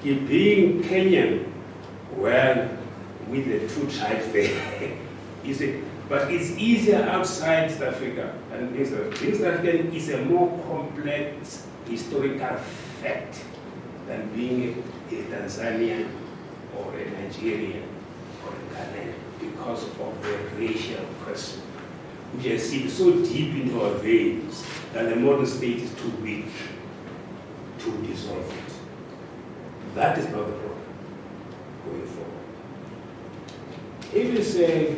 being Kenyan, well, with the two tribes there, but it's easier outside South Africa. And being South African is a more complex historical fact than being a Tanzanian or a Nigerian or a Ghanaian because of the racial question, which has seeped so deep into our veins that the modern state is too weak to dissolve it. That is not the problem going forward. If you say,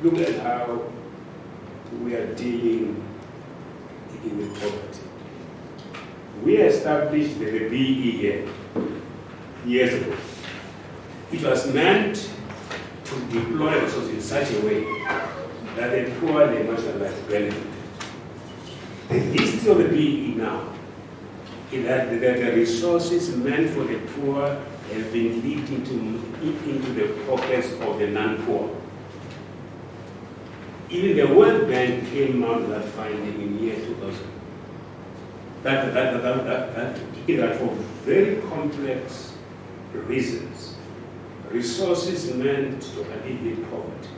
look at how we are dealing with poverty. We established the BE here years ago. It was meant to deploy resources in such a way that the poor and the marginalized benefited. The history of the BE now is that the resources meant for the poor have been leaked into the pockets of the non-poor. Even the World Bank came out with that finding in the year 2000. That for very complex reasons, resources meant to alleviate poverty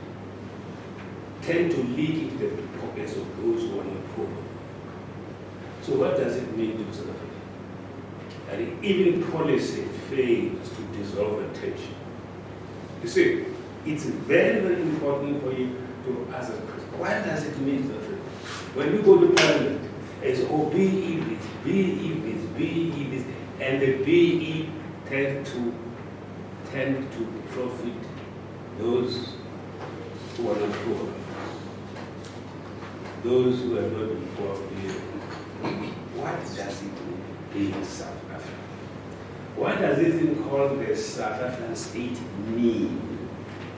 tend to leak into the pockets of those who are not poor. So what does it mean to South Africa? That even policy fails to dissolve the tension. You see, it's very, very important for you to ask a question. What does it mean to Africa? When we go to Parliament, it's BE this, BE this, and the BE tend to profit those who are not poor, those who have not been poor for years. What does it mean being South Africa? What does this thing called the South African state mean?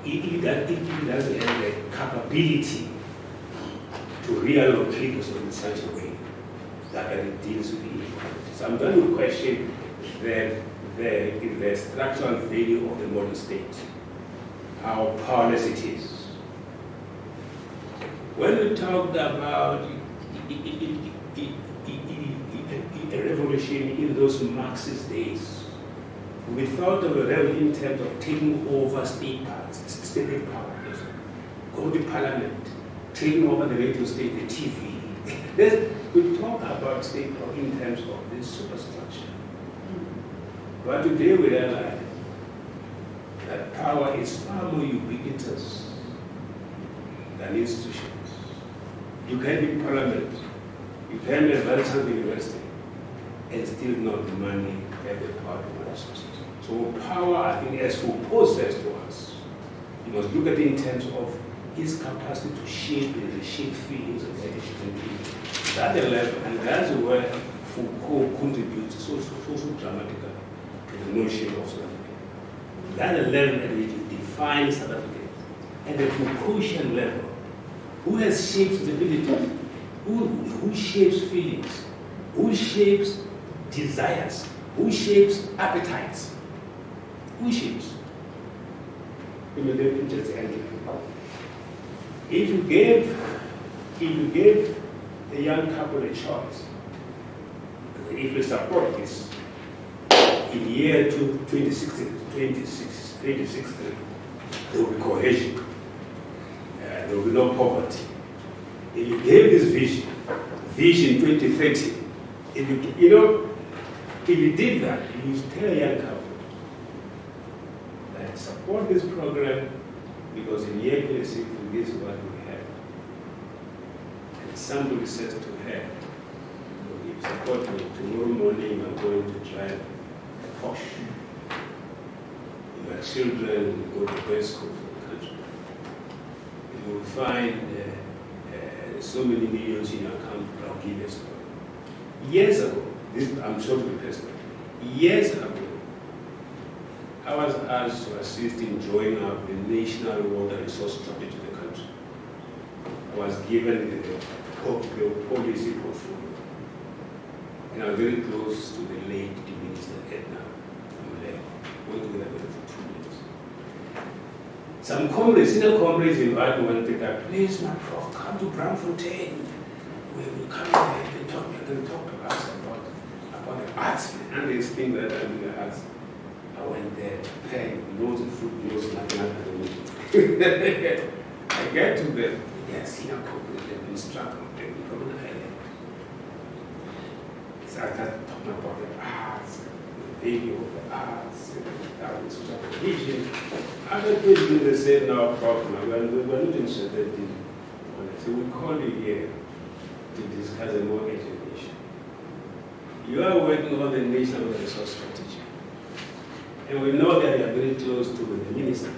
It doesn't have the capability to reallocate us in such a way that it deals with inequality. So I'm going to question the structural value of the modern state, how powerless it is. When we talked about a revolution in those Marxist days, we thought of a revolution in terms of taking over state power, go to parliament, taking over the radio state, the TV. We talk about state power in terms of this superstructure. But today we realize that power is far more ubiquitous than institutions. You can be in parliament, you can be a Valentine University, and still not money have the power to manage resources. So power, I think, as for process to us, you must look at it in terms of his capacity to shape and reshape feelings of educated people. That's the level, and that's where Foucault contributes so dramatically to the notion of South Africa. That's the level at which it defines South Africa. At the Foucaultian level, who has shaped stability? Who shapes feelings? Who shapes desires? Who shapes appetites? Who shapes? If you gave a young couple a choice, if you support this, in the year 2060, there will be cohesion. There will be no poverty. If you gave this vision 2030, if you did that, you tell a young couple that support this program because in year 2060, this is what we have. And somebody says to her, if you support me, tomorrow morning you are going to drive a Porsche. Your children will go to best school for the country. You will find so many millions in your account, I'll give you a story. Years ago, I'm sure to be personal, years ago, I was asked to assist in drawing up the national water resource strategy to the country. I was given the policy portfolio. And I was very close to the late Minister Edna. Went together with her for 2 minutes. Some comrades, senior comrades invited me one day, please, my prof, come to Braamfontein. We will come here and talk to us about the arts, and this thing that I do the arts. I went there, paying loads of food, loads of nothing. I get to the senior corporate instructor of the Prominent Island. So I started talking about the arts, the video of the arts, that was such a vision. Other people they said, no problem, we're not interested in. So we call you here to discuss a more urgent issue. You are working on the national resource strategy. And we know that you are very close to the minister.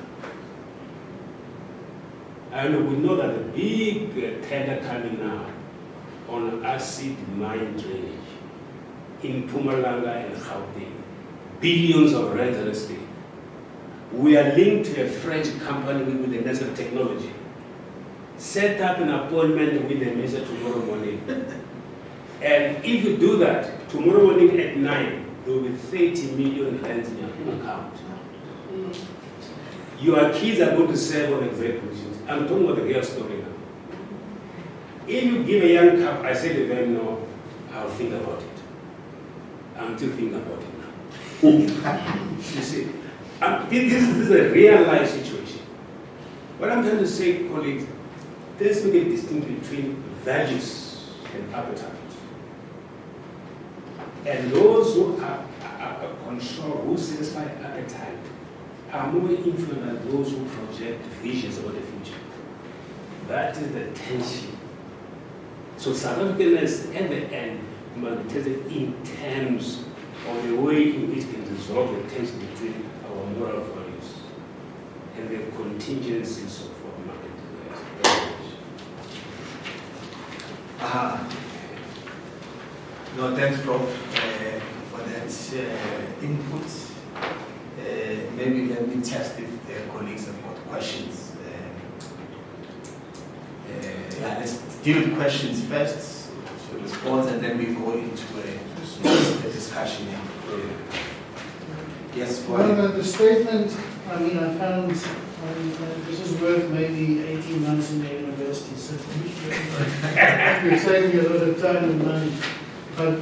And we know that the big tender coming now on acid mine drainage in Mpumalanga and Gauteng, billions of rental estate. We are linked to a French company with the necessary technology. Set up an appointment with the minister tomorrow morning. And if you do that, tomorrow morning at 9, there will be 30 million hands in your account. Your kids are going to serve on exec positions. I'm talking about the real story now. If you give a young couple, I say to them, no, I'll think about it. I'm still thinking about it now. You see, this is a real life situation. What I'm trying to say, colleagues, let's make a distinction between values and appetite. And those who are control, who satisfy appetite, are more influential than those who project visions about the future. That is the tension. So South Africanness at the end must be tested in terms of the way in which it can resolve the tension between our moral values and the contingencies of our market desires. No, thanks, Prof, for that input. Maybe let me test if the colleagues have got questions. Let's deal with questions first, so response, and then we go into a discussion. Yes, go ahead. Well, the statement, I mean, I found this is worth maybe 18 months in the university, so you're saving a lot of time and money. But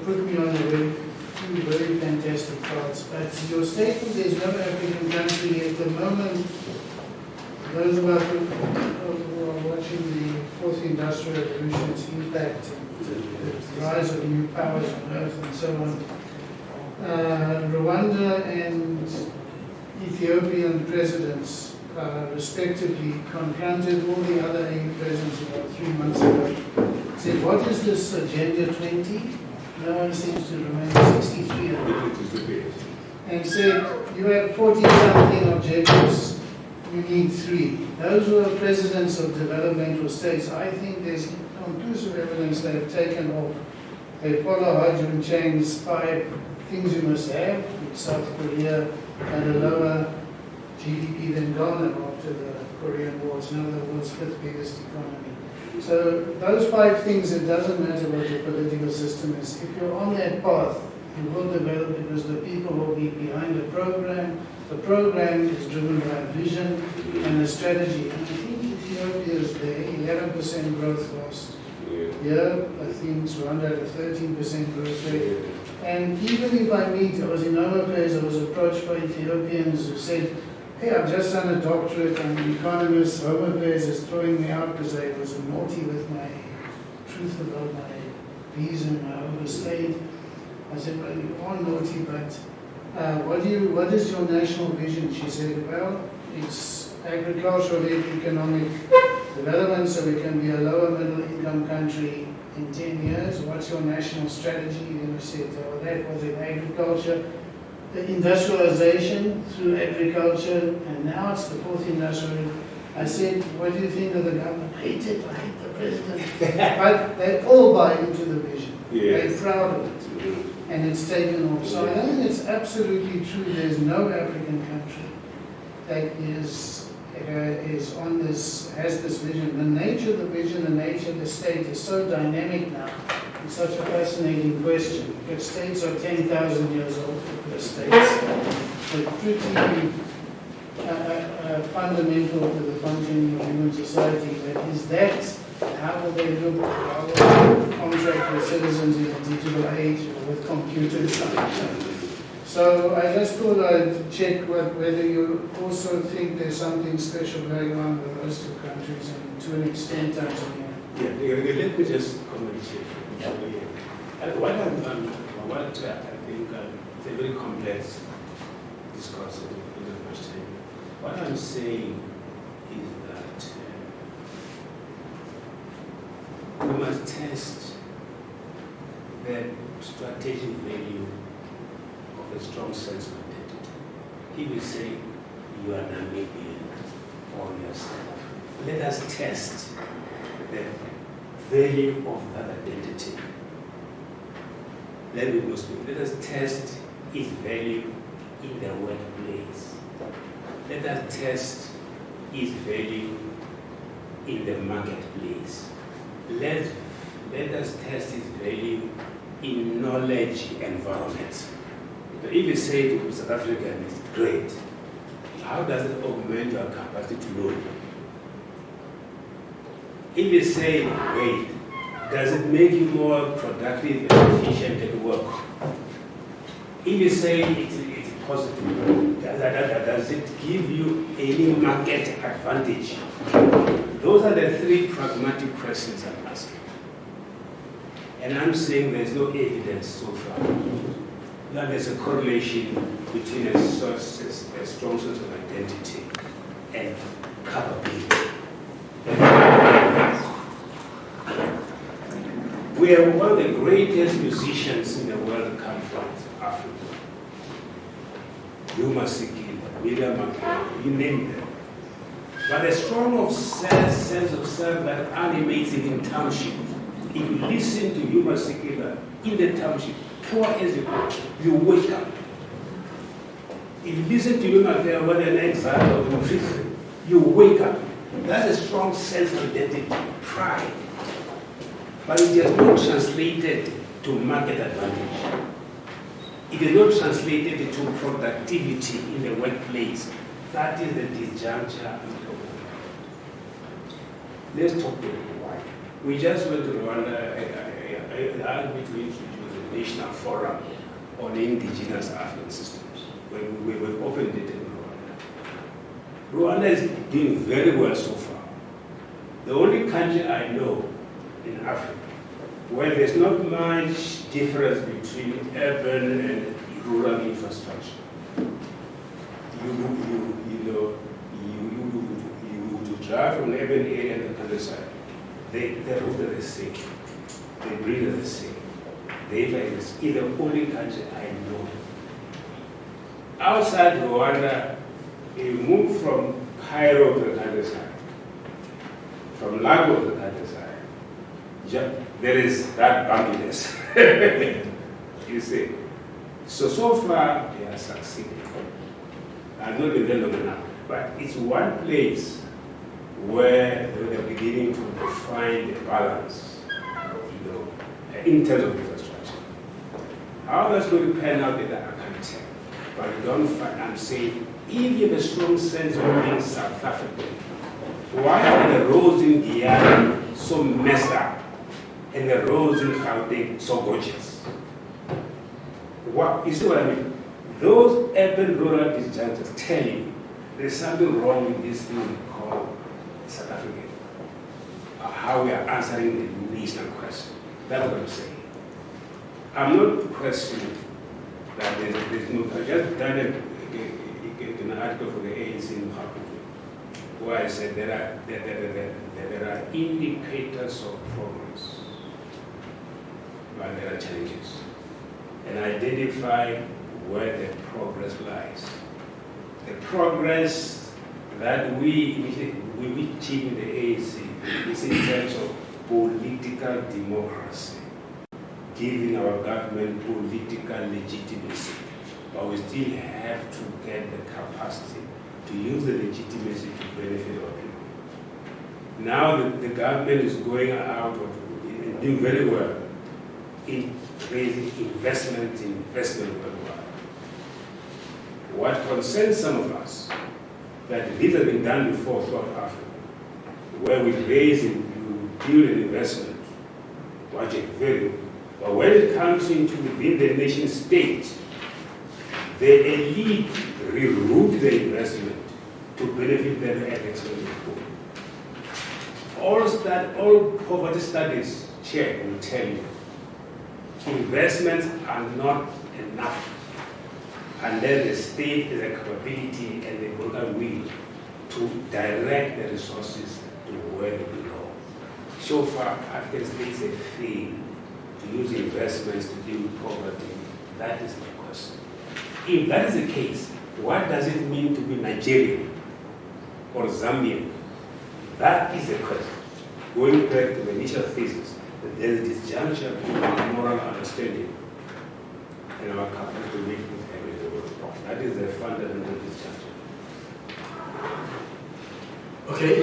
put me on two very fantastic thoughts. But your statement, there's no African country at the moment. Those of us who are watching the fourth industrial revolution's impact, the rise of new powers on earth and so on. Rwanda and Ethiopian presidents respectively confronted all the other AU presidents about 3 months ago. Said, what is this Agenda 20? No one seems to remember 63 of them. And said, you have 40-something objectives, you need 3. Those were presidents of developmental states. I think there's conclusive evidence they have taken off. They follow Hodgman Chang's 5 things you must have. South Korea had a lower GDP than Ghana after the Korean War. It's now the world's 5th biggest economy. So those 5 things, it doesn't matter what your political system is. If you're on that path, you will develop because the people will be behind the program. The program is driven by a vision and a strategy. And I think Ethiopia is there, 11% growth last year. I think Rwanda had a 13% growth rate. And even if I was in Home Affairs, I was approached by Ethiopians who said, hey, I've just done a doctorate, I'm an economist, Home Affairs is throwing me out because I was naughty with my truth about my visa and I overstayed. I said, well, you are naughty, but what is your national vision? She said, well, it's agricultural economic development so we can be a lower middle income country in 10 years. What's your national strategy? And I said, oh, that was in agriculture. The industrialization through agriculture, and now it's the 4th industrial. I said, what do you think of the government? I hate it, I hate the president. But they all buy into the vision. Yes. They're proud of it. And it's taken off. So I think it's absolutely true. There's no African country that is on this, has this vision. The nature of the vision, the nature of the state is so dynamic now. It's such a fascinating question. Because states are 10,000 years old, the states. They're pretty fundamental to the functioning of human society. But is that How will they look? How will they contract with citizens in a digital age or with computers? So I just thought I'd check whether you also think there's something special going on with those two countries and to an extent Tanzania. Yeah, let me just comment here. What I think it's a very complex discourse in the question. What I'm saying is that we must test the strategic value of a strong sense of identity. If you say you are Namibian or you are South African, let us test the value of that identity. Let us test its value in the workplace. Let us test its value in the marketplace. Let us test its value in knowledge environments. If you say to South African is great, how does it augment your capacity to learn? If you say great, does it make you more productive and efficient at work? If you say it's positive, does it give you any market advantage? Those are the three pragmatic questions I'm asking. And I'm saying there's no evidence so far that there's a correlation between a strong sense of identity and capability. We have one of the greatest musicians in the world come from Africa. Yuma Sikila, William McCall, you name them. But a strong sense of self that animates it in township. If you listen to Yuma Sikila in the township, poor as you wake up. If you listen to Yuma Sikila when an exile or in prison, you wake up. That's a strong sense of identity, pride. But it is not translated to market advantage. It is not translated to productivity in the workplace. That is the disjuncture. Let's talk about why. We just went to Rwanda. I asked me to introduce a national forum on indigenous African systems. When we opened it in Rwanda. Rwanda is doing very well so far. The only country I know in Africa where there's not much difference between urban and rural infrastructure. You drive from the urban area and the countryside. The roads are the same. The breed are the same. It's the only country I know. Outside Rwanda, you move from Cairo to the countryside, from Lagos to the countryside. There is that bumpiness. You see. So far, they are succeeding. I'm not been there long enough, but it's one place where they're beginning to define the balance, in terms of infrastructure. How that's going to pan out, that I can't tell. But don't find, I'm saying, if you have a strong sense of being South African, why are the roads in Guyana so messed up and the roads in Gauteng so gorgeous? You see what I mean? Those urban rural disjunctures tell you there's something wrong with this thing called South African. How we are answering the national question. That's what I'm saying. I'm not questioning that there's no. I just done an article for the ANC in Hapu, where I said there are indicators of progress, but there are challenges, and identify where the progress lies. The progress that we achieve in the ANC is in terms of political democracy, giving our government political legitimacy. But we still have to get the capacity to use the legitimacy to benefit our people. Now the government is going out and doing very well in raising investment worldwide. What concerns some of us, that this has been done before throughout Africa, where we raise build an investment, watch it very well. But when it comes into within the nation state, the elite reroute the investment to benefit them at the expense of the poor. All poverty studies check will tell you investments are not enough unless the state has a capability and the political will to direct the resources to where they belong. So far, African states have failed to use investments to deal with poverty. That is the question. If that is the case, what does it mean to be Nigerian or Zambian? That is the question. Going back to the initial thesis, that there is this juncture between moral understanding and our capacity to make things happen in the world. That is the fundamental disjunction. Okay.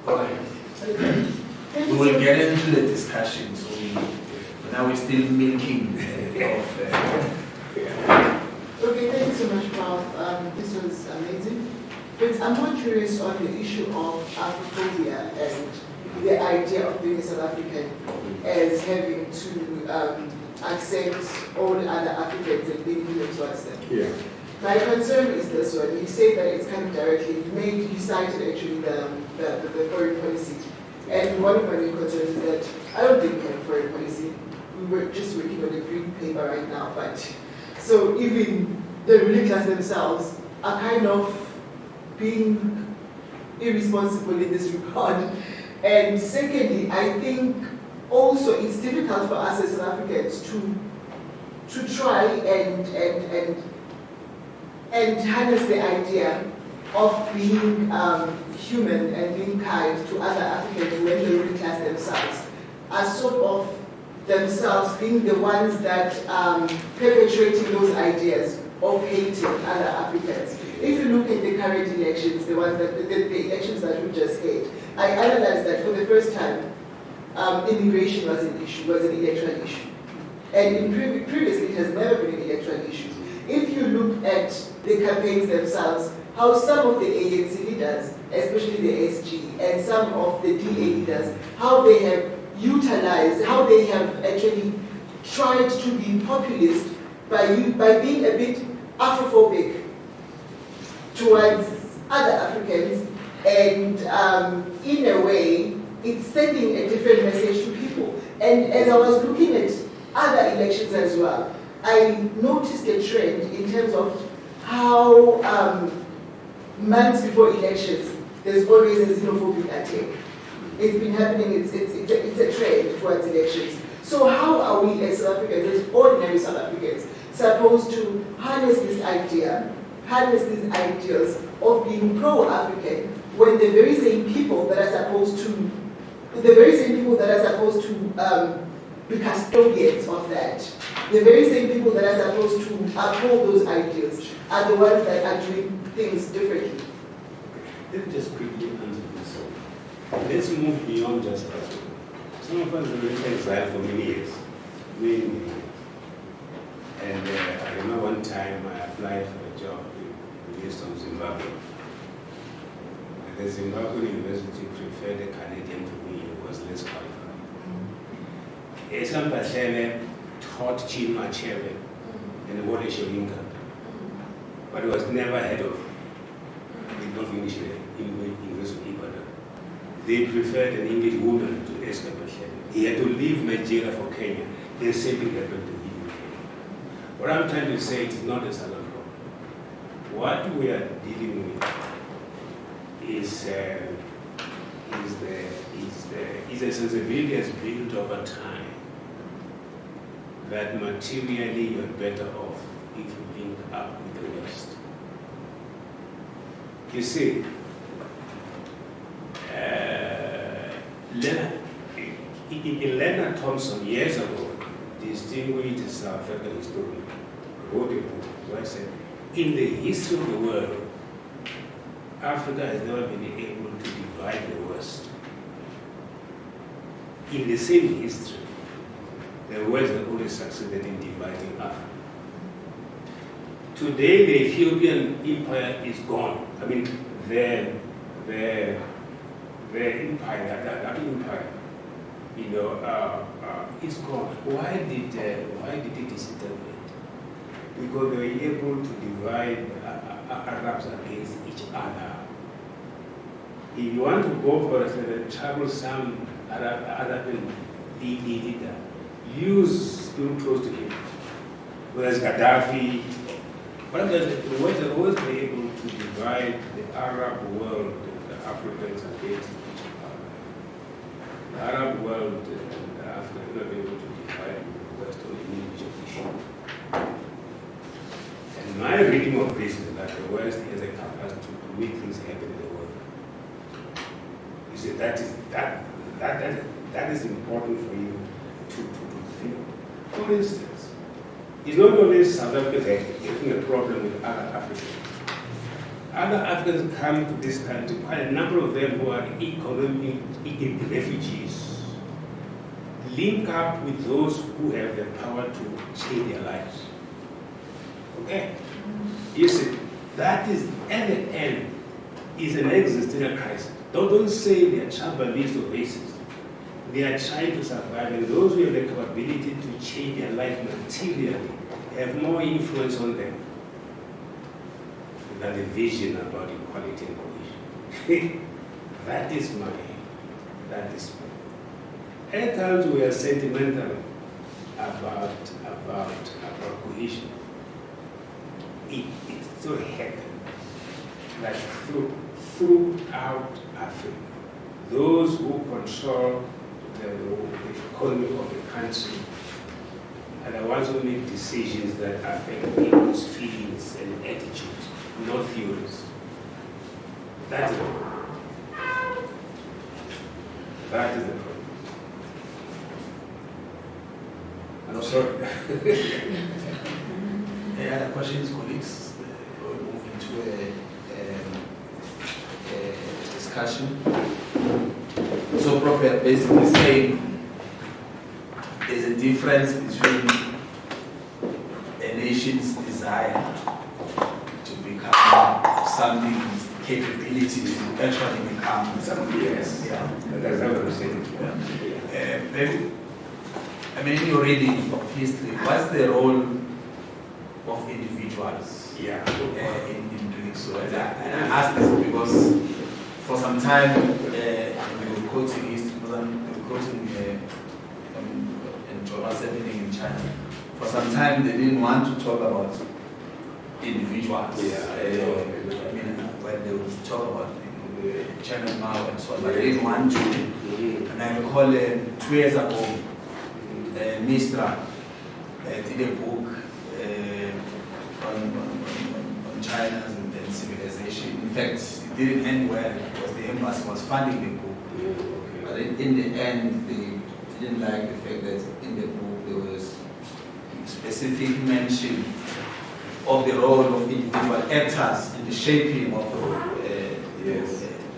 All right. We will get into the discussion. So now we're still milking of. Okay, thank you so much, Ralph. This was amazing. But I'm more curious on the issue of Afrophobia and the idea of being a South African as having to accept all other Africans and being human towards them. Yeah. My concern is this one. You say that it's coming directly. You cited actually the foreign policy. And one of my main concerns is that I don't think we have foreign policy. We're just working on a green paper right now. But so even the ruling class themselves are kind of being irresponsible in this regard. And secondly, I think also it's difficult for us as South Africans to try and harness the idea of being human and being kind to other Africans when the ruling class themselves are sort of themselves being the ones that perpetuating those ideas of hating other Africans. If you look at the current elections, the elections that we just had, I analyzed that for the first time, immigration was an issue, was an electoral issue. And previously it has never been an electoral issue. If you look at the campaigns themselves, how some of the ANC leaders, especially the SG, and some of the DA leaders, how they have utilized, how they have actually tried to be populist by being a bit Afrophobic towards other Africans, and in a way, it's sending a different message to people. And as I was looking at other elections as well, I noticed a trend in terms of how months before elections, there's always a xenophobic attack. It's been happening, it's a trend towards elections. So how are we as South Africans, as ordinary South Africans, supposed to harness this idea, harness these ideals of being pro-African when the very same people that are supposed to, be custodians of that, the very same people that are supposed to uphold those ideals are the ones that are doing things differently? Let me just quickly answer this. Let's move beyond just Africa. Some of us have been in exile for many years. And I remember one time I applied for a job in the east of Zimbabwe. And the Zimbabwean university preferred a Canadian to me who was less qualified. Esam Bashele taught Chima Chebe and Wole Shoyinka, but he was never head of the North English University of Ibadan. They preferred an English woman to Esther Bashele. He had to leave Nigeria for Kenya. The same thing happened to him in Kenya. What I'm trying to say is not a Southern problem. What we are dealing with is a sensibility that's built over time that materially you're better off if you link up with the West. You see, Leonard Thompson, years ago, distinguished South African historian, wrote a book where he said, in the history of the world, Africa has never been able to divide the West. In the same history, the West has always succeeded in dividing Africa. Today, the Ethiopian empire is gone. I mean, the their empire, that empire, is gone. Why did it disintegrate? Because they were able to divide Arabs against each other. If you want to go for a troublesome Arab leader, use people close to him. Whereas Gaddafi, but the West have always been able to divide the Arab world, the Africans against each other. The Arab world and the Africans have been able to divide the West on any major issue. And my reading of this is that the West has a capacity to make things happen in the world. You see, that is important for you to feel. For instance, it's not only South Africans having a problem with other Africans. Other Africans come to this country, quite a number of them who are economic refugees, link up with those who have the power to change their lives. Okay? You see, that is, at the end, is an existential crisis. Don't say they are tribalists or racist. They are trying to survive, and those who have the capability to change their life materially have more influence on them than the vision about equality and cohesion. That is my. At times we are sentimental about cohesion. It so happened that throughout Africa, those who control the economy of the country are the ones who make decisions that affect people's feelings and attitudes, not theories. That is the problem. That is the problem. I'm sorry. Any other questions, colleagues? We'll move into a discussion. So, Prophet basically saying there's a difference between a nation's desire to become something, capability to actually become something. Yes. Yeah. That's what I'm saying. Yeah. Maybe, I mean, in your reading of history, what's the role of individuals in doing so? And I ask this because for some time, we were quoting history, we were quoting in what's happening in China. For some time, they didn't want to talk about individuals. I mean, when they would talk about China Mao and so on, but they didn't want to. And I recall 2 years ago, Mistra did a book on China and civilization. In fact, it didn't end well because the embassy was funding the book. But in the end, they didn't like the fact that in the book there was specific mention of the role of individual actors in the shaping of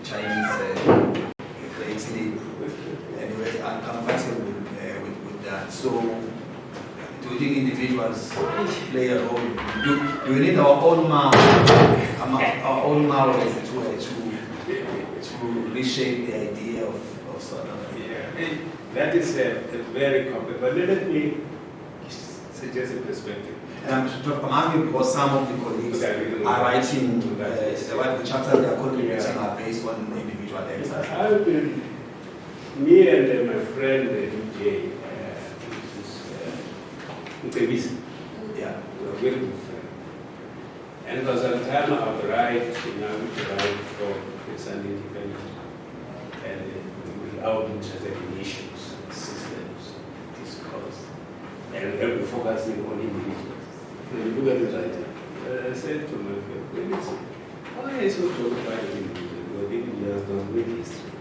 Chinese great league. And they were uncomfortable with that. So, do you think individuals play a role? Do we need our own mouth, as it were, to reshape the idea of South Africa? Yeah, that is a very complex. But let me suggest a perspective. And I'm asking because some of the colleagues are writing the chapters they are contributing are based on individual actors. I've been, me and my friend DJ, Yeah. we were very good friends. And for some time I would write, to write for the Sunday Independent. And without interested in issues, systems, discourse. And we were focusing on individuals. When you look at the writer, I said to my friend, why is so talk about individuals? Individuals don't make history.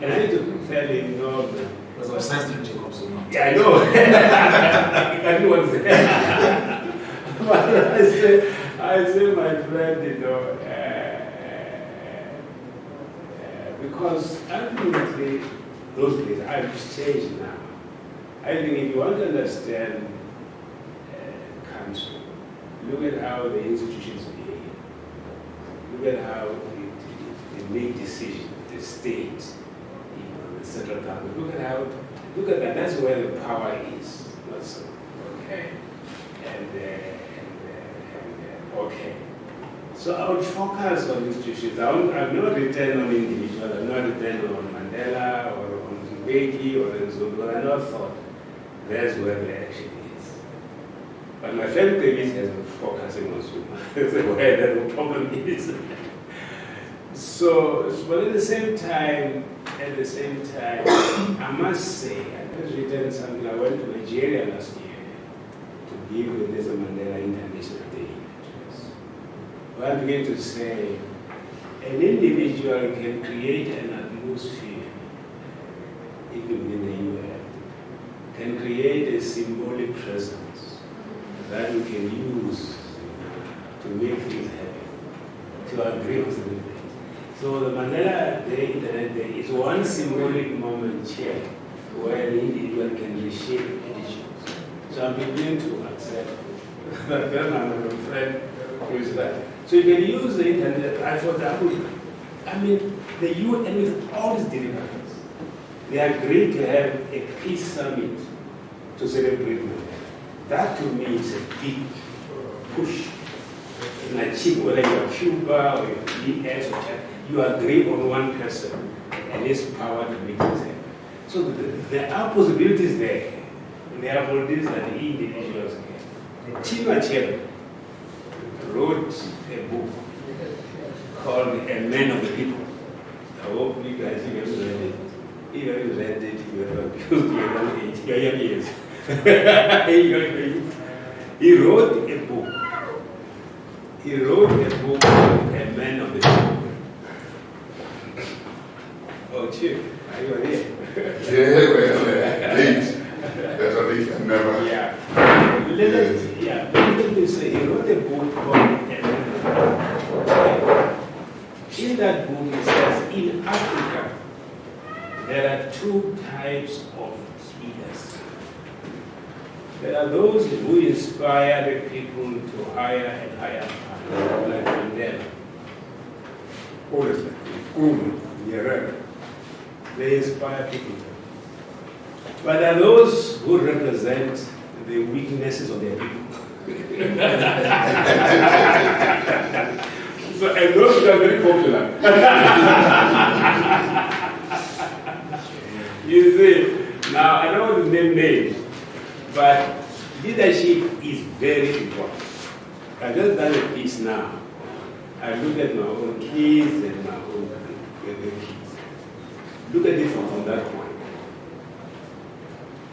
And I need to tell him, no, Because I was nice to Jacob so much. yeah, I know. I didn't want to say that. But I say, my friend, because ultimately, those days, I've changed now. I think if you want to understand country, look at how the institutions behave. Look at how they make decisions, the state, the central government. Look at that. That's where the power is. Not so. Okay. Okay. So I would focus on institutions. I've not written on individuals. I've not written on Mandela or on Mbeki or on Zulu. I not thought that's where the action is. But my friend Davis has been focusing on Zulu. That's where the problem is. But at the same time, I must say, I just written something. I went to Nigeria last year to give the Nelson Mandela International Day. I begin to say, an individual can create an atmosphere, even within the UN, can create a symbolic presence that we can use to make things happen, to agree on something. So the Mandela Day, Internet Day, is one symbolic moment here where an individual can reshape attitudes. So I'm beginning to accept that my friend who is that. So you can use the internet. For example, the UN with all its delegates, they agreed to have a peace summit to celebrate Mandela. That to me is a big push. In achieve whether you're Cuba or you're JIAS or China, you agree on one person and his power to make things happen. So there are possibilities there. There are possibilities that the individuals can. Chima wrote a book called A Man of the People. I hope you guys have read it. If you haven't read it, you are abused your young years. He wrote a book. He wrote a book called A Man of the People. Oh, Chief, are you here? Late. There's a late and never. Yeah. Let me say, he wrote a book called A Man of the People. In that book, he says, in Africa, there are two types of leaders. There are those who inspire the people to higher and higher power, like Mandela. Always like Nyerere. They inspire people. But there are those who represent the weaknesses of their people. So, and those are very popular. You see, now I don't want to name names, but leadership is very important. I've just done a piece now. I look at my own kids and my own kids. Look at it from that point.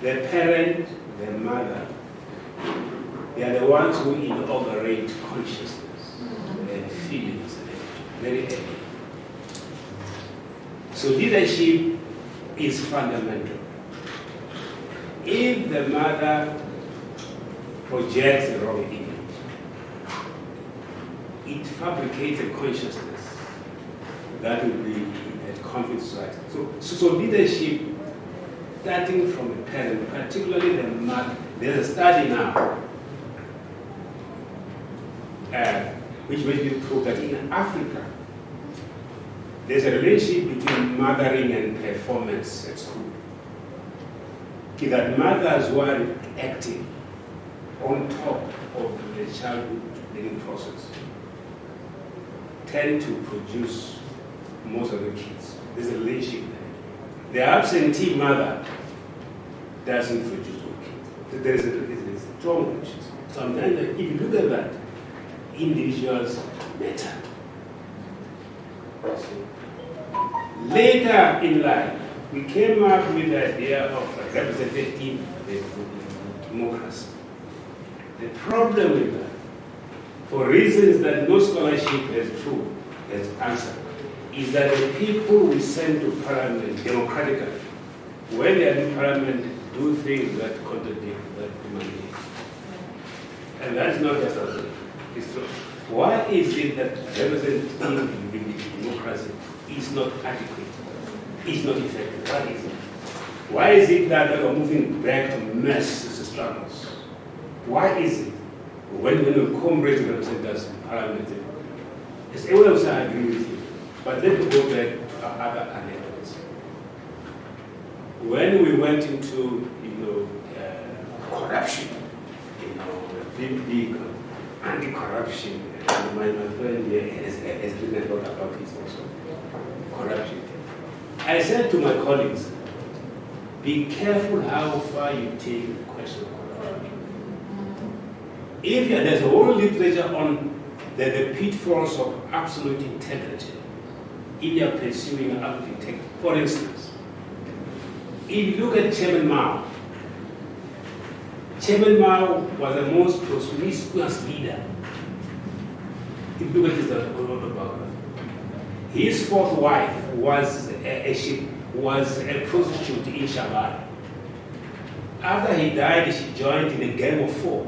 The parent, the mother, they are the ones who inaugurate consciousness and feelings very early. So leadership is fundamental. If the mother projects the wrong image, it fabricates a consciousness that will be at conflict society. So leadership, starting from a parent, particularly the mother, there's a study now which basically proves that in Africa, there's a relationship between mothering and performance at school. That mothers who are active on top of the childhood learning process tend to produce most of the kids. There's a relationship there. The absentee mother doesn't produce good kids. There's a strong relationship. Sometimes, if you look at that, individuals matter. Later in life, we came up with the idea of representative democracy. The problem with that, for reasons that no scholarship has proved, has answered, is that the people we send to parliament democratically, when they are in parliament, do things that contradict that mandate. And that's not just as it's true. Why is it that representative democracy is not adequate, is not effective? Why is it? Why is it that we are moving back to mass struggles? Why is it? When we comrades represent us in parliament, as everyone else I agree with you, but let me go back to other anecdotes. when we went into, corruption, big anti-corruption, and my friend here has written a lot about it also, corruption. I said to my colleagues, be careful how far you take the question of corruption. If there's a whole literature on the pitfalls of absolute integrity, if you are pursuing absolute integrity. For instance, if you look at Chairman Mao was the most promiscuous leader. If you look at his autobiography, his fourth wife was a prostitute in Shanghai. After he died, she joined in a gang of 4.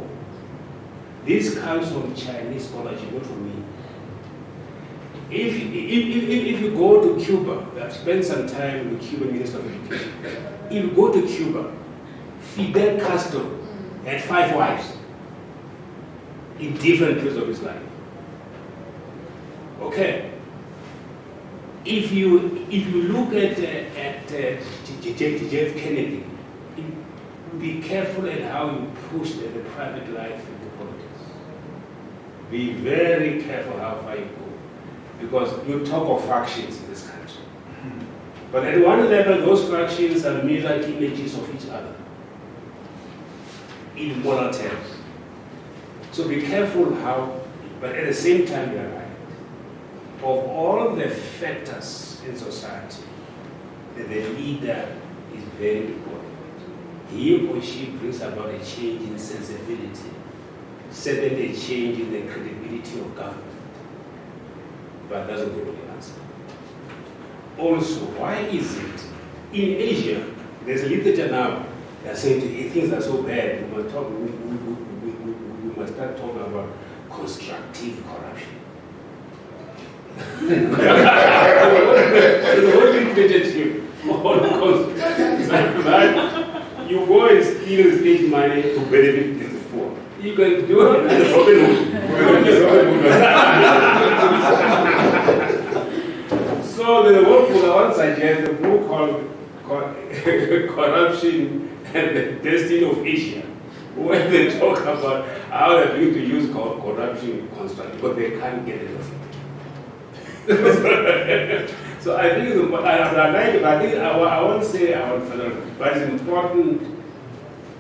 This comes from Chinese scholarship, not from me. If you go to Cuba, I've spent some time with the Cuban Minister of Education. If you go to Cuba, Fidel Castro had 5 wives in different periods of his life. Okay. If you look at Jeff Kennedy, be careful at how you push the private life into politics. Be very careful how far you go, because you talk of factions in this country. But at one level, those factions are mirror images of each other in moral terms. So be careful how, but at the same time, you're right. Of all the factors in society, the leader is very important. He or she brings about a change in sensibility, certainly a change in the credibility of government. But that's not the only answer. Also, why is it in Asia, there's a literature now that says things are so bad, we must start talking about constructive corruption. The whole literature you go and steal state money to benefit the poor. You can do it as a So the book I want to suggest a book called Corruption and the Destiny of Asia, where they talk about how they're going to use corruption constructively, but they can't get enough of it. So I think I won't say I want federal, but it's important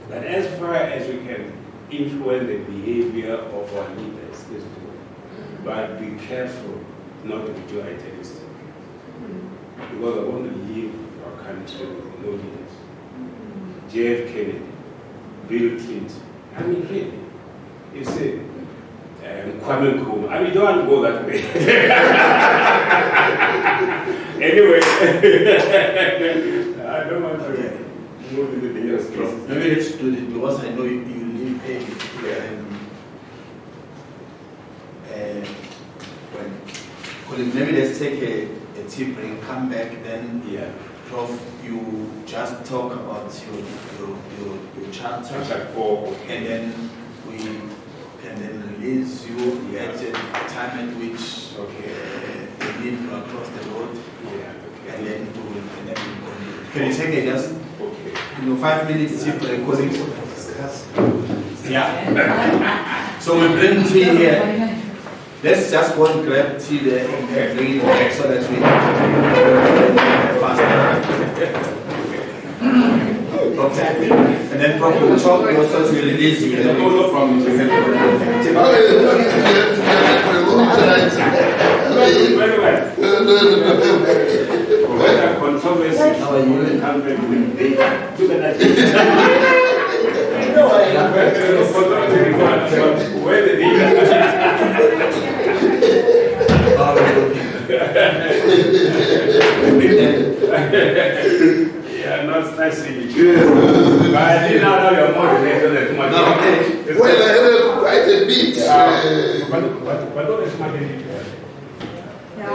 that as far as we can influence the behavior of our leaders, let's do it. But be careful not to be too idealistic. Because I want to leave our country with no leaders. JF Kennedy, Bill Clinton. I mean, really. You see, Kwame Nkrumah. I mean, don't want to go that way. Anyway, I don't want to move into the next cases. Maybe let's do it because I know you live here. Maybe let's take a tea break, come back, then Prof, you just talk about your charter, and then we can then release you at a time at which you need to cross the road, and then we will continue. Can you take it just 5 minutes tea break? Yeah. So we bring tea here. Let's just go and grab tea there and bring it back so that we can faster. Okay. And then probably the talk also will release you. And also from Yeah, not nicely. But I didn't know you're more related than much. Well, I have quite a bit. But don't imagine it. Yeah.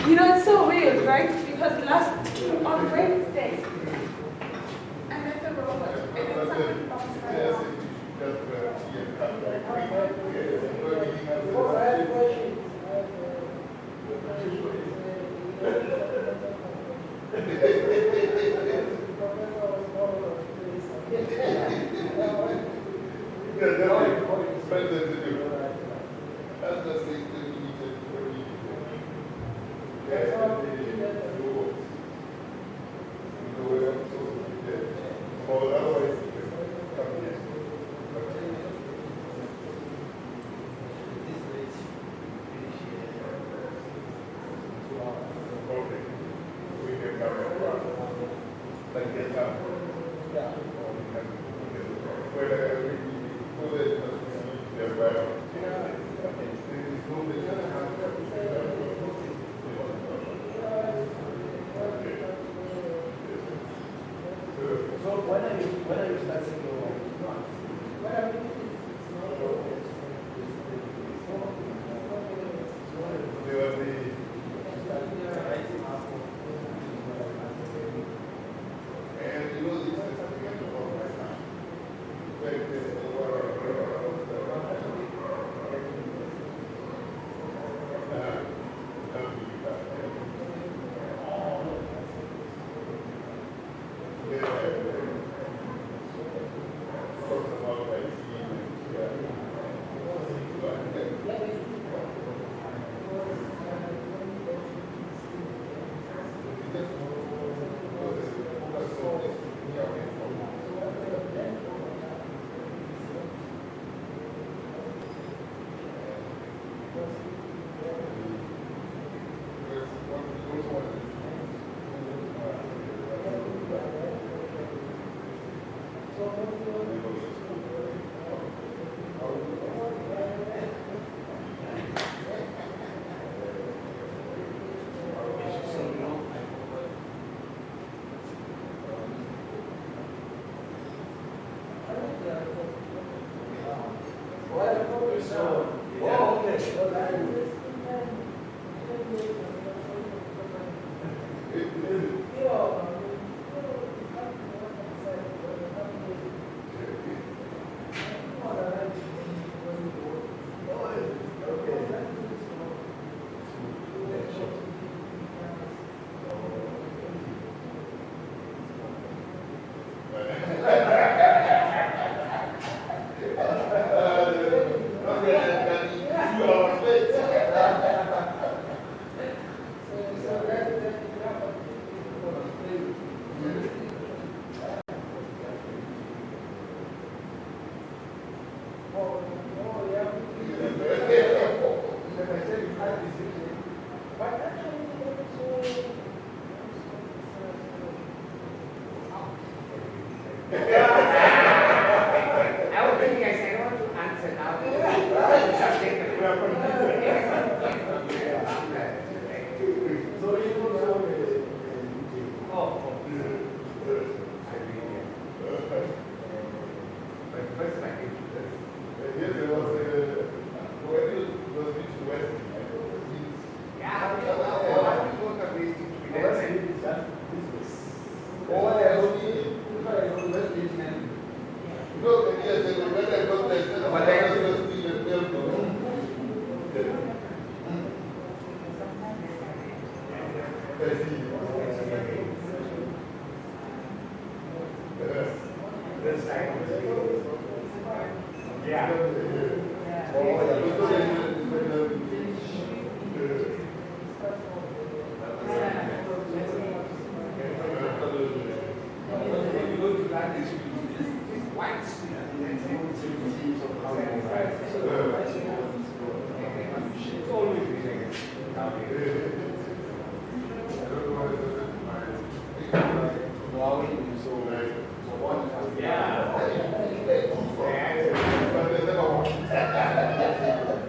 It's so weird, right? Because last on Wednesday, I met the robot, and then somebody bounced my mom.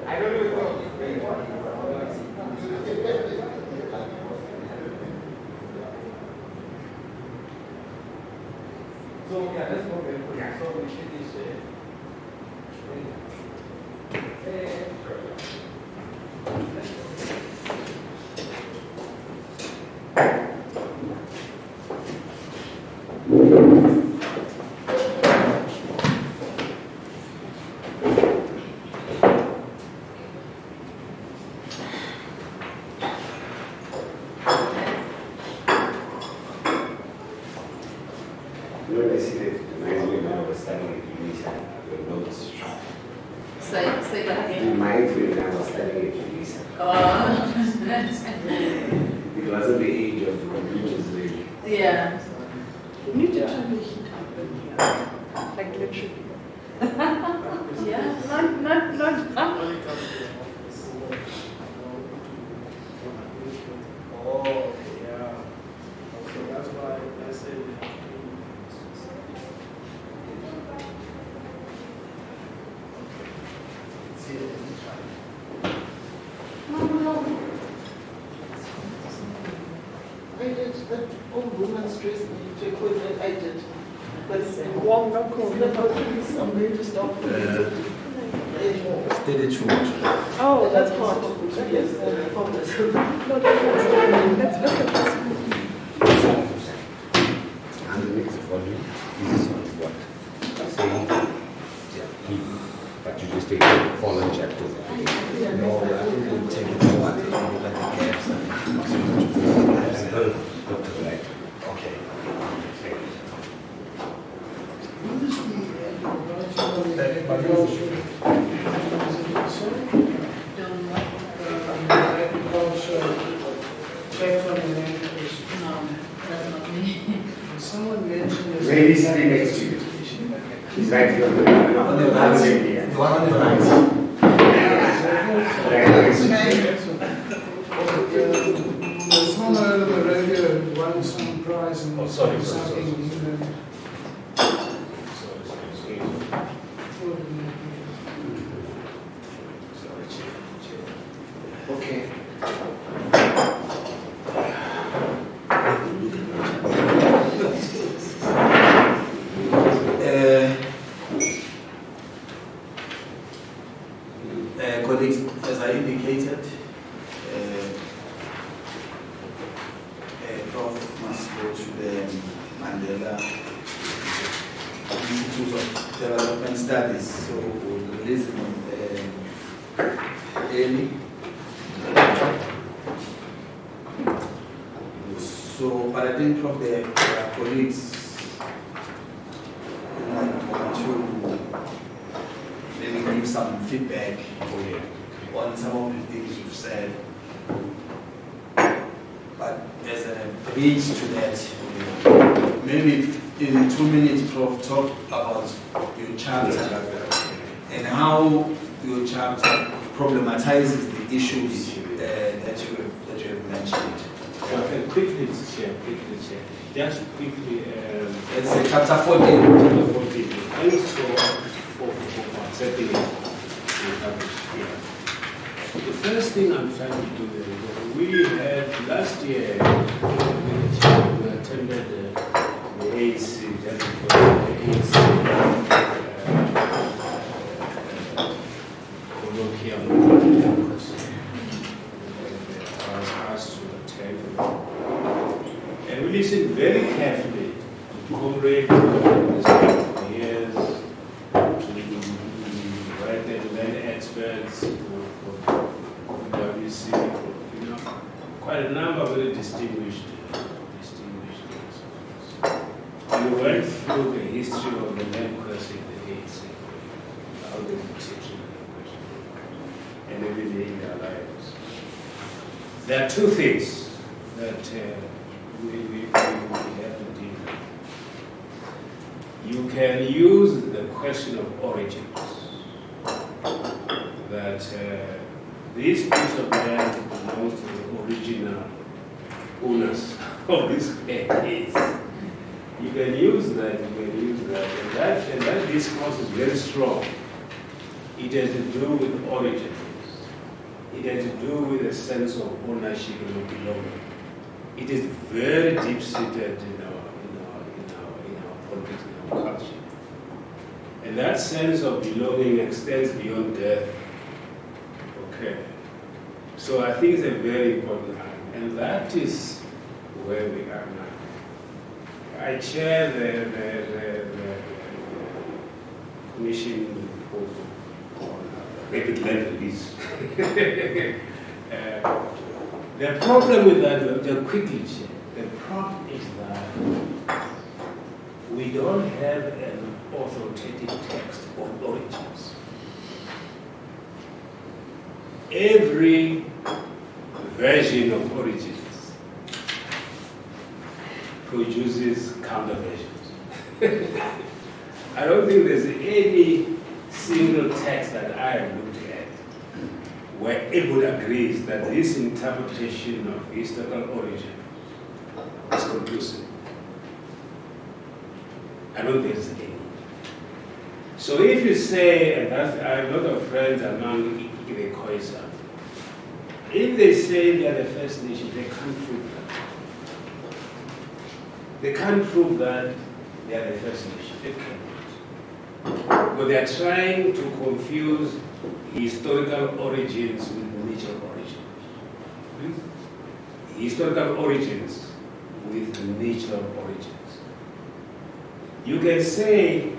I don't Say that again. In my age, when I was studying at JIAS, it wasn't the age of computers really. Yeah. You need to turn the heat up in here. Like literally. Yeah, not up. Oh, yeah. So that's why I said I did that old woman's dress to equipment, I did. But it's Warm, not cold. I'm going to stop. Steady too much. Oh, that's hot. Yes, No, let's look at this. And the next volume is on what? Say, but you just take the fallen chapters. No, I think we'll take it forward and look at the gaps and Got to right. okay. What is the agriculture? Agriculture check on the land coast. No, that's not me. Someone mentioned this. Maybe sitting next to you. He's right here on the right. On the right. The one on the right. There's someone over the radio who won some prize in sorry. something in England. Okay. Colleagues, as I indicated, Prof must go to the Mandela Institute of Development Studies, so we'll release him early. So, but I think Prof, their colleagues might want to maybe give some feedback on some of the things you've said. But as a bridge to that, maybe in 2 minutes, Prof, talk about your chapter and how your chapter problematizes the issues that you have mentioned. Quickly, Chair. Just quickly. It's chapter 14. Chapter 14. Thanks for accepting it. The first thing I'm trying to do is we had last year we attended the AEC, just before the AEC colloquium. I was asked to attend, and we listened very carefully to comrades, years, to right land experts, WC, quite a number of very distinguished experts. We went through the history of the land question in the ANC, how they were teaching the question, and everything in their lives. There are two things that we have to deal with. You can use the question of origins, that this piece of land belongs to the original owners of this place. You can use that, and that discourse is very strong. It has to do with origins. It has to do with a sense of ownership and belonging. It is very deep-seated in our politics, in our culture. And that sense of belonging extends beyond death. Okay. So I think it's a very important item, and that is where we are now. I chair the commission on rapid land release. The problem with that, quickly, the problem is that we don't have an authoritative text on origins. every version of origins produces counter versions. I don't think there's any single text that I have looked at where everyone agrees that this interpretation of historical origin is conclusive. I don't think there's any. So if you say, and that's, I have a lot of friends among the Khoisan, if they say they are the first nation, they can't prove that. They can't prove that they are the first nation. They cannot. But they are trying to confuse historical origins with natural origins. Historical origins with natural origins. You can say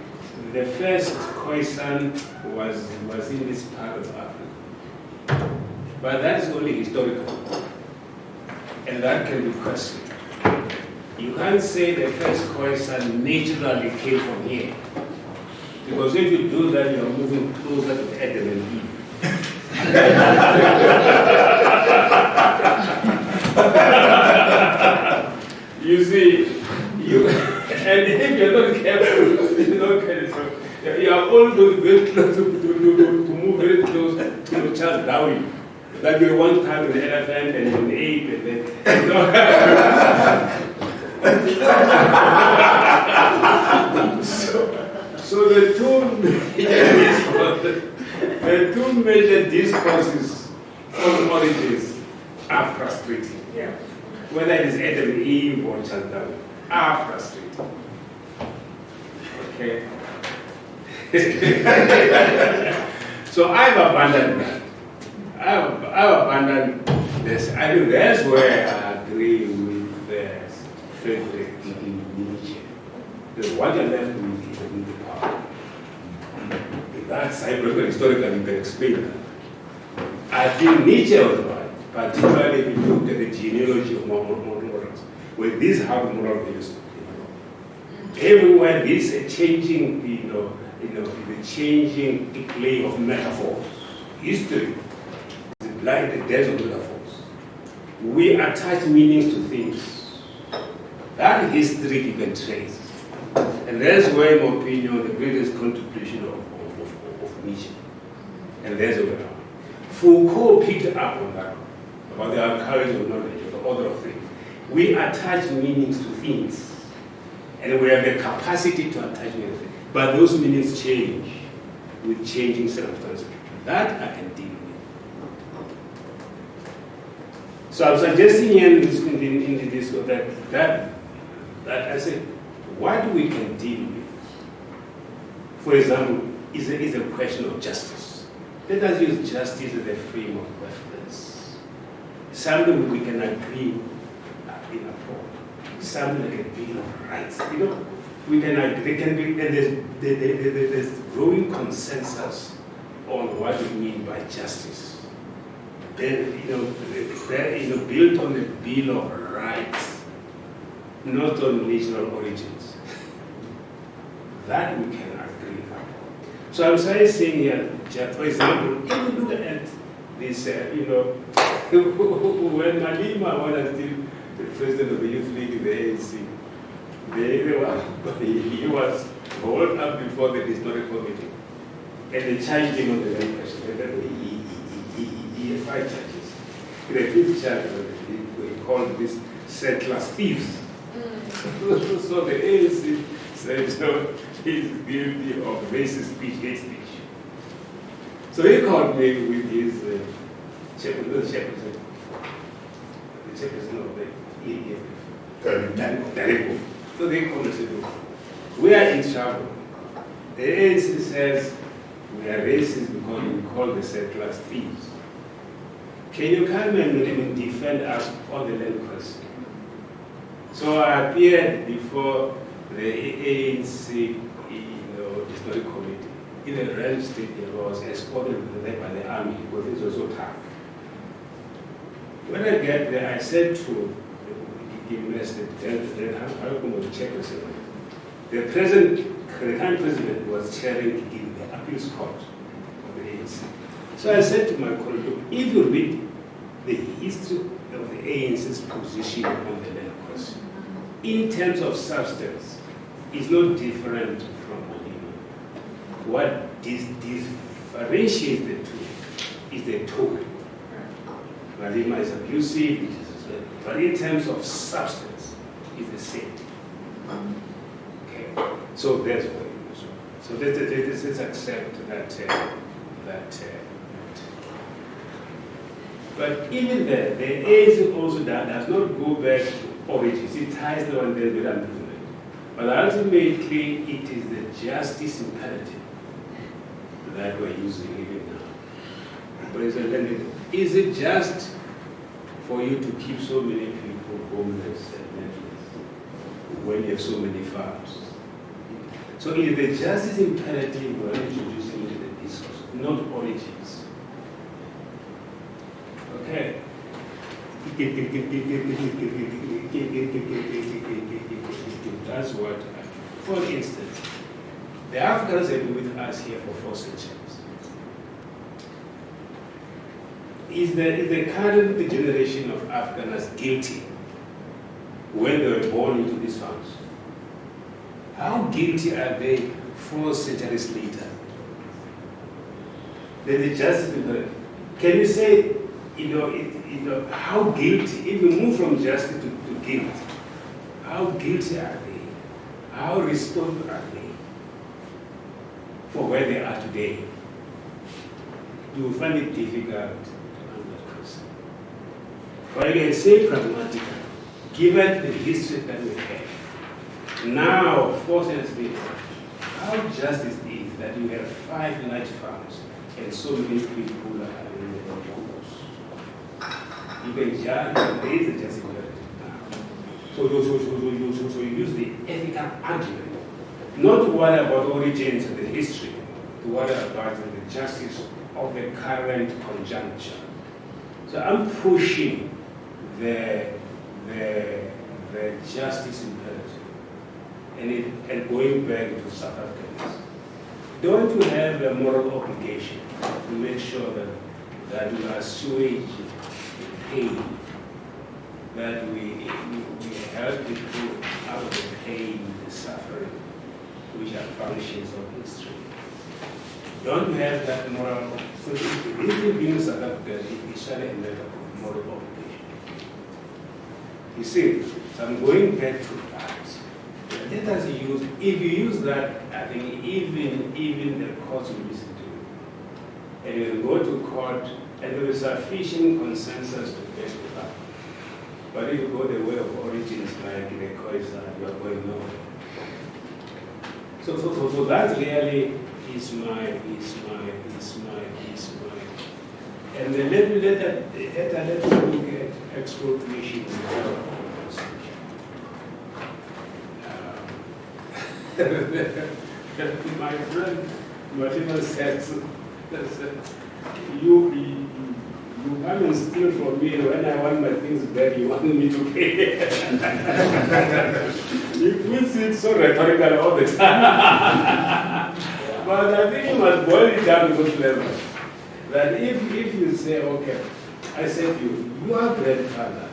the first Khoisan was in this part of Africa. But that is only historical. And that can be questioned. You can't say the first Khoisan naturally came from here. Because if you do that, you're moving closer to Adam and Eve. You see, and if you're not careful, you are all going very close to move very close to Charles Darwin. Like you one time an elephant and an ape and then, you know. So the two major discourses on origins are frustrating. Yeah. Whether it is Adam and Eve or Charles Darwin, are frustrating. Okay. So I've abandoned that. I've abandoned this. I think that's where I agree with Friedrich Nietzsche. Because what you're left with is the power. That's psychological, historical, you can explain that. I think Nietzsche was right, particularly if you look at the genealogy of morals. Well, these have moral values. Everywhere this is a changing, the changing play of metaphors. History is like the dance of metaphors. We attach meanings to things. That history you can trace. And that's where, in my opinion, the greatest contribution of Nietzsche. And there's a way around. Foucault picked up on that, about the archives of knowledge, or the order of things. We attach meanings to things. And we have the capacity to attach meanings. But those meanings change with changing circumstances. That I can deal with. So I'm suggesting here in the discourse that I say, what we can deal with, for example, is a question of justice. Let us use justice as a frame of reference. Something we can agree in a court. Something like a Bill of Rights. We can agree. There can be, and there's growing consensus on what we mean by justice. Then, built on the Bill of Rights, not on national origins. That we can agree upon. So I'm saying here, for example, if you look at this, when Malima was still the president of the Youth League in the ANC, he was hauled up before the historic committee, and they charged him on the very question. He had 5 charges. The 5th charge, he called this settlers thieves. So the ANC said, no, he's guilty of racist speech, hate speech. So he called me with his chairperson of the EEF. So they called and said, look, we are in trouble. The ANC says we are racist because we call the settlers thieves. Can you come and defend us on the land question? So I appeared before the ANC historic committee in a ranch state. I was escorted there by the army because it was so tough. When I get there, I said to the university, the current president was chairing the appeals court of the ANC. So I said to my colleague, "Look, if you read the history of the ANC's position on the land question, in terms of substance, it's not different from Malema. What differentiates the two is the tone. Malema is abusive, it is, but in terms of substance, it's the same. Okay, so that's what it is. So let's accept that. But even there, the age also does not go back to origins. It ties the one there with improvement. But ultimately, it is the justice imperative that we're using even now. For example, is it just for you to keep so many people homeless and mentalist when you have so many farms? So it is the justice imperative we're introducing into the discourse, not origins. Okay. That's what, for instance, the Africans have been with us here for 4 centuries. Is the current generation of Africans guilty when they were born into these farms? How guilty are they 4 centuries later? Then the justice, can you say, how guilty, if you move from justice to guilt, how guilty are they? How responsible are they for where they are today? You will find it difficult to answer that question. But you can say pragmatically, given the history that we have, now, 4 centuries later, how just it is that you have 5 large farms and so many people are in the homes. You can judge that there is a justice imperative now. So you use the ethical argument, not what about origins and the history, to what about the justice of the current conjuncture. So I'm pushing the justice imperative and going back to South Africans. Don't you have a moral obligation to make sure that we assuage the pain, that we help people out of the pain, the suffering, which are functions of history? Don't you have that moral? So if you being South African, it's really a matter of moral obligation. You see, so I'm going back to that. Let us use, if you use that, I think even the courts will listen to it. And you will go to court, and there is sufficient consensus to back it up. But if you go the way of origins, like the courts, you are going nowhere. So that really is my. And then let us look at expropriation. My friend, whatever says, you come and steal from me when I want my things back, you want me to pay. He puts it so rhetorical all the time. But I think you must boil it down to this level. That if you say, okay, I said to you, your grandfather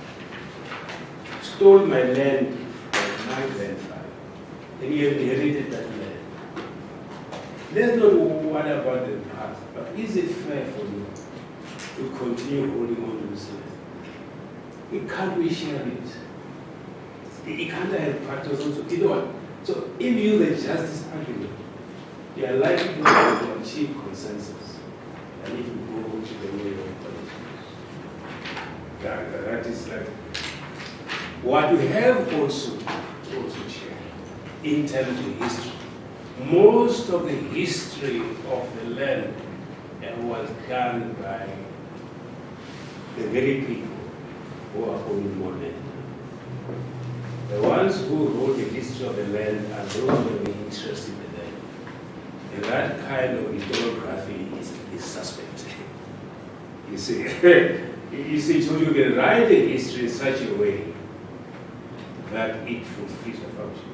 stole my land from my grandfather, and you inherited that land. Let's not worry about the past, but is it fair for you to continue holding on to this land? Can't we share it? It can't have partners also. You know what? So if you use the justice argument, you are likely to achieve consensus. And if you go to the way of politics, that is like what we have also share in terms of history. Most of the history of the land was done by the very people who are owning more land. The ones who wrote the history of the land are those who are interested in the land. And that kind of historiography is suspect. You see, so you can write the history in such a way that it fulfills a function.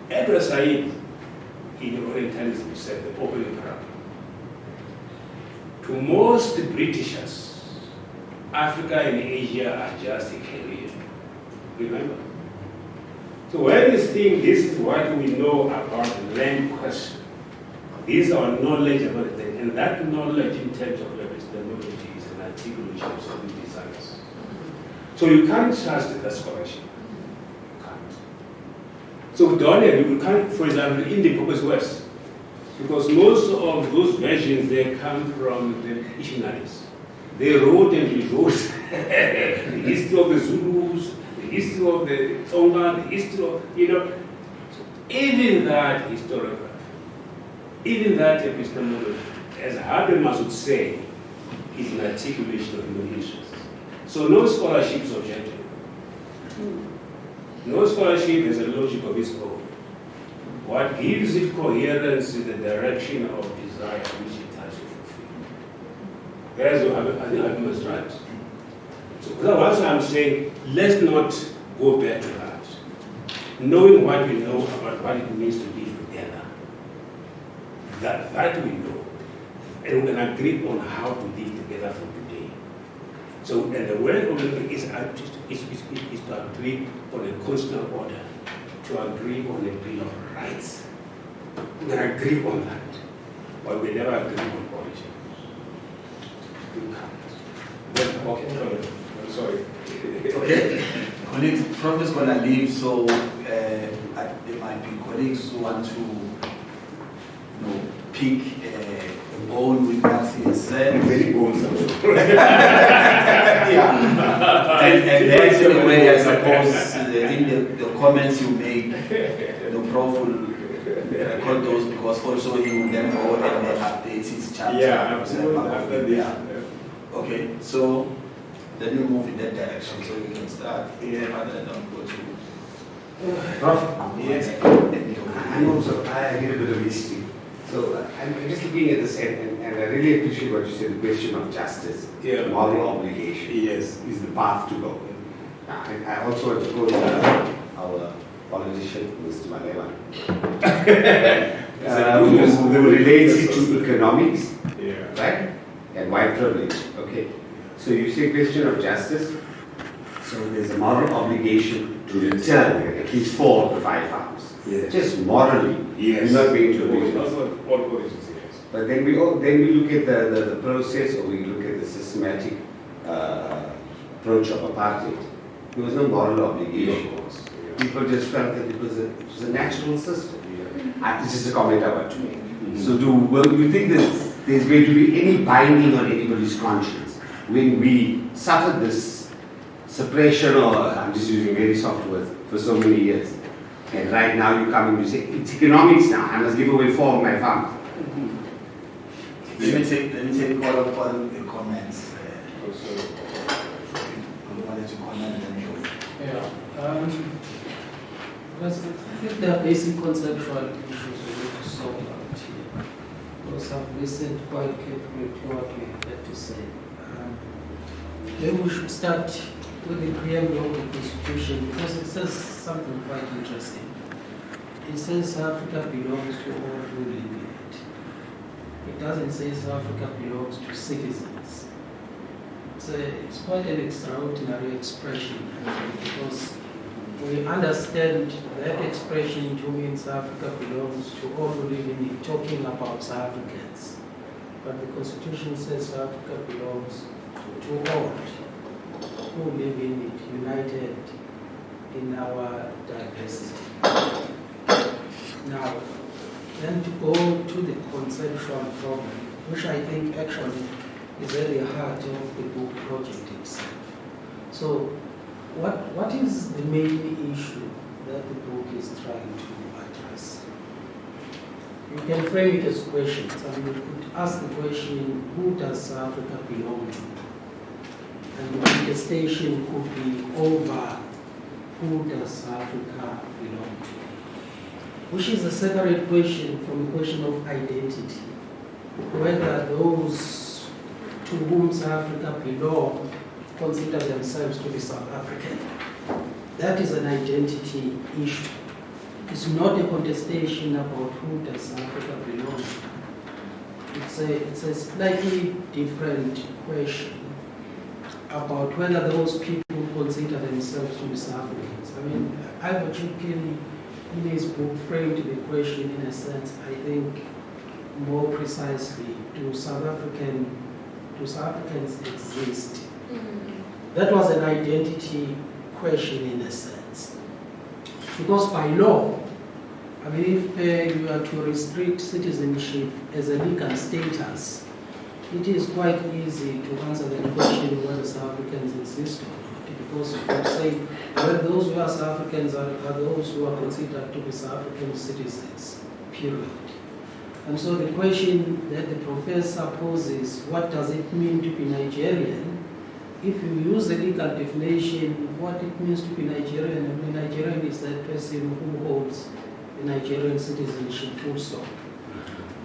Edward Said, in Orientalism, said the opening paragraph. to most Britishers, Africa and Asia are just a career. Remember? So when you think this is what we know about the land question, this is our knowledge about it, and that knowledge in terms of epistemology is an articulation of some desires. So you can't trust the scholarship. You can't. So Donald, you can't, for example, in the Purpose West, because most of those versions, they come from the missionaries. They wrote and rewrote the history of the Zulus, the history of the Tonga, the history of, so even that historiography, even that epistemology, as Habermas would say, is an articulation of human interests. So no scholarship is objective. No scholarship has a logic of its own. What gives it coherence is the direction of desire which it has to fulfill. Whereas I think Habermas right. So that's why I'm saying, let's not go back to that. Knowing what we know about what it means to live together, that we know, and we can agree on how to live together from today. So, and the way of living is to agree on a constitutional order, to agree on a bill of rights. We can agree on that, but we never agree on origin. We can't. Okay, I'm sorry. Okay, colleagues, Prof is going to leave, so there might be colleagues who want to, pick a bone with what he has said. Many bones. Yeah. And that's the way, I suppose, in the comments you made, the Prof will record those, because also he will then go and then update his chapter. Yeah, absolutely. Yeah. Okay, so let me move in that direction so we can start. Yeah, rather than go to. Prof, yes. I'm also, I did a bit of history. So I'm just looking at this and I really appreciate what you said, the question of justice, moral obligation is the path to go. I also want to go to our politician, Mr. Malema. Who relates it to economics, right? And white privilege, okay. So you say question of justice, so there's a moral obligation to return at least 4 to 5 farms. Yes. Just morally, yes. Not being to That's what all origins, yes. But then we look at the process, or we look at the systematic approach of apartheid. There was no moral obligation. Of course. Yeah. People just felt that it was a natural system. This is a comment I want to make. So do you think that there's going to be any binding on anybody's conscience when we suffered this suppression, or I'm just using very soft words, for so many years? And right now you come and you say, it's economics now, I must give away 4 of my farms. Let me take all of the comments. I wanted to comment and then I think there are basic conceptual issues we need to sort out here. Because I've listened quite carefully to what we had to say. Maybe we should start with the preamble of the Constitution, because it says something quite interesting. It says Africa belongs to all who live in it. It doesn't say Africa belongs to citizens. It's quite an extraordinary expression, because we understand that expression to means Africa belongs to all who live in it, talking about South Africans. But the Constitution says Africa belongs to all who live in it, united in our diversity. Now, then to go to the conceptual problem, which I think actually is at the heart of the book project itself. So, what is the main issue that the book is trying to address? You can frame it as questions. I mean, you could ask the question, who does Africa belong to? And the contestation could be over who does Africa belong to, which is a separate question from the question of identity, whether those to whom South Africa belong consider themselves to be South African. That is an identity issue. It's not a contestation about who does South Africa belong to. it's a slightly different question about whether those people consider themselves to be South Africans. I mean, Ivor Chipkin, in his book, framed the question in a sense, I think, more precisely, do South Africans exist? That was an identity question in a sense. Because by law, I mean, if you are to restrict citizenship as a legal status, it is quite easy to answer the question whether South Africans exist or not. Because you could say, well, those who are South Africans are those who are considered to be South African citizens, period. And so the question that the professor poses, what does it mean to be Nigerian? If you use the legal definition, what it means to be Nigerian, I mean, Nigerian is that person who holds a Nigerian citizenship, full stop.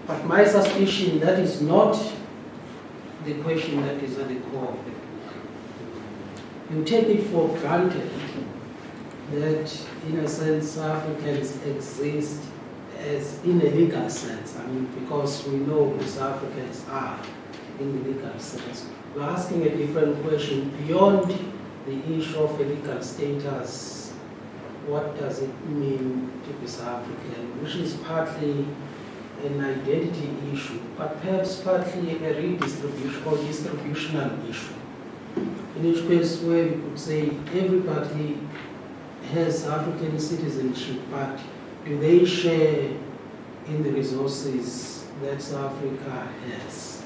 But my suspicion, that is not the question that is at the core of the book. You take it for granted that, in a sense, South Africans exist as in a legal sense. I mean, because we know who South Africans are in the legal sense. We're asking a different question beyond the issue of a legal status. What does it mean to be South African? Which is partly an identity issue, but perhaps partly a redistribution or distributional issue. In which case, where we could say everybody has African citizenship, but do they share in the resources that South Africa has?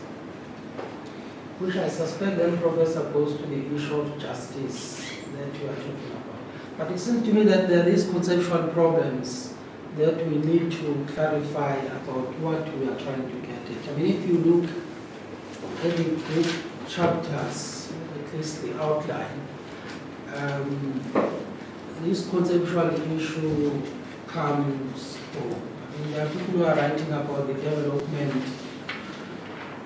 Which I suspect then, Professor, goes to the issue of justice that you are talking about. But it seems to me that there are these conceptual problems that we need to clarify about what we are trying to get at. I mean, if you look at the book chapters, at least the outline, this conceptual issue comes home. I mean, there are people who are writing about the development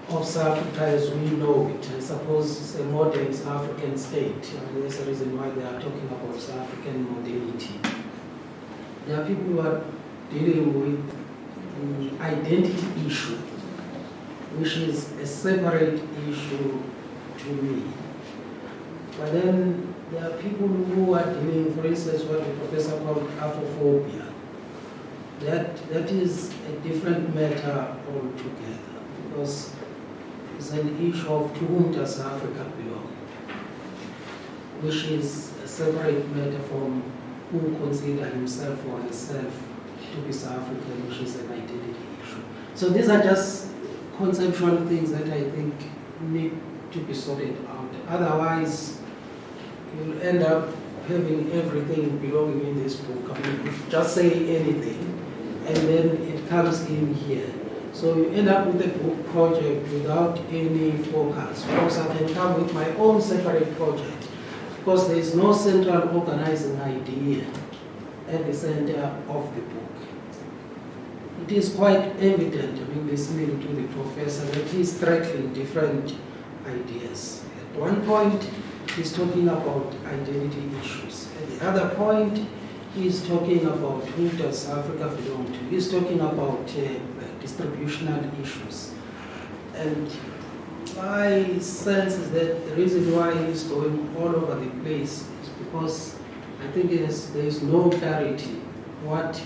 of South Africa as we know it. I suppose it's a modern South African state. I mean, there's a reason why they are talking about South African modernity. There are people who are dealing with the identity issue, which is a separate issue to me. But then there are people who are dealing, for instance, what the professor called Afrophobia. That is a different matter altogether, because it's an issue of to whom does South Africa belong, which is a separate matter from who consider himself or herself to be South African, which is an identity issue. So these are just conceptual things that I think need to be sorted out. Otherwise, you'll end up having everything belonging in this book. I mean, you just say anything, and then it comes in here. So you end up with a book project without any focus. Because I can come with my own separate project, because there is no central organizing idea at the center of the book. It is quite evident, I mean, listening to the professor, that he's straddling different ideas. At one point, he's talking about identity issues. At the other point, he's talking about who does Africa belong to. He's talking about distributional issues. And my sense is that the reason why he's going all over the place is because I think there is no clarity. What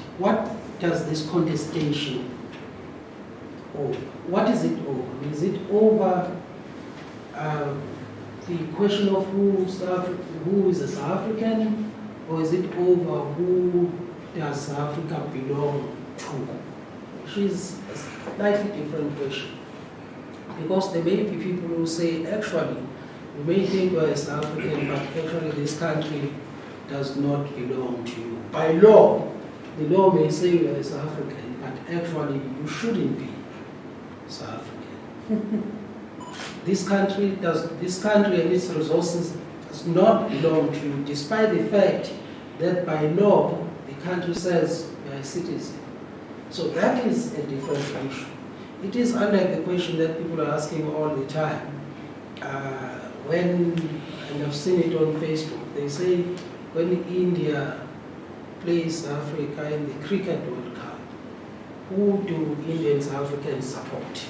does this contestation over? What is it over? Is it over the question of who is a South African, or is it over who does South Africa belong to? Which is a slightly different question. Because there may be people who say, actually, you may think you're a South African, but actually this country does not belong to you. By law, the law may say you're a South African, but actually you shouldn't be South African. This country and its resources does not belong to you, despite the fact that by law, the country says you're a citizen. So that is a different issue. It is unlike the question that people are asking all the time. And I've seen it on Facebook, they say when India plays Africa in the Cricket World Cup, who do Indian South Africans support?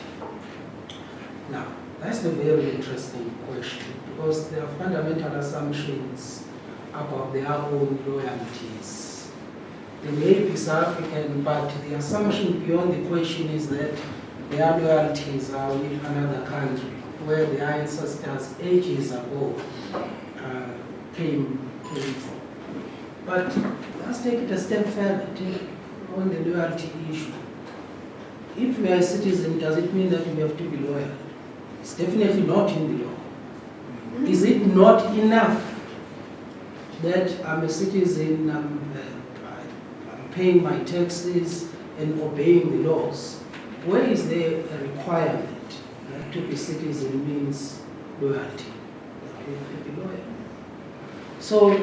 Now, that's a very interesting question because there are fundamental assumptions about their own loyalties. They may be South African, but the assumption beyond the question is that their loyalties are with another country where their ancestors ages ago came from. But let's take it a step further on the loyalty issue. If you are a citizen, does it mean that you have to be loyal? It's definitely not in the law. Is it not enough that I'm a citizen, I'm paying my taxes and obeying the laws? Where is there a requirement that to be citizen means loyalty? That you have to be loyal. So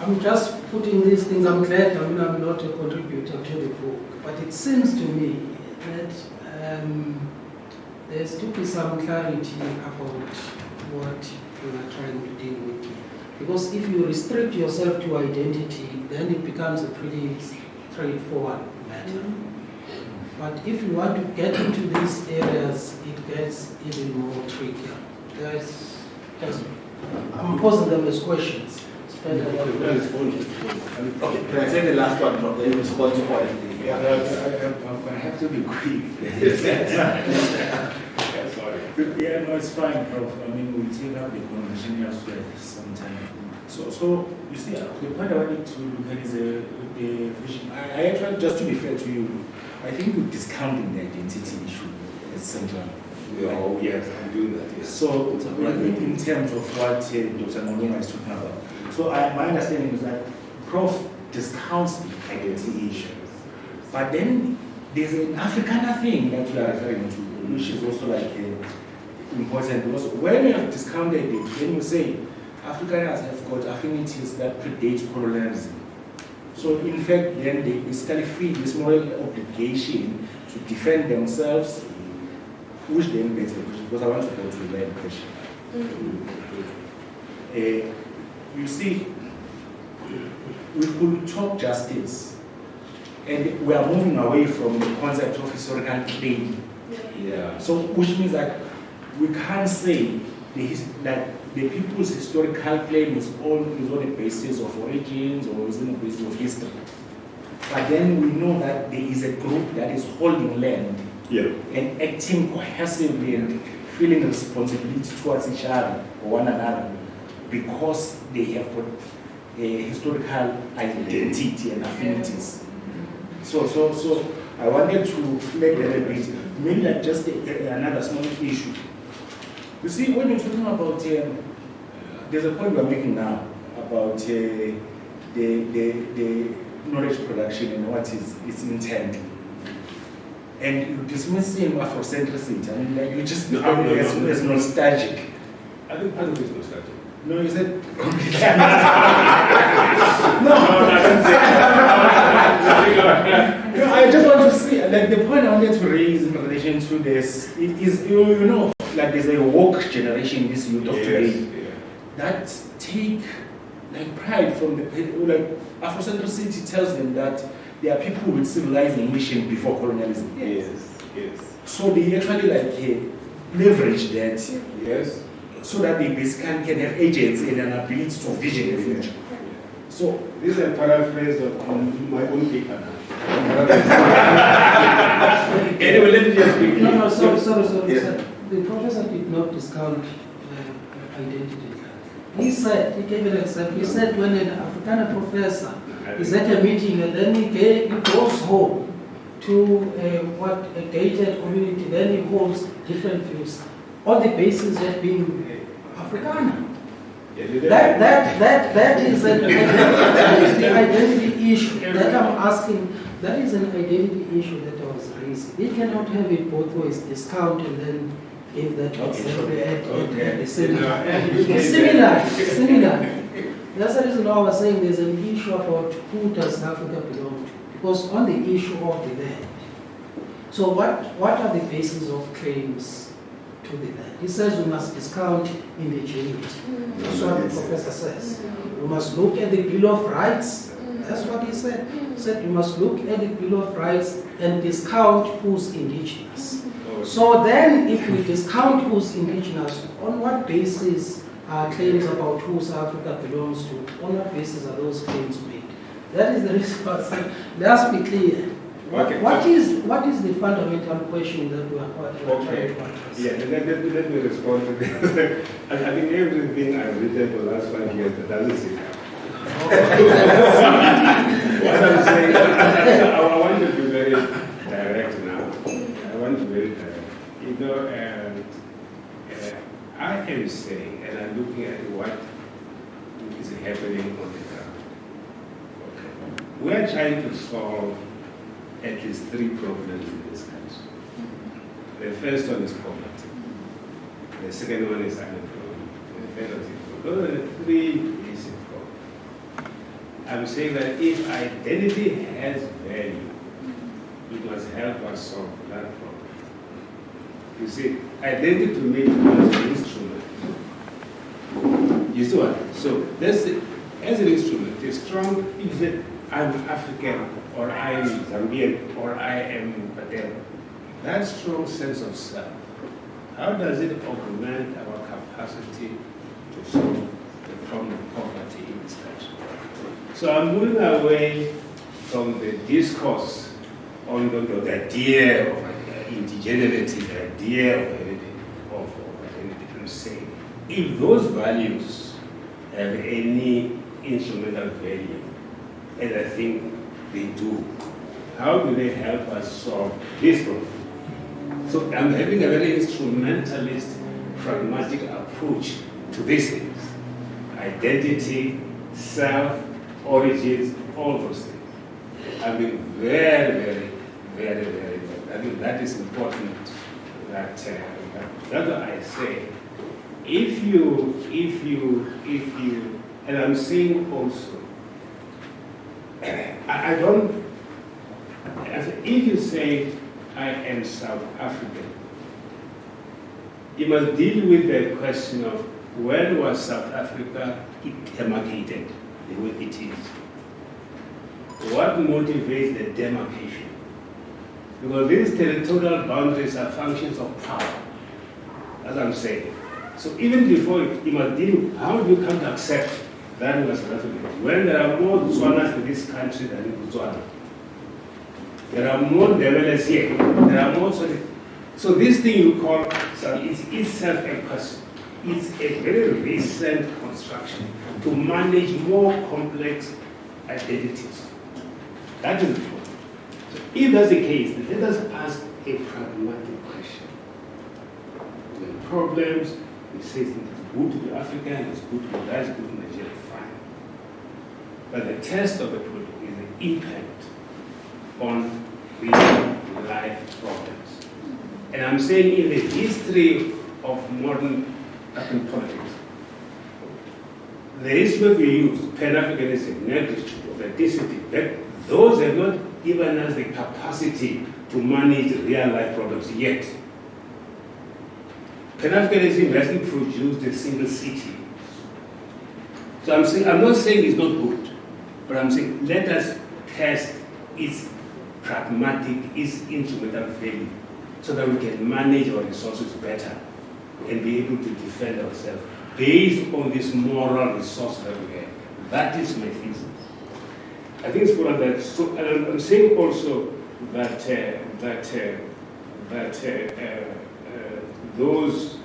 I'm just putting these things, I'm glad I'm not a contributor to the book, but it seems to me that there's to be some clarity about what you are trying to deal with here. Because if you restrict yourself to identity, then it becomes a pretty straightforward matter. But if you want to get into these areas, it gets even more trickier. Guys, I'm posing them as questions. Okay, can I say the last one from the response point? Yeah, I have to be quick. Sorry. Yeah, no, it's fine, Prof. I mean, we'll take up the conversation elsewhere sometime. So you see, the point I wanted to look at is the vision. I actually, just to be fair to you, I think we're discounting the identity issue as central. Oh, yes, I'm doing that. Yes. So, in terms of what Dr. Moloma is talking about, so my understanding is that Prof discounts the identity issue, but then there's an Afrikaner thing that we are referring to, which is also like important. Because when you have discounted it, then you say Afrikaners have got affinities that predate colonialism. So in fact, then they basically feel this moral obligation to defend themselves, which then better, because I want to go to the main question. You see, we could talk justice, and we are moving away from the concept of historical claim. Yeah. So, which means that we can't say that the people's historical claim is on the basis of origins or is on the basis of history. But then we know that there is a group that is holding land and acting cohesively and feeling responsibility towards each other or one another because they have got a historical identity and affinities. So I wanted to flag that a bit, maybe like just another small issue. You see, when you're talking about, there's a point we're making now about the knowledge production and what is its intent. And you dismissing Afrocentricity. I mean, like you just become as nostalgic. I think part of it is nostalgic. No, you said completely. No, I just want to see, like the point I wanted to raise in relation to this is, you know, like there's a woke generation, this youth of today, that take like pride from the, like Afrocentricity tells them that there are people with civilizing mission before colonialism. Yes. So they actually like leverage that. Yes. So that they basically can have agency and an ability to vision the future. So this is a paraphrase of my own paper now. Anyway, let me just begin. No, sorry. Yes. The professor did not discount identity. He said, he gave an example. He said when an Afrikaner professor is at a meeting and then he goes home to a gated community, then he holds different views on the basis of being Afrikaner. That is the identity issue that I'm asking. That is an identity issue that I was raising. We cannot have it both ways, discount and then give that similar. That's the reason why I was saying there's an issue about who does Africa belong to. Because on the issue of the land, so what are the bases of claims to the land? He says we must discount indigeneity. That's what the professor says. We must look at the Bill of Rights. That's what he said. He said you must look at the Bill of Rights and discount who's indigenous. So then, if we discount who's indigenous, on what basis are claims about who South Africa belongs to, on what basis are those claims made? That is the response. Let's be clear. Okay. What is the fundamental question that we are trying to address? Yeah, let me respond to this. I think everything I've written for the last 5 years that doesn't say that. What I'm saying, I want to be very direct now. I want to be very direct. You know, I am saying, and I'm looking at what is happening on the ground. Okay. We are trying to solve at least 3 problems in this country. The first one is poverty. The second one is unemployment. The third one is economic. Those are the 3 basic problems. I'm saying that if identity has value, it must help us solve that problem. You see, identity to me is an instrument. You see what? So that's it. As an instrument, it's strong. If you say, I'm African, or I am Zambian, or I am whatever. That strong sense of self, how does it augment our capacity to solve the problem of poverty in this country? So I'm moving away from the discourse on the idea of indigeneity, the idea of identity, and saying, if those values have any instrumental value, and I think they do, how do they help us solve this problem? So I'm having a very instrumentalist, pragmatic approach to these things. Identity, self, origins, all those things. I mean, very, I think that is important. That's what I say. If you, and I'm saying also, I don't, if you say I am South African, you must deal with the question of when was South Africa demarcated the way it is? What motivates the demarcation? Because these territorial boundaries are functions of power, as I'm saying. So even before you must deal with how do you come to accept that was South African? When there are more Tswanas in this country than in Botswana. There are more Ndebelers here. There are more. So this thing you call is itself a person. It's a very recent construction to manage more complex identities. That is the point. So if that's the case, let us ask a pragmatic question. The problems, it says it's good to be African, it's good to be that, it's good to Nigeria, fine. But the test of the problem is the impact on real life problems. And I'm saying in the history of modern African politics, the instrument we use, Pan-Africanism, negritude, of ethnicity, that those have not given us the capacity to manage real life problems yet. Pan-Africanism hasn't produced a single city. So I'm not saying it's not good, but I'm saying let us test its pragmatic, its instrumental value, so that we can manage our resources better and be able to defend ourselves based on this moral resource that we have. That is my thesis. I think it's more than that. So, and I'm saying also that those,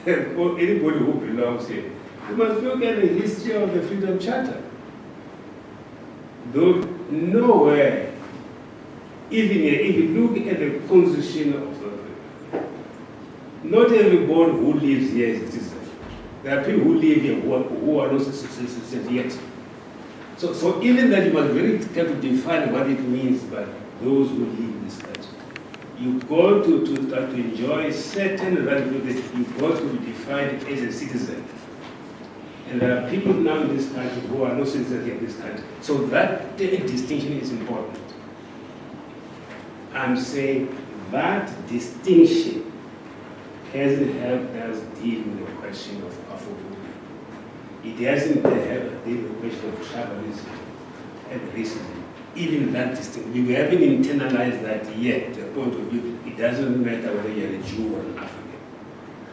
or anybody who belongs here, you must look at the history of the Freedom Charter. Though nowhere, even here, if you look at the constitution of South Africa, not everybody who lives here is a citizen. There are people who live here who are not citizens yet. So even that you must very carefully define what it means by those who live in this country. You go to enjoy certain rights, you go to be defined as a citizen. And there are people now in this country who are not citizens in this country. So that distinction is important. I'm saying that distinction hasn't helped us deal with the question of Afrophobia. It hasn't helped deal with the question of tribalism and racism. Even that distinction, we haven't internalized that yet, the point of view, it doesn't matter whether you're a Jew or an African.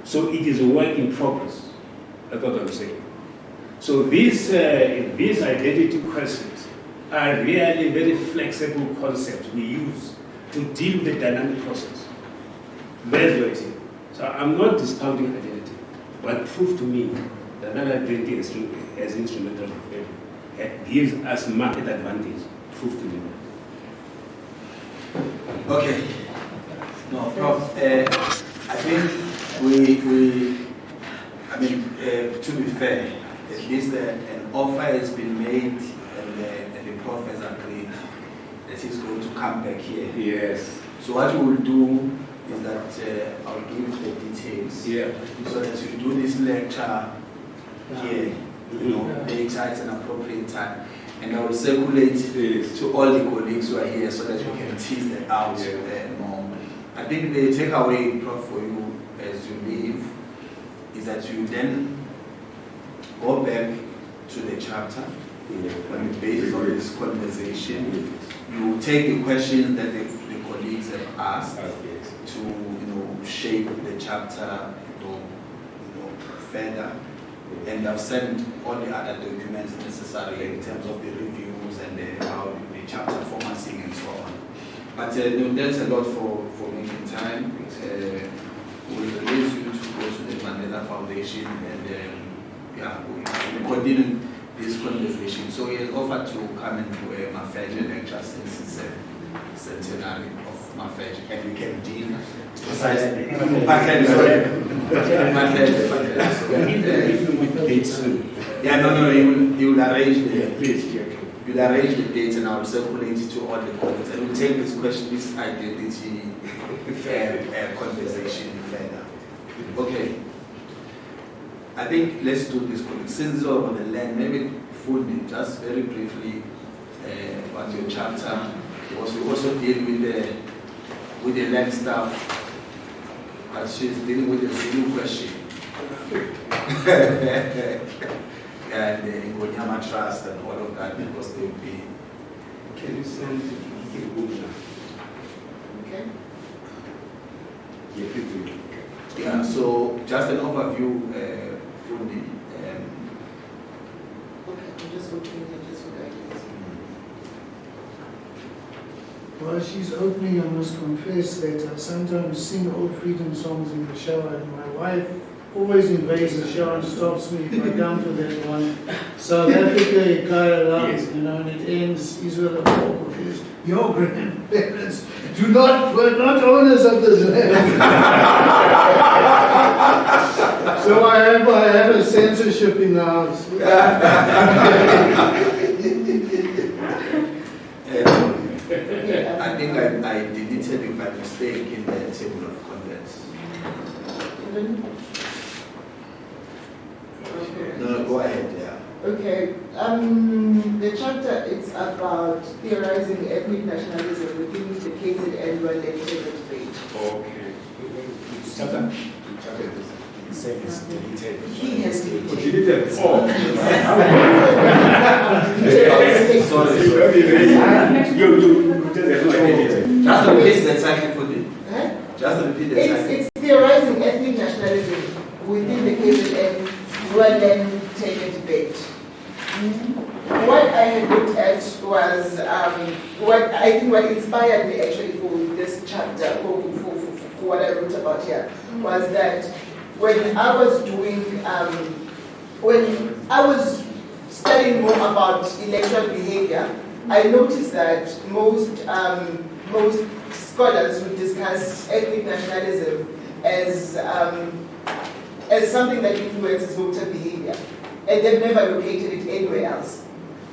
So it is a work in progress, that's what I'm saying. So these identity questions are really very flexible concepts we use to deal with the dynamic process. That's what it is. So I'm not discounting identity, but prove to me that that identity as instrumental gives us market advantage. Prove to me that. Okay. No, Prof. I think to be fair, at least an offer has been made and the Prof has agreed that he's going to come back here. Yes. So what we will do is that I'll give the details. Yeah. So that you do this lecture here, dates at an appropriate time. And I will circulate to all the colleagues who are here so that we can tease them out more. I think the takeaway, Prof, for you as you leave is that you then go back to the chapter on the basis of this conversation. You take the questions that the colleagues have asked to shape the chapter further. And I've sent all the other documents necessary in terms of the reviews and how the chapter formatting and so on. But that's a lot for making time. We'll raise you to go to the Mandela Foundation and we'll continue this conversation. So he has offered to come and do a Mafeja lecture since it's a centenary of Mafeja, and we can deal precisely. He will arrange you'll arrange the dates and I will circulate it to all the colleagues and we'll take this question, this identity conversation further. Okay. I think let's do this. Since it's all about the land, maybe Fully, just very briefly about your chapter. Because we also deal with the land stuff. But she's dealing with the Zulu question. And the Ngonyama Trust and all of that, because they will be. Can you send it to Google? Okay. Yeah, so just an overview, Fully. Okay, I'm just opening it just for guidance. While she's opening, I must confess that I sometimes sing old freedom songs in the shower, and my wife always invades the shower and stops me if I come to that one. South Africa, Ikaya Love, Yes. and it ends, Israel of all is your grandparents were not owners of this land. So I have a censorship in the house. I think I deleted it by mistake in the table of contents. No, go ahead, yeah. Okay, the chapter is about theorizing ethnic nationalism within the KZN legislative debate. Okay. Chapter. He has deleted. Deleted. Oh. Sorry. Just repeat the title for the. Just repeat the title. It's theorizing ethnic nationalism within the KZN taken debate. What I had looked at was what inspired me actually for this chapter, for what I wrote about here, was that when I was doing, when I was studying more about electoral behavior, I noticed that most scholars would discuss ethnic nationalism as something that influences voter behavior, and they've never located it anywhere else.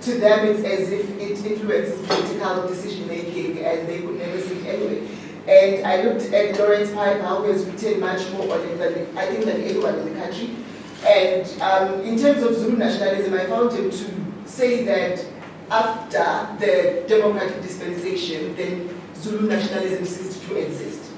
To them, it's as if it influences political decision making, and they could never see it anyway. And I looked at Lawrence Piper, who has written much more on it than I think than anyone in the country. And in terms of Zulu nationalism, I found him to say that after the democratic dispensation, then Zulu nationalism ceased to exist.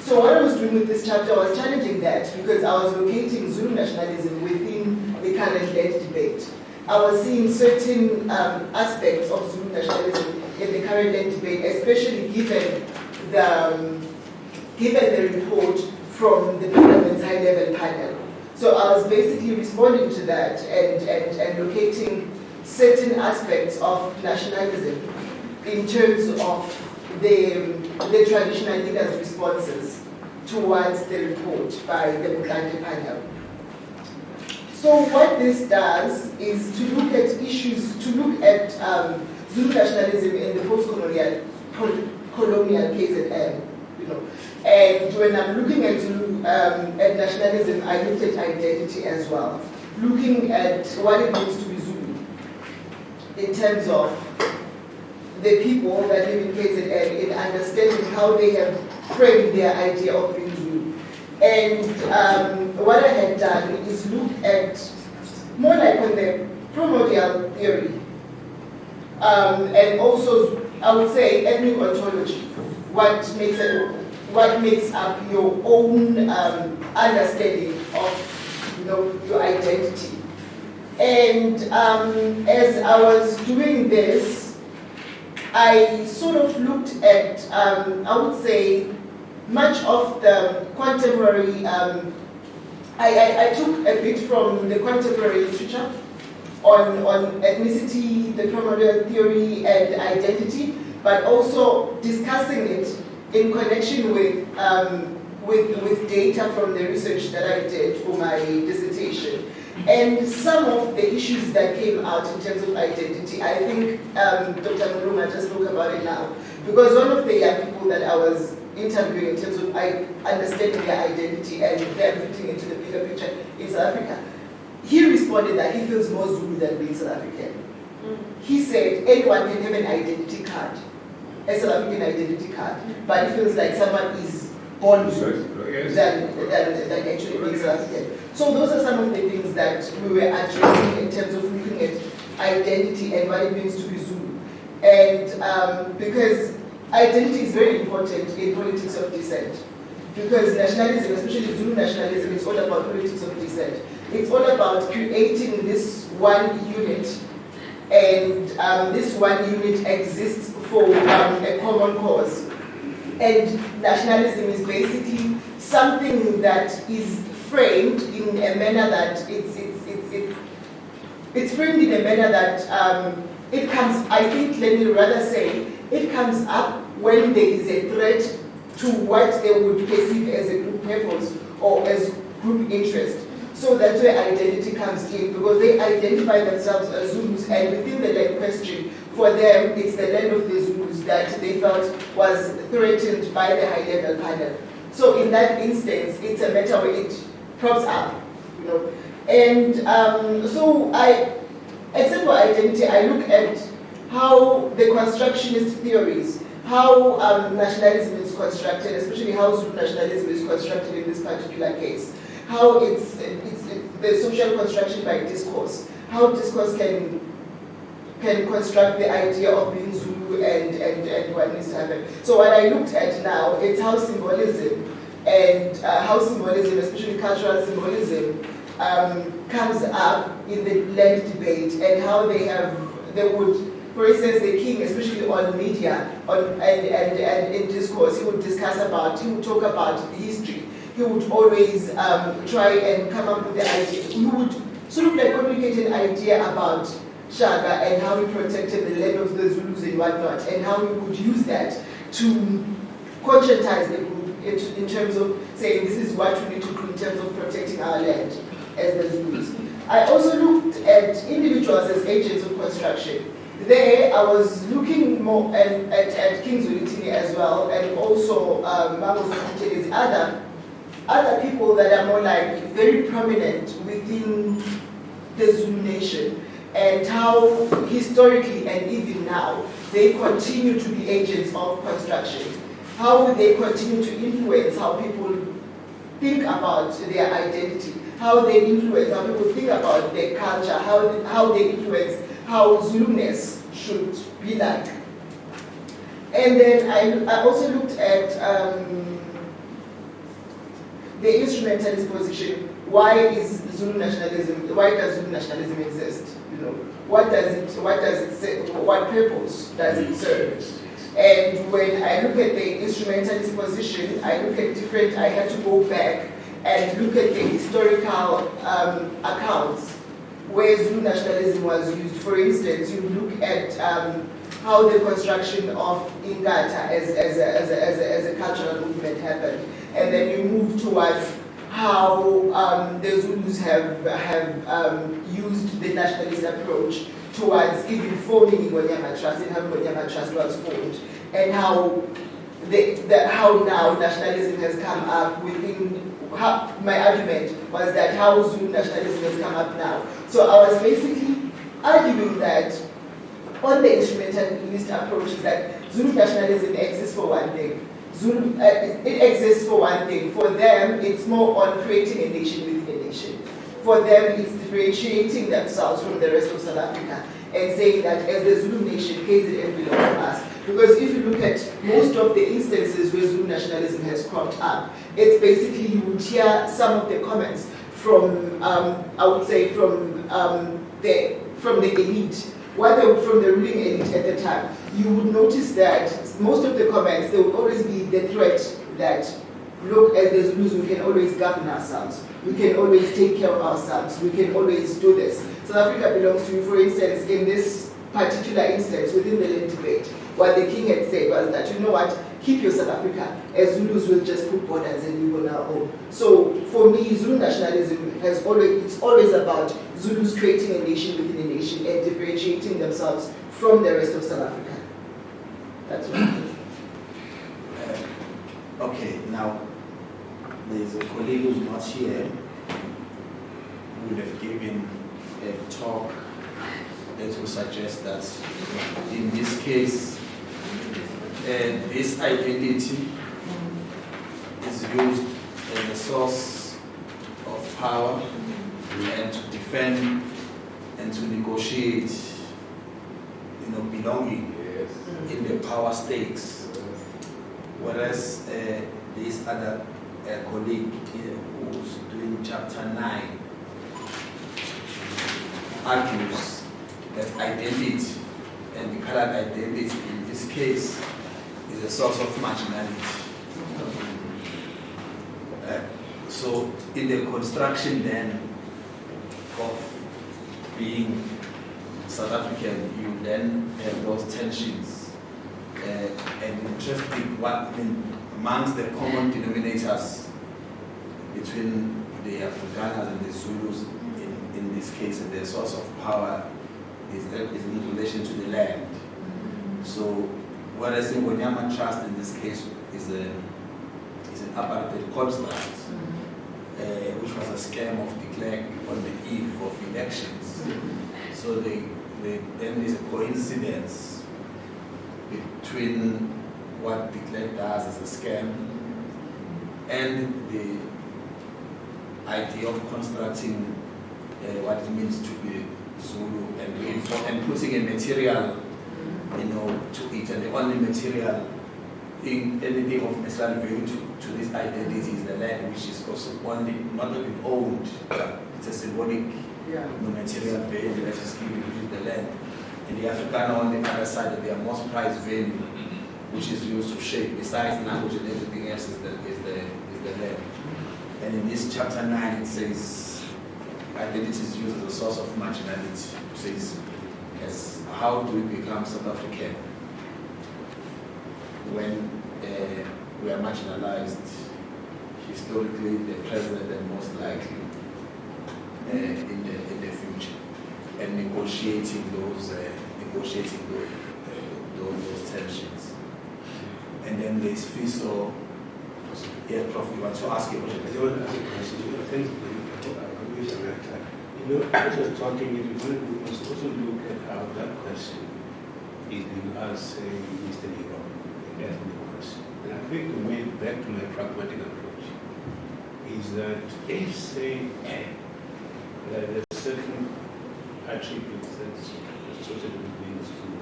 So what I was doing with this chapter, I was challenging that because I was locating Zulu nationalism within the current land debate. I was seeing certain aspects of Zulu nationalism in the current land debate, especially given the report from the Parliament's high-level panel. So I was basically responding to that and locating certain aspects of nationalism in terms of the traditional leaders' responses towards the report by the Mukande panel. So what this does is to look at issues, to look at Zulu nationalism in the post-colonial KZN, And when I'm looking at Zulu at nationalism, I looked at identity as well, looking at what it means to be Zulu in terms of the people that live in KZN, in understanding how they have framed their idea of being Zulu. And what I had done is look at more like on the primordial theory, and also I would say ethnic ontology, what makes up your own understanding of your identity. And as I was doing this, I sort of looked at, I would say, much of the contemporary, I took a bit from the contemporary literature on ethnicity, the primordial theory, and identity, but also discussing it in connection with data from the research that I did for my dissertation. And some of the issues that came out in terms of identity, I think Dr. Muruma just spoke about it now, because one of the young people that I was interviewing in terms of understanding their identity and them fitting into the bigger picture in South Africa, he responded that he feels more Zulu than being South African. He said anyone can have an identity card, a South African identity card, but he feels like someone is born Zulu than actually being South African. So those are some of the things that we were addressing in terms of looking at identity and what it means to be Zulu. And because identity is very important in politics of descent, because nationalism, especially Zulu nationalism, is all about politics of descent. It's all about creating this one unit, and this one unit exists for a common cause. And nationalism is basically something that is framed in a manner that it's framed in a manner that it comes, I think, let me rather say, it comes up when there is a threat to what they would perceive as a group purpose or as group interest. So that's where identity comes in, because they identify themselves as Zulus, and within the land question, for them, it's the land of the Zulus that they felt was threatened by the high-level panel. So in that instance, it's a matter where it props up, And so except for identity, I look at how the constructionist theories, how nationalism is constructed, especially how Zulu nationalism is constructed in this particular case, how it's the social construction by discourse, how discourse can construct the idea of being Zulu and what needs to happen. So what I looked at now, it's how symbolism, especially cultural symbolism, comes up in the land debate, and how they would, for instance, the king, especially on media and in discourse, he would talk about history. He would always try and come up with the idea. He would sort of like communicate an idea about Shaka and how he protected the land of the Zulus and whatnot, and how he would use that to conscientize the group in terms of saying this is what we need to do in terms of protecting our land as the Zulus. I also looked at individuals as agents of construction. There, I was looking more at King Zwelithini as well, and also Mamos Mutele's other people that are more like very prominent within the Zulu nation, and how historically and even now they continue to be agents of construction, how they continue to influence how people think about their identity, how they influence how people think about their culture, how they influence how Zuluness should be like. And then I also looked at the instrumentalist position, why does Zulu nationalism exist? You know, what does it say, what purpose does it serve? And when I look at the instrumentalist position, I had to go back and look at the historical accounts where Zulu nationalism was used. For instance, you look at how the construction of Ingata as a cultural movement happened, and then you move towards how the Zulus have used the nationalist approach towards even forming Ingonyama Trust, and how Ingonyama Trust was formed, and how how now nationalism has come up within. My argument was that how Zulu nationalism has come up now. So I was basically arguing that on the instrumentalist approach is that Zulu nationalism exists for one thing. It exists for one thing. For them, it's more on creating a nation within a nation. For them, it's differentiating themselves from the rest of South Africa and saying that as the Zulu nation, KZN belongs to us. Because if you look at most of the instances where Zulu nationalism has cropped up, it's basically you would hear some of the comments from, I would say, from the elite, from the ruling elite at the time. You would notice that most of the comments, there would always be the threat that, look, as the Zulus, we can always govern ourselves. We can always take care of ourselves. We can always do this. South Africa belongs to you. For instance, in this particular instance, within the land debate, what the king had said was that, you know what, keep your South Africa, as Zulus will just put borders and live on our own. So for me, Zulu nationalism it's always about Zulus creating a nation within a nation and differentiating themselves from the rest of South Africa. That's what I think. Okay, now there's a colleague who's not here who would have given a talk that will suggest that in this case, this identity is used as a source of power and to defend and to negotiate, belonging in the power stakes. Whereas this other colleague who's doing chapter 9 argues that identity and the colored identity in this case is a source of marginality. So in the construction then of being South African, you then have those tensions. And interesting, amongst the common denominators between the Afrikaners and the Zulus in this case, and the source of power is in relation to the land. So whereas the Ingonyama Trust in this case is an apartheid construct, which was a scam of declaring on the eve of elections. So then there's a coincidence between what de Klerk does as a scam and the idea of constructing what it means to be Zulu and putting a material, to it, and the only material thing, anything of material value to this identity is the land, which is also only not even owned, but it's a symbolic material value that is given to the land. And the Afrikaner on the other side, their most prized value, which is used to shape, besides language and everything else, is the land. And in this chapter 9, it says identity is used as a source of marginality. It says, how do we become South African when we are marginalized historically, the present, and most likely in the future, and negotiating those tensions. And then there's FISO. Yeah, Prof, you want to ask a question? I want to ask a question. As you're talking, we must also look at how that question is being asked, say, in Eastern Europe, the ethnic question. And I think the way back to my pragmatic approach is that if, say, there's certain attributes that's associated with being Zulu,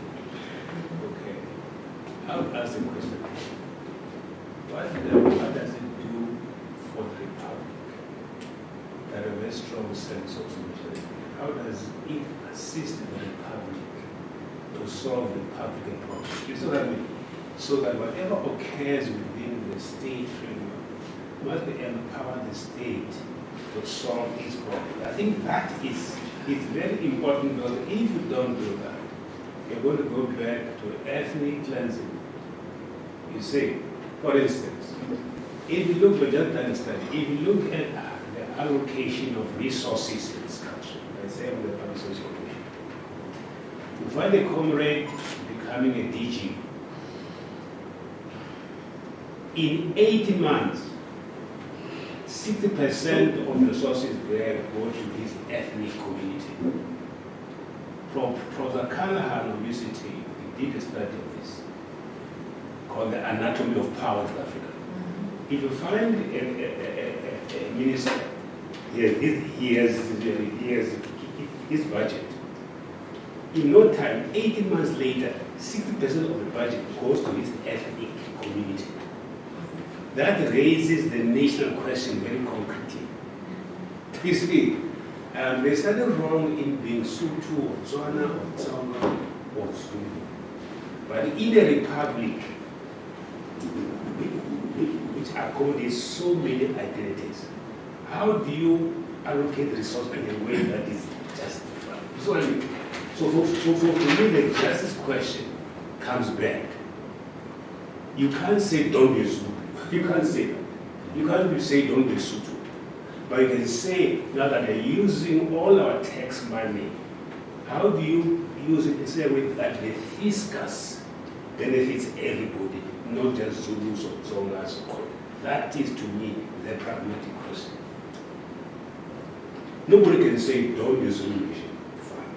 okay, I would ask the question, what does it do for the Republic that have a very strong sense of nationalism. How does it assist the Republic to solve the public problems? You see what I mean? So that whatever occurs within the state framework must empower the state to solve its problems. I think that is very important, because if you don't do that, you're going to go back to ethnic cleansing. You see, for instance, if you look, we just done a study, if you look at the allocation of resources in this country, let's say on the public social commission, you find a comrade becoming a DG. In 80 months, 60% of the resources there go to his ethnic community. Professor Callahan of UCT did a study of this called The Anatomy of Power in Africa. If you find a minister, he has his budget. In no time, 18 months later, 60% of the budget goes to his ethnic community. That raises the national question very concretely. You see, there's nothing wrong in being Sutu or Tswana or Tsonga or Zulu. But in a republic which accommodates so many identities, how do you allocate resources in a way that is justified? So, for me, the justice question comes back. You can't say don't be Zulu. You can't say that. You can't say don't be Sutu. But you can say, now that they're using all our tax money, how do you use it in such a way that the fiscus benefits everybody, not just Zulus or Tsongas? That is, to me, the pragmatic question. Nobody can say don't be Zulu nation. Fine.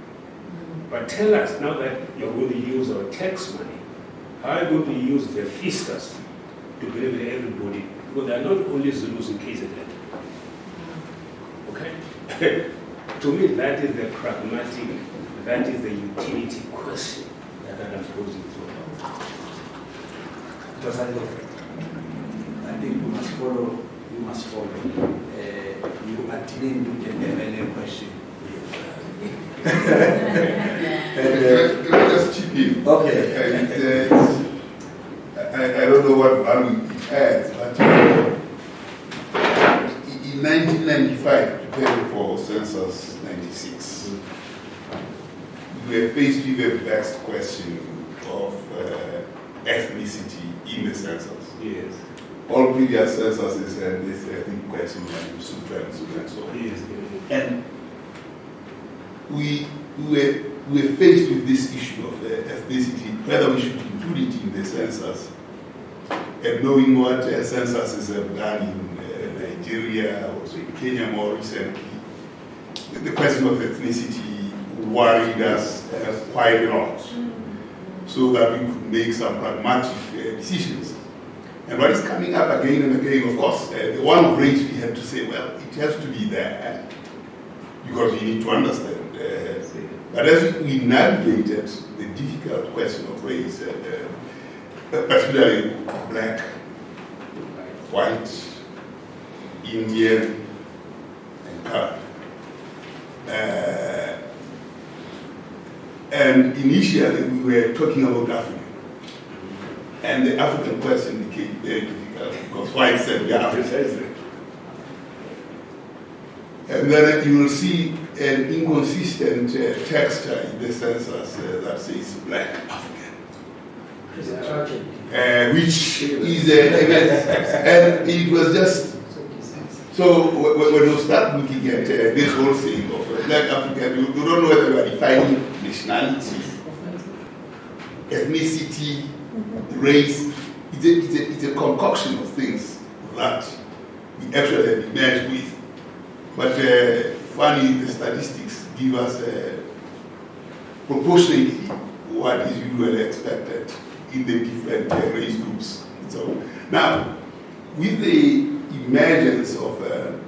But tell us, now that you're going to use our tax money, how are you going to use the fiscus to benefit everybody? Because they are not only Zulus in KZN. Okay? To me, that is the pragmatic, that is the utility question that I'm posing to. I think you must follow. You are dealing with the MLA question. Let me just chip in. Okay. I don't know what value it adds, but in 1995, preparing for Census 96, we were faced with a vexed question of ethnicity in the census. Yes. All previous censuses had this ethnic question, and so on. Yes. And we were faced with this issue of ethnicity, whether we should include it in the census. And knowing what censuses have done in Nigeria, also in Kenya more recently, the question of ethnicity worried us quite a lot, so that we could make some pragmatic decisions. And what is coming up again and again, of course, the one of race, we have to say, well, it has to be there, because we need to understand. But as we navigated the difficult question of race, particularly black, white, Indian, and colored. And initially we were talking about Africa. And the African question became very difficult because white said we are African. And then you will see an inconsistent texture in the census that says black African. Which is and it was just, so when you start looking at this whole thing of black African, you don't know whether you are defining nationality, ethnicity, race. It's a concoction of things that we actually have emerged with. But funny, the statistics give us proportionately what is usually expected in the different race groups. So now, with the emergence of the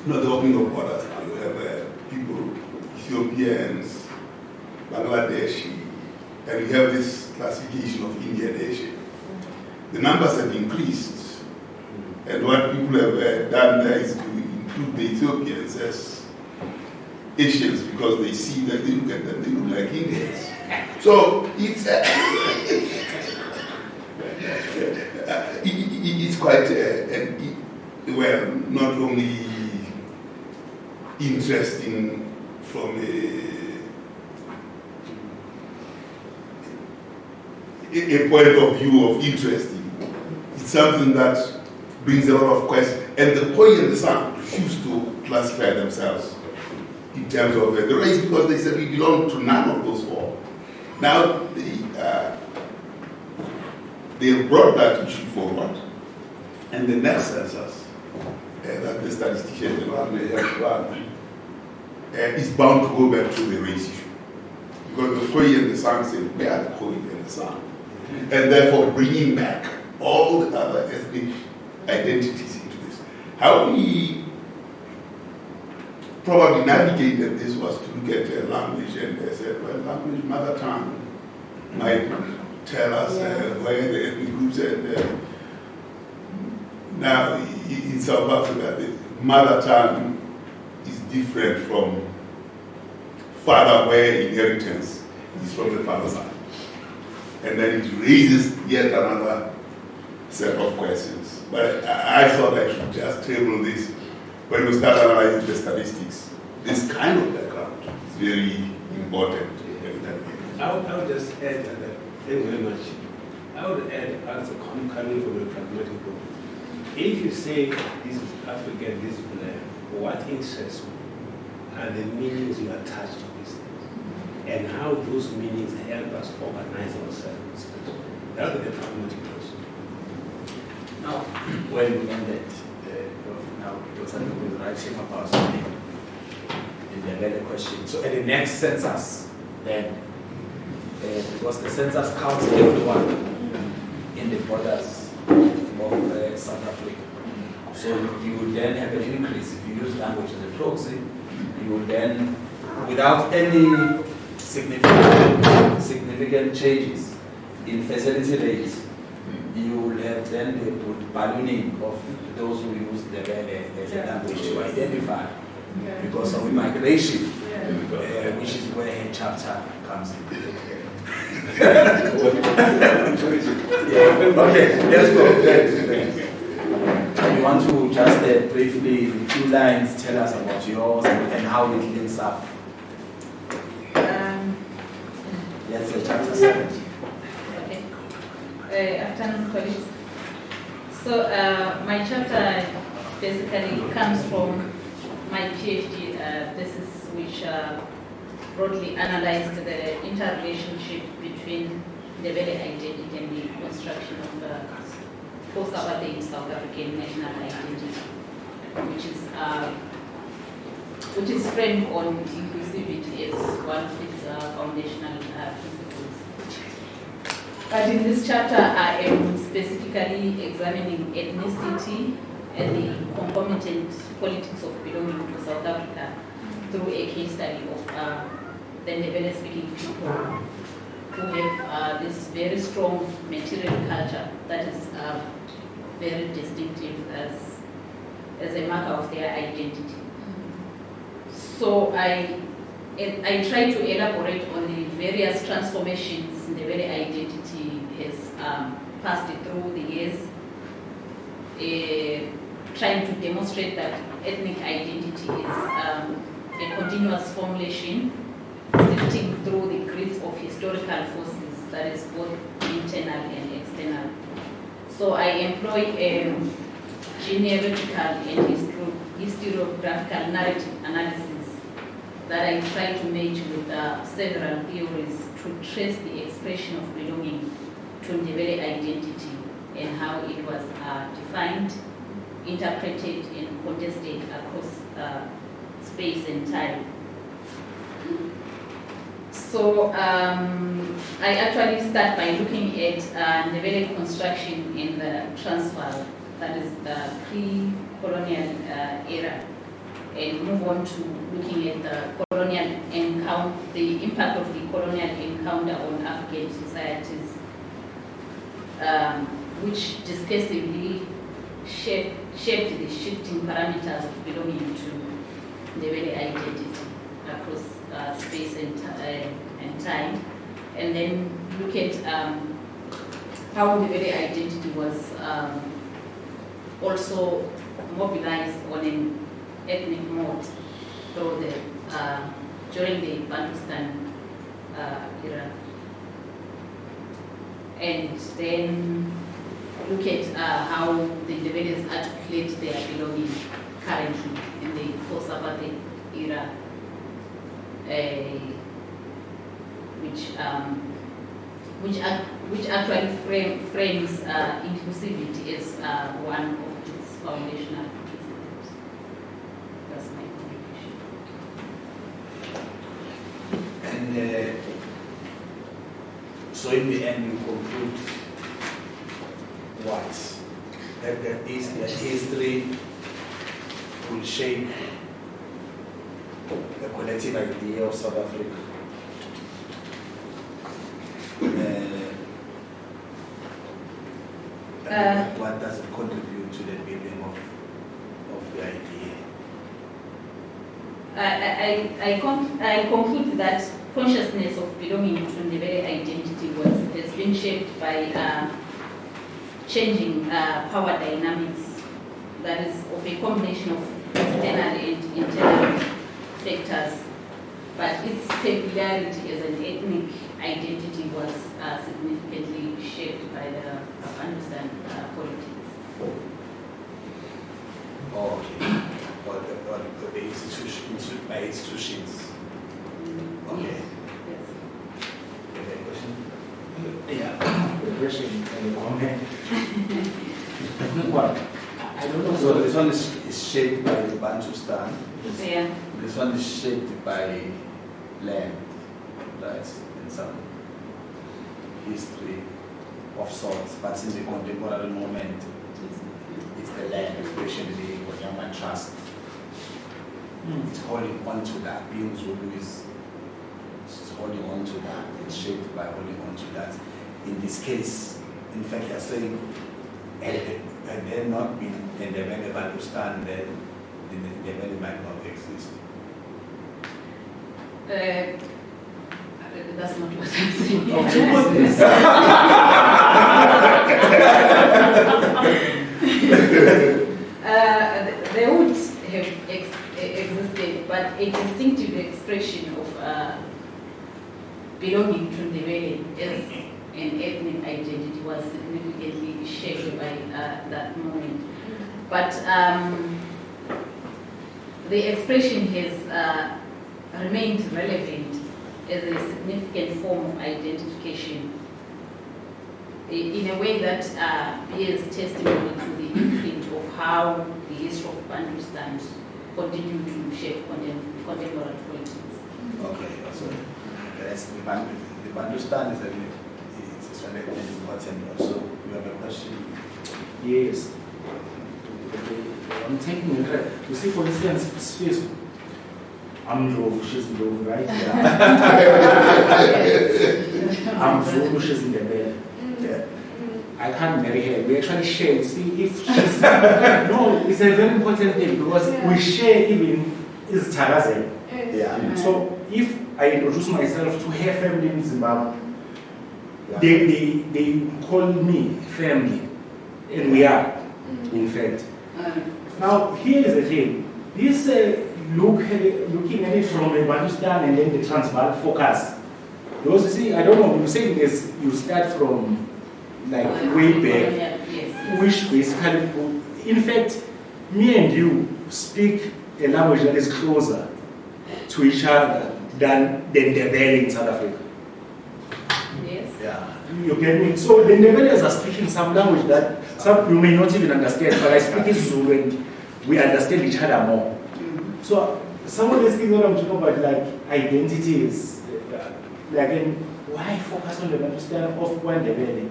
opening of borders, you have people, Ethiopians, Bangladeshi, and we have this classification of Indian Asian. The numbers have increased, And what people have done there is to include the Ethiopians as Asians because they see that they look at them, they look like Indians. So it's it's quite well, not only interesting from a point of view of interesting. It's something that brings a lot of questions. And the Khoi and the San refuse to classify themselves in terms of the race because they said we belong to none of those four. Now, they have brought that issue forward, and the next census, that the statistician is bound to go back to the race issue. Because the Khoi and the San say, we are the Khoi and the San. And therefore bringing back all the other ethnic identities into this. How we probably navigated this was to look at language, and they said, well, language, mother tongue, might tell us where the ethnic groups are. Now, in South Africa, the mother tongue is different from father, where inheritance is from the father's side. And then it raises yet another set of questions. But I thought I should just table this. When we start analyzing the statistics, this kind of background is very important. I would just add that, thank you very much. I would add also coming from a pragmatic point. If you say this is African, this is black, what interests you are the meanings you attach to these things and how those meanings help us organize ourselves. That's the pragmatic question. Now, when we ended, now because I was writing about something in the earlier question. So at the next census, then, because the census counts everyone in the borders of South Africa. So you will then have an increase. If you use language as a proxy, you will then, without any significant changes in facility rates, you will have then the ballooning of those who use the as a language to identify because of migration, which is where her chapter comes in. Okay, let's go. You want to just briefly, in a few lines, tell us about yours and how it links up? Yes, chapter 7. Afternoon, colleagues. So my chapter basically comes from my PhD thesis, which broadly analyzed the interrelationship between the very identity and the construction of post-apartheid South African national identity, which is framed on inclusivity as one of its foundational principles. But in this chapter, I am specifically examining ethnicity and the concomitant politics of belonging to South Africa through a case study of the Ndebele-speaking people who have this very strong material culture that is very distinctive as a marker of their identity. So I try to elaborate on the various transformations the very identity has passed through the years, trying to demonstrate that ethnic identity is a continuous formulation, sifting through the grids of historical forces, that is both internal and external. So I employ genealogical and historiographical narrative analysis that I try to match with several theories to trace the expression of belonging to Ndebele identity and how it was defined, interpreted, and contested across space and time. So I actually start by looking at Ndebele construction in the Transvaal, that is the pre-colonial era, and move on to looking at the colonial encounter, the impact of the colonial encounter on African societies, which discursively shaped the shifting parameters of belonging to Ndebele identity across space and time, and then look at how Ndebele identity was also mobilized on an ethnic mode through during the Bantustan era, and then look at how the Ndebelers articulate their belonging currently in the post-apartheid era, which actually frames inclusivity as one of its foundational principles. That's my contribution. And so in the end, you conclude what? That history will shape the collective idea of South Africa. What does it contribute to the building of the idea? I conclude that consciousness of belonging to Ndebele identity has been shaped by changing power dynamics that is of a combination of external and internal factors, but its peculiarity as an ethnic identity was significantly shaped by the Afghanistan politics. Oh, okay. Or the institution, by institutions. Okay. Yes. Okay, question? Yeah, the question and the comment. Well, I don't know. So this one is shaped by the Bantustan. Yeah. This one is shaped by land, right? In some history of sorts, but in the contemporary moment, it's the land, especially the Wanyama Trust. It's holding on to that. Being Zulu is holding on to that. It's shaped by holding on to that. In this case, in fact, they're saying, had there not been in the Ndebele Bantustan, then the Ndebele might not exist. That's not what I'm saying. They would have existed, but a distinctive expression of belonging to Ndebele as an ethnic identity was significantly shaped by that moment. But the expression has remained relevant as a significant form of identification in a way that bears testimony to the imprint of how the history of Bantustan continue to shape contemporary politics. Okay, so yes, the Bantustan is an important also. You have a question? Yes. I'm taking it. You see, for instance, space. I'm Zulu, she's Zulu, right? Yeah. I'm Zulu, she's in the bed. Yeah. I can't marry her. We actually share. See, if she's no, it's a very important thing because we share even is Tagazel. Yeah. So if I introduce myself to her family in Zimbabwe, they call me family, and we are, in fact. Now here is the thing. This looking at it from a Bantustan and then the Transvaal focus. Because you see, I don't know, you're saying this, you start from like way back, which basically, in fact, me and you speak a language that is closer to each other than the Ndebele in South Africa. Yes. Yeah. You get me? So the Ndebelers are speaking some language that some you may not even understand, but I speak in Zulu and we understand each other more. So some of these things that I'm talking about, like identities, like why focus on the Bantustan of one Ndebele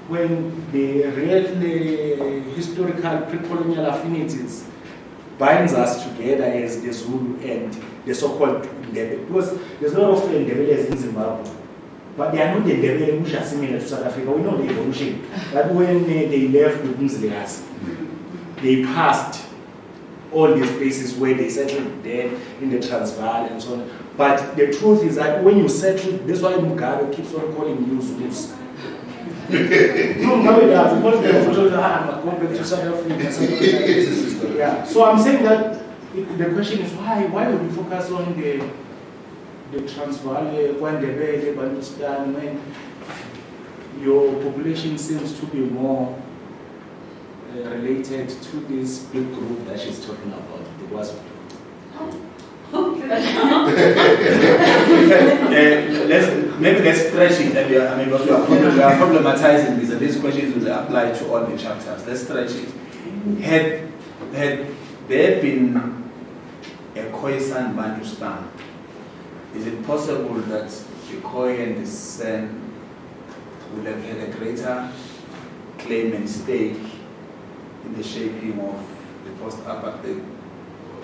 when the real historical pre-colonial affinities binds us together as the Zulu and the so-called Ndebele? Because there's a lot of Ndebelers in Zimbabwe, but they are not the Ndebele which are similar to South Africa. We know the evolution, but when they left with Mzlegas, they passed all these places where they settled there in the Transvaal and so on. But the truth is that when you settle, that's why Mugabe keeps on calling you Zulus. No, Mugabe does, because they also go back to South Africa. Yeah. So I'm saying that the question is why would you focus on the Transvaal, Kwandebele, Bantustan, when your population seems to be more related to this big group that she's talking about, the WASP. Let's stretch it. We are problematizing this, and these questions will apply to all the chapters. Let's stretch it. Had there been a Khoisan Bantustan, is it possible that the Khoi and the San would have had a greater claim and stake in the shaping of the post-apartheid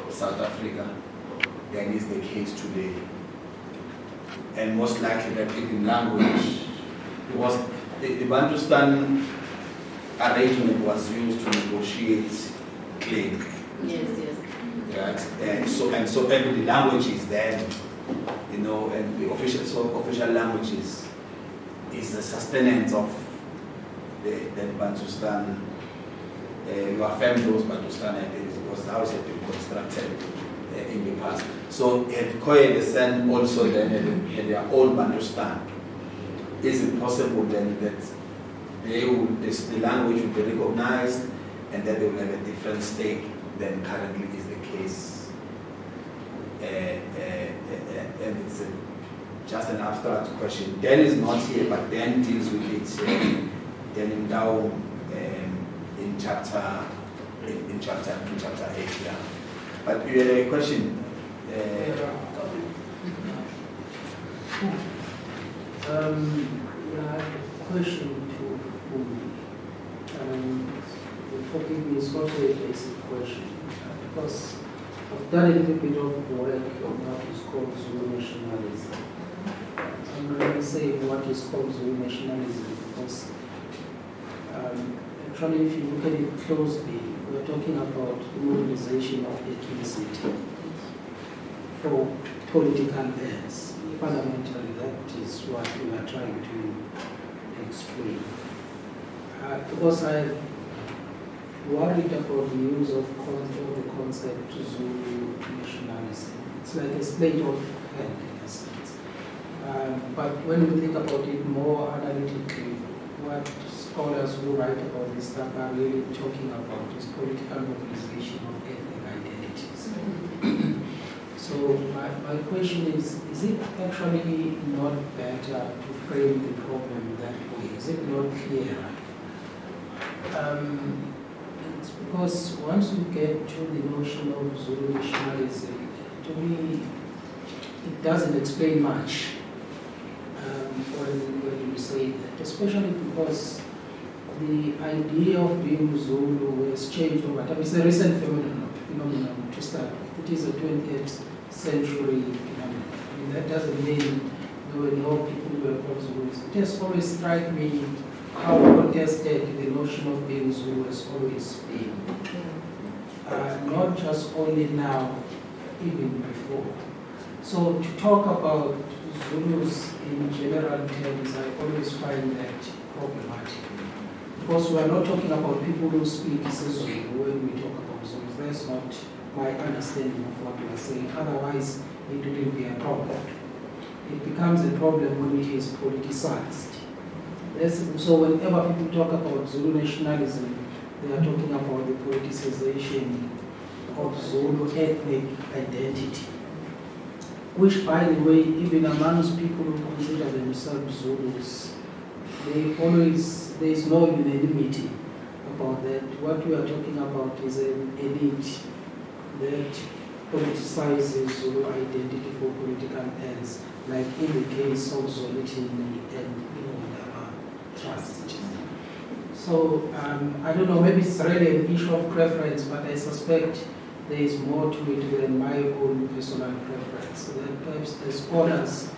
South Africa than is the case today? And most likely that even language, because the Bantustan arrangement was used to negotiate claim. Yes. Right? And so every language is there, and the official languages is the sustenance of the Bantustan. You affirm those Bantustan identities because how it has been constructed in the past. So Khoi and the San also then had their own Bantustan. Is it possible then that the language will be recognized and that they will have a different stake than currently is the case? And it's just an abstract question. Dan is not here, but Dan deals with it then in down in chapter 8. Yeah. But you had a question. I have a question to Fumi. Forgive me, it's also a basic question because I've done a little bit of work on what is called Zulu nationalism. I'm going to say what is called Zulu nationalism because actually, if you look at it closely, we're talking about the mobilization of ethnicity for political ends. Fundamentally, that is what we are trying to explain. Because I'm worried about the use of the concept Zulu nationalism. It's like a sleight of hand in a sense. But when we think about it more analytically, what scholars who write about this stuff are really talking about is political mobilization of ethnic identities. So my question is it actually not better to frame the problem that way? Is it not clearer? It's because once you get to the notion of Zulu nationalism, to me, it doesn't explain much when you say that, especially because the idea of being Zulu has changed over time. It's a recent phenomenon to start with. It is a 20th century phenomenon. I mean, that doesn't mean there were no people who were called Zulus. It has always struck me how contested the notion of being Zulu has always been. Not just only now, even before. So to talk about Zulus in general terms, I always find that problematic. Because we are not talking about people who speak Zulu when we talk about Zulus. That's not my understanding of what we are saying. Otherwise, it wouldn't be a problem. It becomes a problem when it is politicized. So whenever people talk about Zulu nationalism, they are talking about the politicization of Zulu ethnic identity. Which, by the way, even amongst people who consider themselves Zulus, there is no unanimity about that. What we are talking about is an elite that politicizes Zulu identity for political ends, like in the case of Zolitini and Trust. So I don't know, maybe it's really an issue of preference, but I suspect there is more to it than my own personal preference. So that perhaps as scholars,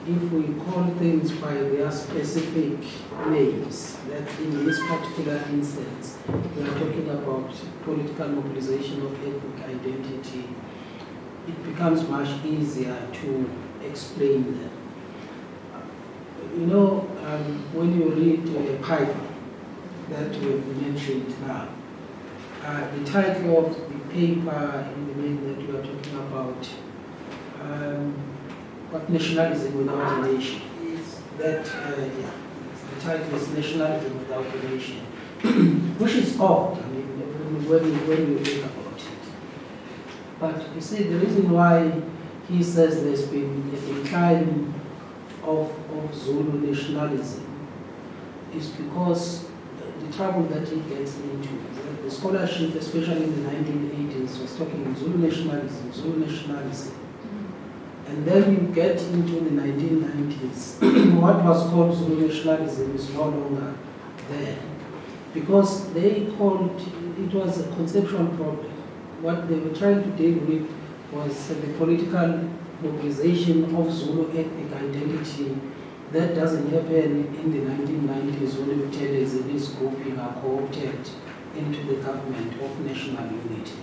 if we call things by their specific names, that in this particular instance, we are talking about political mobilization of ethnic identity, it becomes much easier to explain them. You know, when you read a paper that we have mentioned now, the title of the paper in the main that we are talking about, what nationalism without a nation is, that, the title is Nationalism Without a Nation, which is odd, I mean, when you think about it. But you see, the reason why he says there's been a decline of Zulu nationalism is because the trouble that he gets into is that the scholarship, especially in the 1980s, was talking Zulu nationalism, Zulu nationalism. And then you get into the 1990s, what was called Zulu nationalism is no longer there. Because they called, it was a conceptual problem. What they were trying to deal with was the political mobilization of Zulu ethnic identity. That doesn't happen in the 1990s when the Tele-Zidis grouping are co-opted into the government of national unity.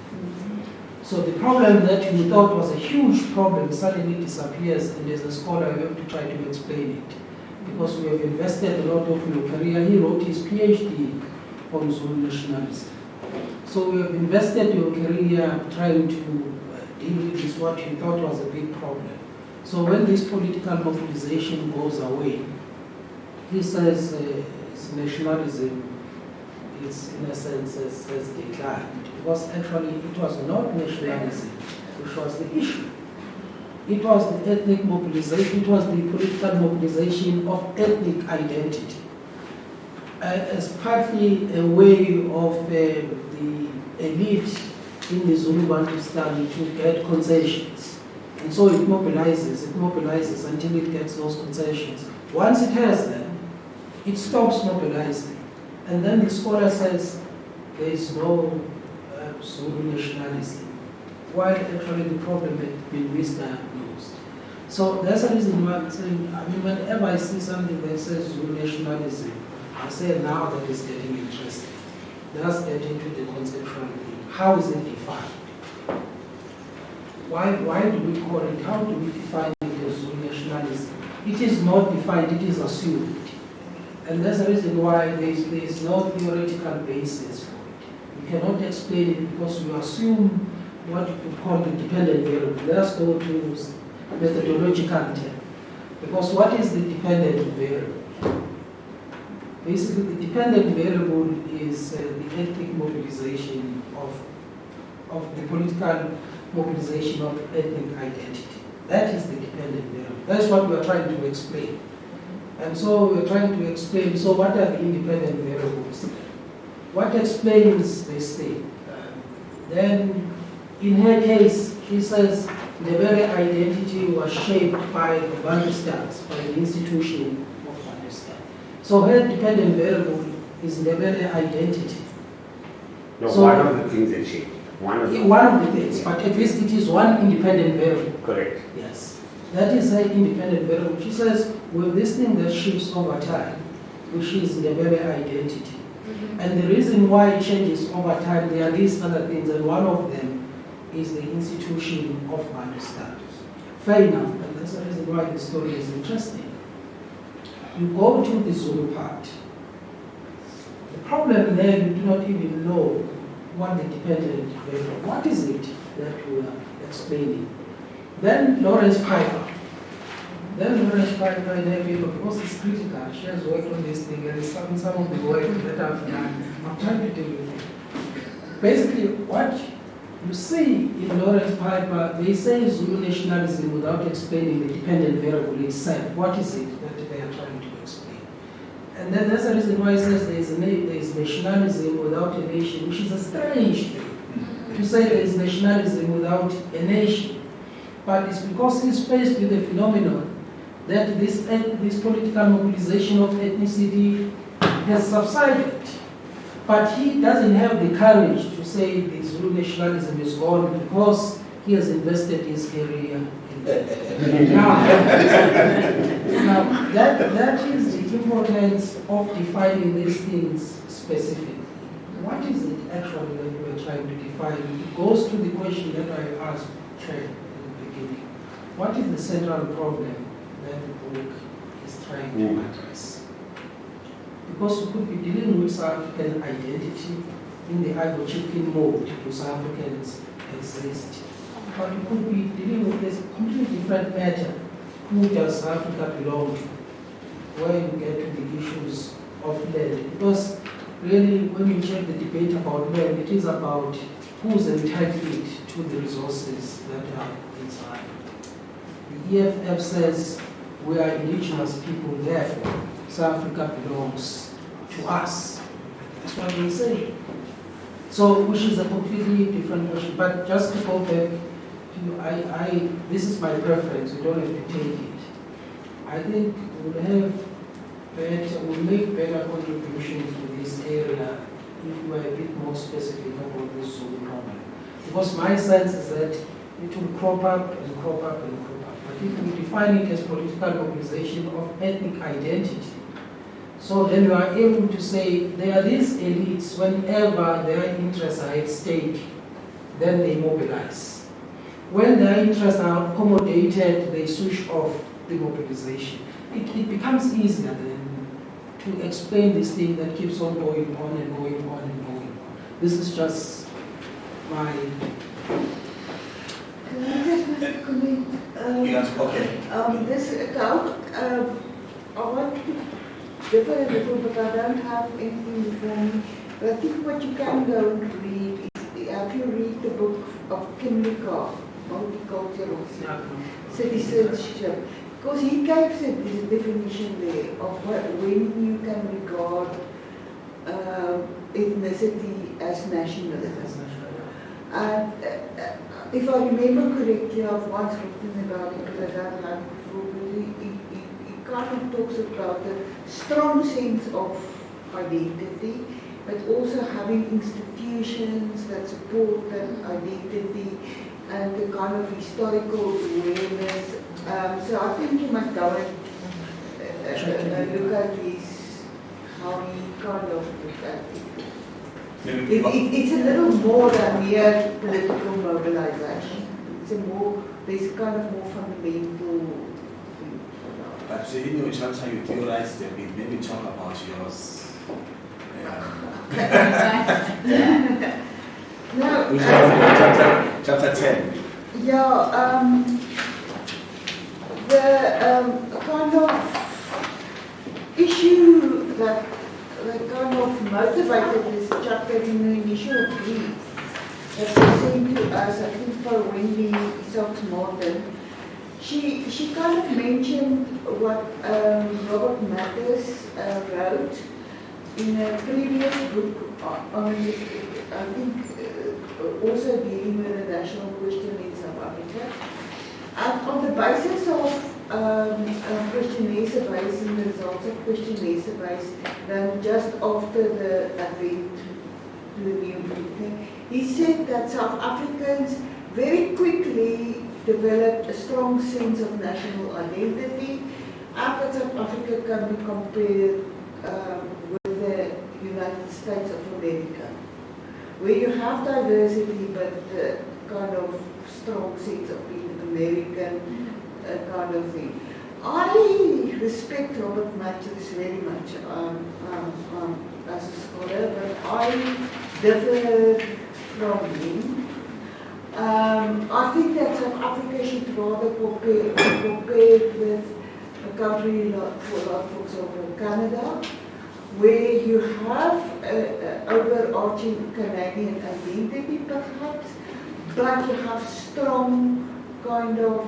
So the problem that we thought was a huge problem suddenly disappears, and as a scholar you have to try to explain it. Because we have invested a lot of your career. He wrote his PhD on Zulu nationalism. So we have invested your career trying to deal with this, what you thought was a big problem. So when this political mobilization goes away, he says nationalism is in a sense has declined. Because actually it was not nationalism which was the issue. It was the ethnic mobilization, it was the political mobilization of ethnic identity. As partly a way of the elite in the Zulu Bantustan to get concessions. And so it mobilizes until it gets those concessions. Once it has them, it stops mobilizing. And then the scholar says there is no Zulu nationalism, while actually the problem had been misdiagnosed. So that's the reason why I'm saying, I mean, whenever I see something that says Zulu nationalism, I say now that is getting interesting. Let's get into the conceptual thing. How is it defined? Why do we call it? How do we define it as Zulu nationalism? It is not defined, it is assumed. And that's the reason why there is no theoretical basis for it. You cannot explain it because you assume what you call the dependent variable. Let's go to methodological term. Because what is the dependent variable? Basically, the dependent variable is the ethnic mobilization of the political mobilization of ethnic identity. That is the dependent variable. That's what we are trying to explain. And so we are trying to explain, so what are the independent variables? What explains this thing? Then, in her case, she says the very identity was shaped by the Bantustans, by the institution of Bantustan. So her dependent variable is the very identity. No, so one of the things that shaped. One of the things, but at least it is one independent variable. Correct. Yes. That is her independent variable. She says, well, this thing that shifts over time, which is the very identity. And the reason why it changes over time, there are these other things, and one of them is the institution of Bantustan. Fair enough, and that's the reason why the story is interesting. You go to the Zulu part. The problem there, you do not even know what the dependent variable, what is it that we are explaining. Then Lawrence Piper. In her paper, because it's critical, she has worked on this thing, and some of the work that I've done, I'm trying to deal with it. Basically, what you see in Lawrence Piper, they say Zulu nationalism without explaining the dependent variable itself. What is it that they are trying to explain? And then that's the reason why it says there is nationalism without a nation, which is a strange thing. To say there is nationalism without a nation. But it's because he's faced with the phenomenon that this political mobilization of ethnicity has subsided. But he doesn't have the courage to say the Zulu nationalism is gone because he has invested his career in now, that is the importance of defining these things specifically. What is it actually that we are trying to define? It goes to the question that I asked Chair in the beginning. What is the central problem that the book is trying to address? Because we could be dealing with South African identity in the Ivory chicken mode, do South Africans exist? But we could be dealing with this completely different matter. Who does Africa belong to? Where you get to the issues of land. Because really, when you check the debate about land, it is about who's entitled to the resources that are inside. The EFF says we are indigenous people, therefore South Africa belongs to us. That's what they say. So, which is a completely different question. But just to go back, this is my preference. We don't have to take it. I think we'll make better contributions to this area if we are a bit more specific about this Zulu problem. Because my sense is that it will crop up and crop up and crop up. But if we define it as political mobilization of ethnic identity, so then we are able to say there are these elites, whenever their interests are at stake, then they mobilize. When their interests are accommodated, they switch off the mobilization. It becomes easier then to explain this thing that keeps on going on and going on and going on. This is just my... Can I just make a comment? Yes, okay. This account, I want to differ a little, but I don't have anything before me. But I think what you can go and read is, if you read the book of Kim Licard, Multicultural Citizenship, because he gives a definition there of when you can regard ethnicity as nationalism. And if I remember correctly, I've once written about it because I don't like it before, but he kind of talks about a strong sense of identity, but also having institutions that support that identity and the kind of historical awareness. So I think you must go and look at this, how he kind of looked at it. It's a little more than mere political mobilization. There's kind of more fundamental. But in your chapter, you theorized a bit. Maybe talk about yours. No. Chapter 10. Yeah. The kind of issue that kind of motivated this chapter in the initial brief that was sent to us, I think for Wendy Sox Morton, she kind of mentioned what Robert Mathers wrote in a previous book on, I think, also dealing with the national question in South Africa. And on the basis of questionnaire surveys and the results of questionnaire surveys done just after the advent to the new Britain, he said that South Africans very quickly developed a strong sense of national identity, and that South Africa can be compared with the United States of America, where you have diversity but kind of strong sense of being American kind of thing. I respect Robert Mathers very much as a scholar, but I differ from him. I think that South Africa should rather be compared with a country like, for example, Canada, where you have an overarching Canadian identity perhaps, but you have strong kind of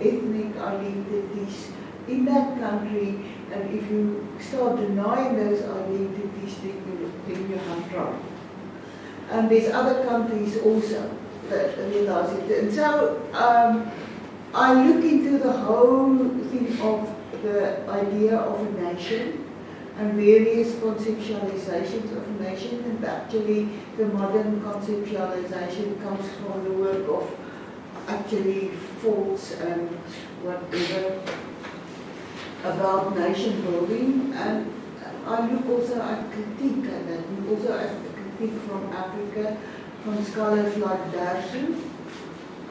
ethnic identities in that country, and if you start denying those identities, then you have trouble. And there's other countries also that realize it. And so I look into the whole thing of the idea of a nation and various conceptualizations of a nation, and actually the modern conceptualization comes from the work of actually faults and whatever about nation building, and I look also at critique at that, and also at critique from Africa, from scholars like Darcy.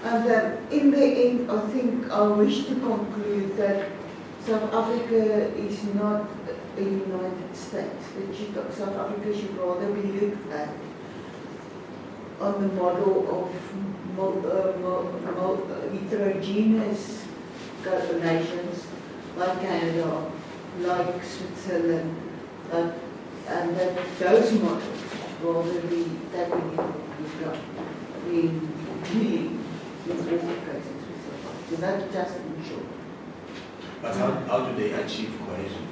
And then in the end, I think I wish to conclude that South Africa is not a United States. That South Africa should rather be looked at on the model of heterogeneous nations like Canada, like Switzerland, and that those models should rather be taken into account in dealing with all the cases. So that's just in short. But how do they achieve cohesion?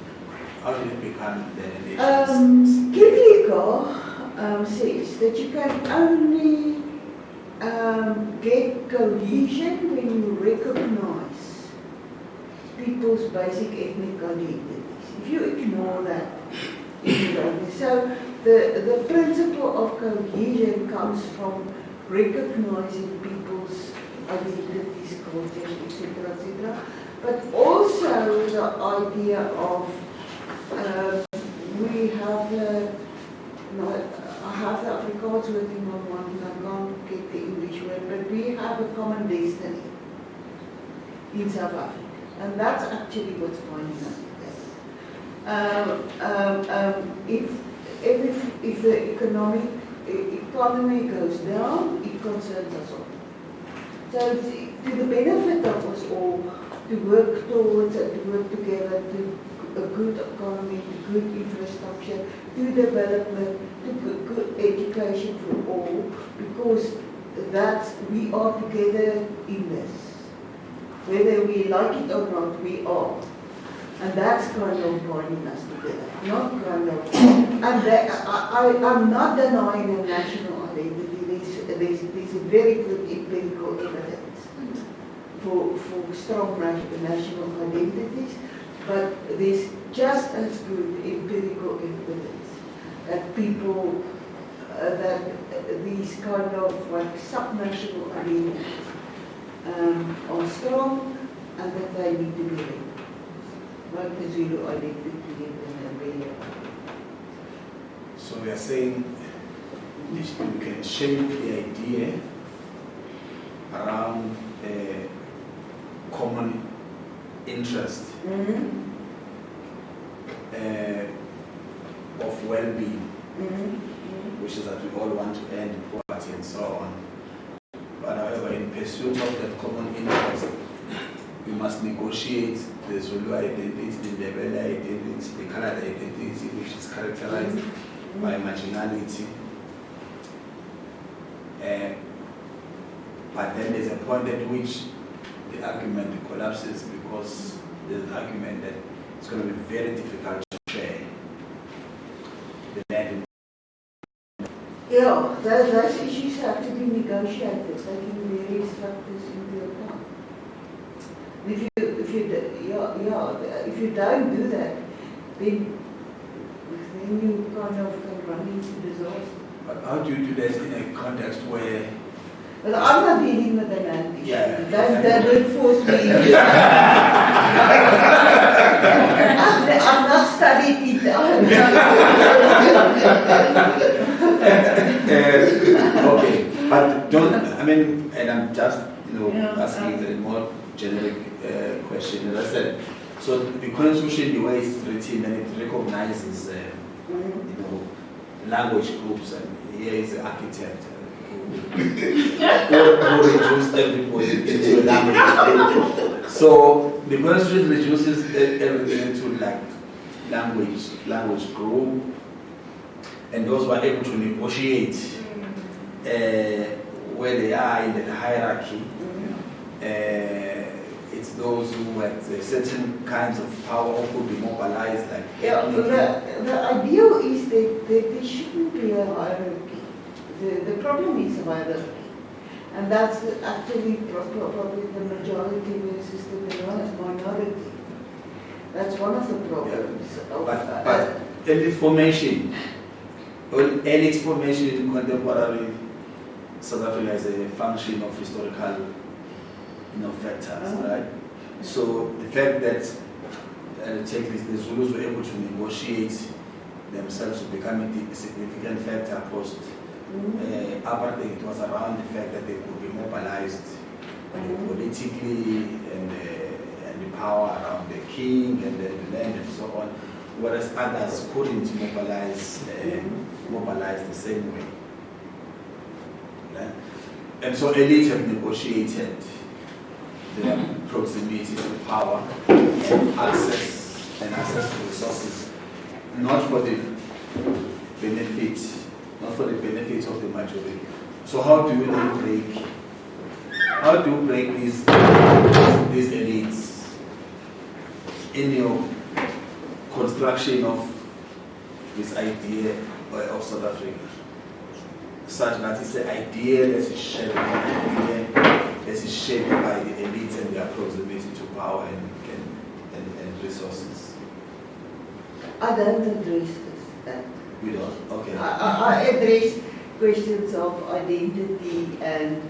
How do they become the nations? Kierkegaard says that you can only get cohesion when you recognize people's basic ethnic identities. If you ignore that, you don't. So the principle of cohesion comes from recognizing people's identities, cultures, etc., etc. But also the idea of we have I have the Afrikaans working on one, and I can't get the English word, but we have a common destiny in South Africa, and that's actually what's binding us together. If the economy goes down, it concerns us all. So it's to the benefit of us all to work towards and to work together to a good economy, to good infrastructure, to development, to good education for all, because we are together in this. Whether we like it or not, we are. And that's kind of binding us together. Not kind of. And I'm not denying a national identity. There's a very good empirical evidence for strong national identities, but there's just as good empirical evidence that people, that these kind of like subnational identities are strong and that they need to be recognized. Like the Zulu identity and the So we are saying we can shape the idea around a common interest of well-being, which is that we all want to end poverty and so on. But however, in pursuit of that common interest, we must negotiate the Zulu identity, the Ndebele identity, the Canada identity, which is characterized by marginality. But then there's a point at which the argument collapses, because there's an argument that it's going to be very difficult to share the land. Yeah, those issues have to be negotiated, taking various factors into account. If you don't do that, then you kind of can run into disaster. But how do you do that in a context where? Well, I'm not dealing with the land issue. Yeah. That would force me. I've not studied it. Okay, but and I'm just asking a more generic question. As I said, so the Constitution, the way it's written, and it recognizes, language groups, and here is the architect who reduced everybody into a language. So the Constitution reduces everything into like language group, and those who are able to negotiate where they are in the hierarchy. It's those who had certain kinds of power who could be mobilized. Like the ideal is that there shouldn't be a hierarchy. The problem is a hierarchy. And that's actually probably the majority versus the minority. That's one of the problems. Yeah. But elite formation in contemporary South Africa is a function of historical factors, right? So the fact that the Zulus were able to negotiate themselves to become a significant factor post apartheid was around the fact that they could be mobilized politically and the power around the king and the land and so on, whereas others couldn't mobilize the same way. Right? And so elites have negotiated their proximity to power and access to resources, not for the benefit of the majority. So how do you then break these elites in your construction of this idea of South Africa, such that it's an idea that is shared by the elites and their proximity to power and resources? I don't address this. You don't? Okay. I address questions of identity and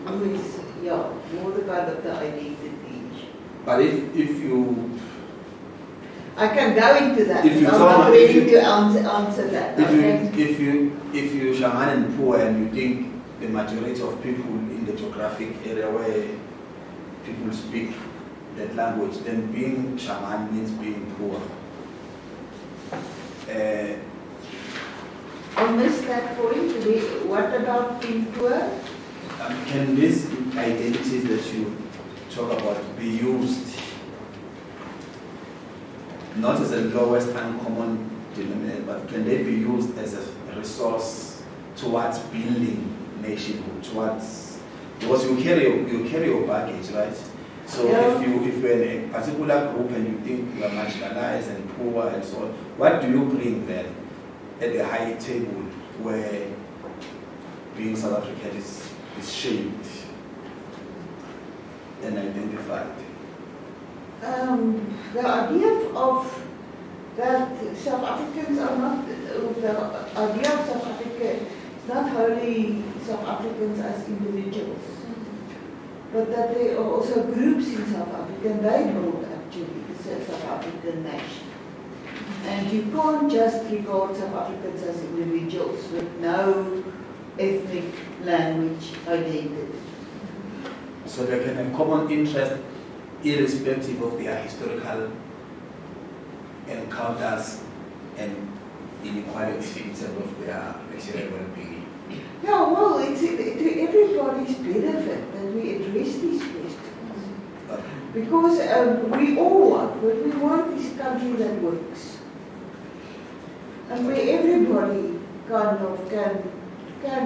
who is, more the kind of the identity. But if you... I can go into that, if you I'm not ready to answer that. If you Shaman and poor and you think the majority of people in the geographic area where people speak that language, then being Shaman means being poor. I missed that point. What about being poor? Can these identities that you talk about be used not as a lowest uncommon denominator, but can they be used as a resource towards building nationhood, because you carry your baggage, right? So if you're in a particular group and you think you are marginalized and poor and so on, what do you bring then at the high table where being South African is shaped and identified? The idea of that South Africans are not, the idea of South Africa is not wholly South Africans as individuals, but that there are also groups in South Africa, and they build actually the South African nation. And you can't just regard South Africans as individuals with no ethnic, language, identity. So they can have common interest irrespective of their historical encounters and inequality in terms of their material well-being. Yeah, well, it's to everybody's benefit that we address these questions. Because we all want this country that works. And where everybody kind of can,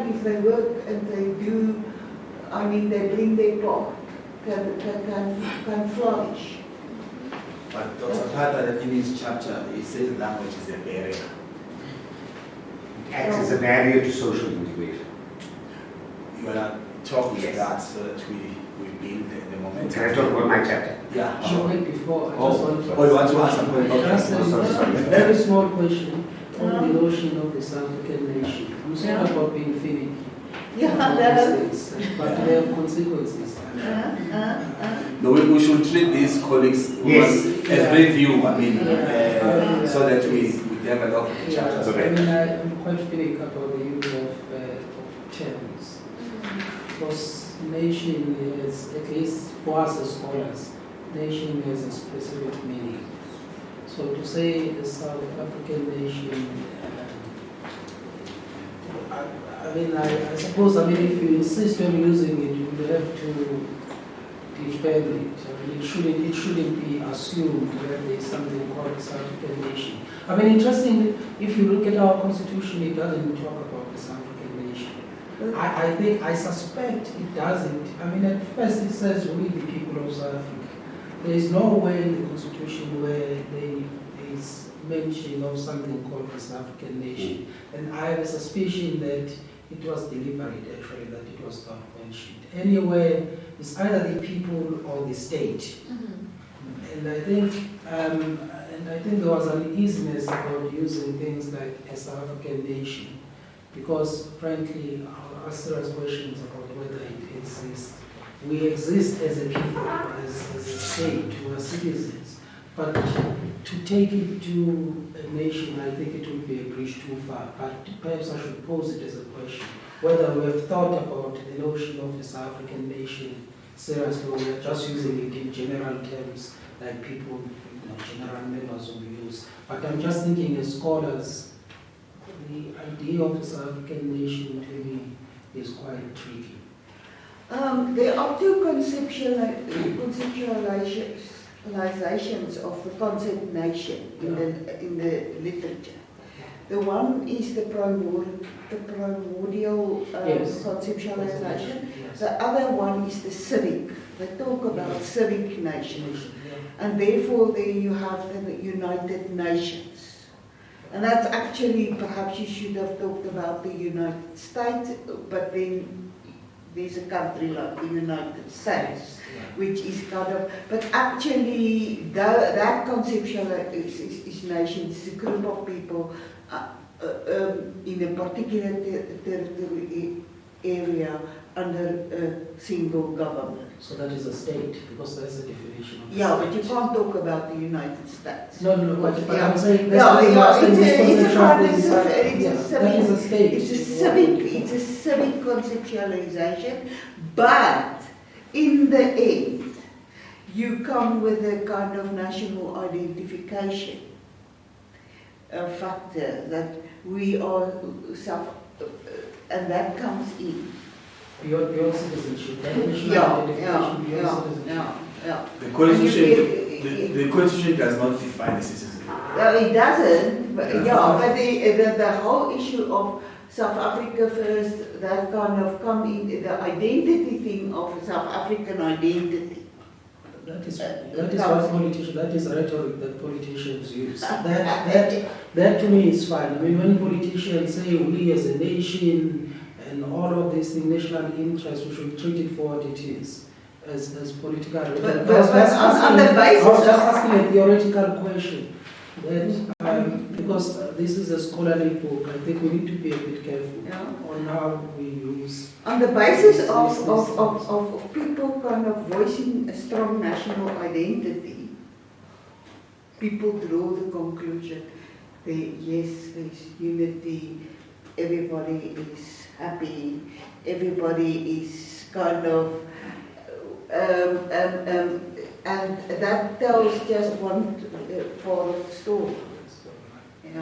if they work and they do, they bring their part, can flourish. But Dr. Carter, in his chapter, he says language is a barrier. It acts as a barrier to social integration. You want to talk with that so that we build the momentum. Can I talk about my chapter? Yeah. Sure. Wait, before, I just want to... Oh, you want to ask something? Just a very small question on the notion of the South African nation. I'm sorry about being finicky. But they have consequences. No, we should treat these colleagues as review, so that we develop the chapters. I'm quite finicky about the use of terms. Because nation is, at least for us as scholars, nation has a specific meaning. So to say the South African nation, I suppose, if you insist on using it, you will have to defend it. It shouldn't be assumed that there is something called the South African nation. Interestingly, if you look at our constitution, it doesn't talk about the South African nation. I suspect it doesn't. At first it says we the people of South Africa. There is nowhere in the constitution where there is mention of something called the South African nation. And I have a suspicion that it was deliberate, actually, that it was not mentioned. Anyway, it's either the people or the state. And I think there was an easiness about using things like a South African nation, because frankly, our serious questions about whether it exists we exist as a people, as a state, we are citizens. But to take it to a nation, I think it would be a bridge too far. But perhaps I should pose it as a question, whether we have thought about the notion of a South African nation seriously, or we're just using it in general terms, like people, general members will use. But I'm just thinking as scholars, the idea of a South African nation to me is quite tricky. There are two conceptualizations of the concept nation in the literature. The one is the primordial conceptualization. Yes. The other one is the civic. They talk about civic nations. And therefore there you have the United Nations. And that's actually, perhaps you should have talked about the United States, but then there's a country like the United States, which is kind of, but actually that conceptual is nations, is a group of people in a particular territory area under a single government. So that is a state, because that's the definition of Yeah, but you can't talk about the United States. No, but Yeah. I'm saying It's a civic conceptualization, but in the end, you come with a kind of national identification factor that we are and that comes in. Beyond citizenship, The constitution does not define the citizen. It doesn't, but the whole issue of South Africa first, that kind of come in, the identity thing of South African identity. That is what politicians, that is rhetoric that politicians use. That to me is fine. I mean, when politicians say we as a nation and all of this thing, national interest, we should treat it for what it is, as political rhetoric. I was just asking a theoretical question. That, because this is a scholarly book, I think we need to be a bit careful on how we use. On the basis of people kind of voicing a strong national identity, people draw the conclusion that yes, there's unity, everybody is happy, everybody is kind of, and that tells just one part of the story. No,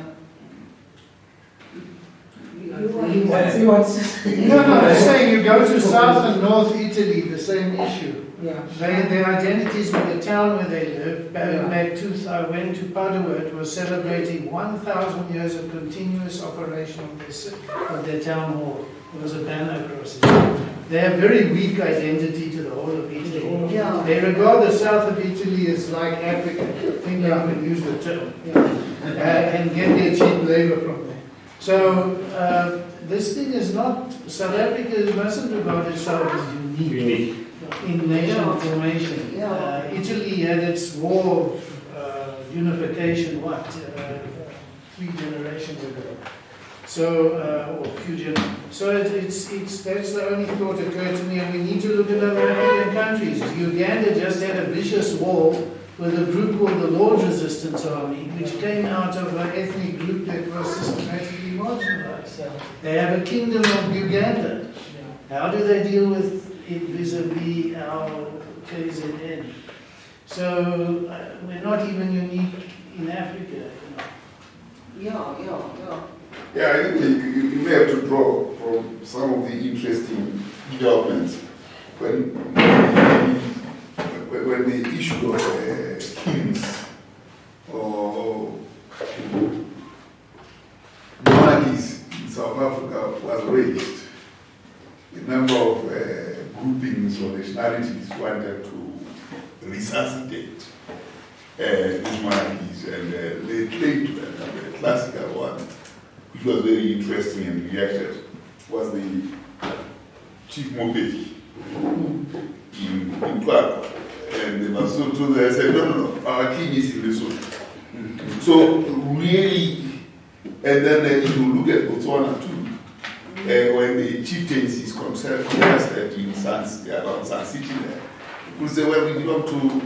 I'm saying you go to South and North Italy, the same issue. Yeah. Their identities with the town where they live. I went to Padua, it was celebrating 1,000 years of continuous operation of their town hall. There was a banner across it. They have very weak identity to the whole of Italy. Yeah. They regard the south of Italy as like Africa. I think I can use the term. And get their cheap labor from there. So this thing is not, South Africa mustn't regard itself as unique in nation formation. Italy had its war of unification, 3 generations ago. So, or a few generations. So that's the only thought occurred to me, and we need to look at other African countries. Uganda just had a vicious war with a group called the Lord's Resistance Army, which came out of an ethnic group that was systematically marginalized. They have a kingdom of Uganda. How do they deal with it vis-a-vis our KZN? So we're not even unique in Africa. Yeah, I think you may have to draw from some of the interesting developments when the issue of kings or monarchies in South Africa was raised. A number of groupings or nationalities wanted to resuscitate these monarchies, and they claimed to them. The classical one, which was very interesting and reacted, was the Chief Mopedi in Prague. And the Lesotho, they said, no, our king is in Lesotho. So really, and then if you look at Botswana too, when the chieftaincy is concerned, contested in around San City there, people say, well, we belong to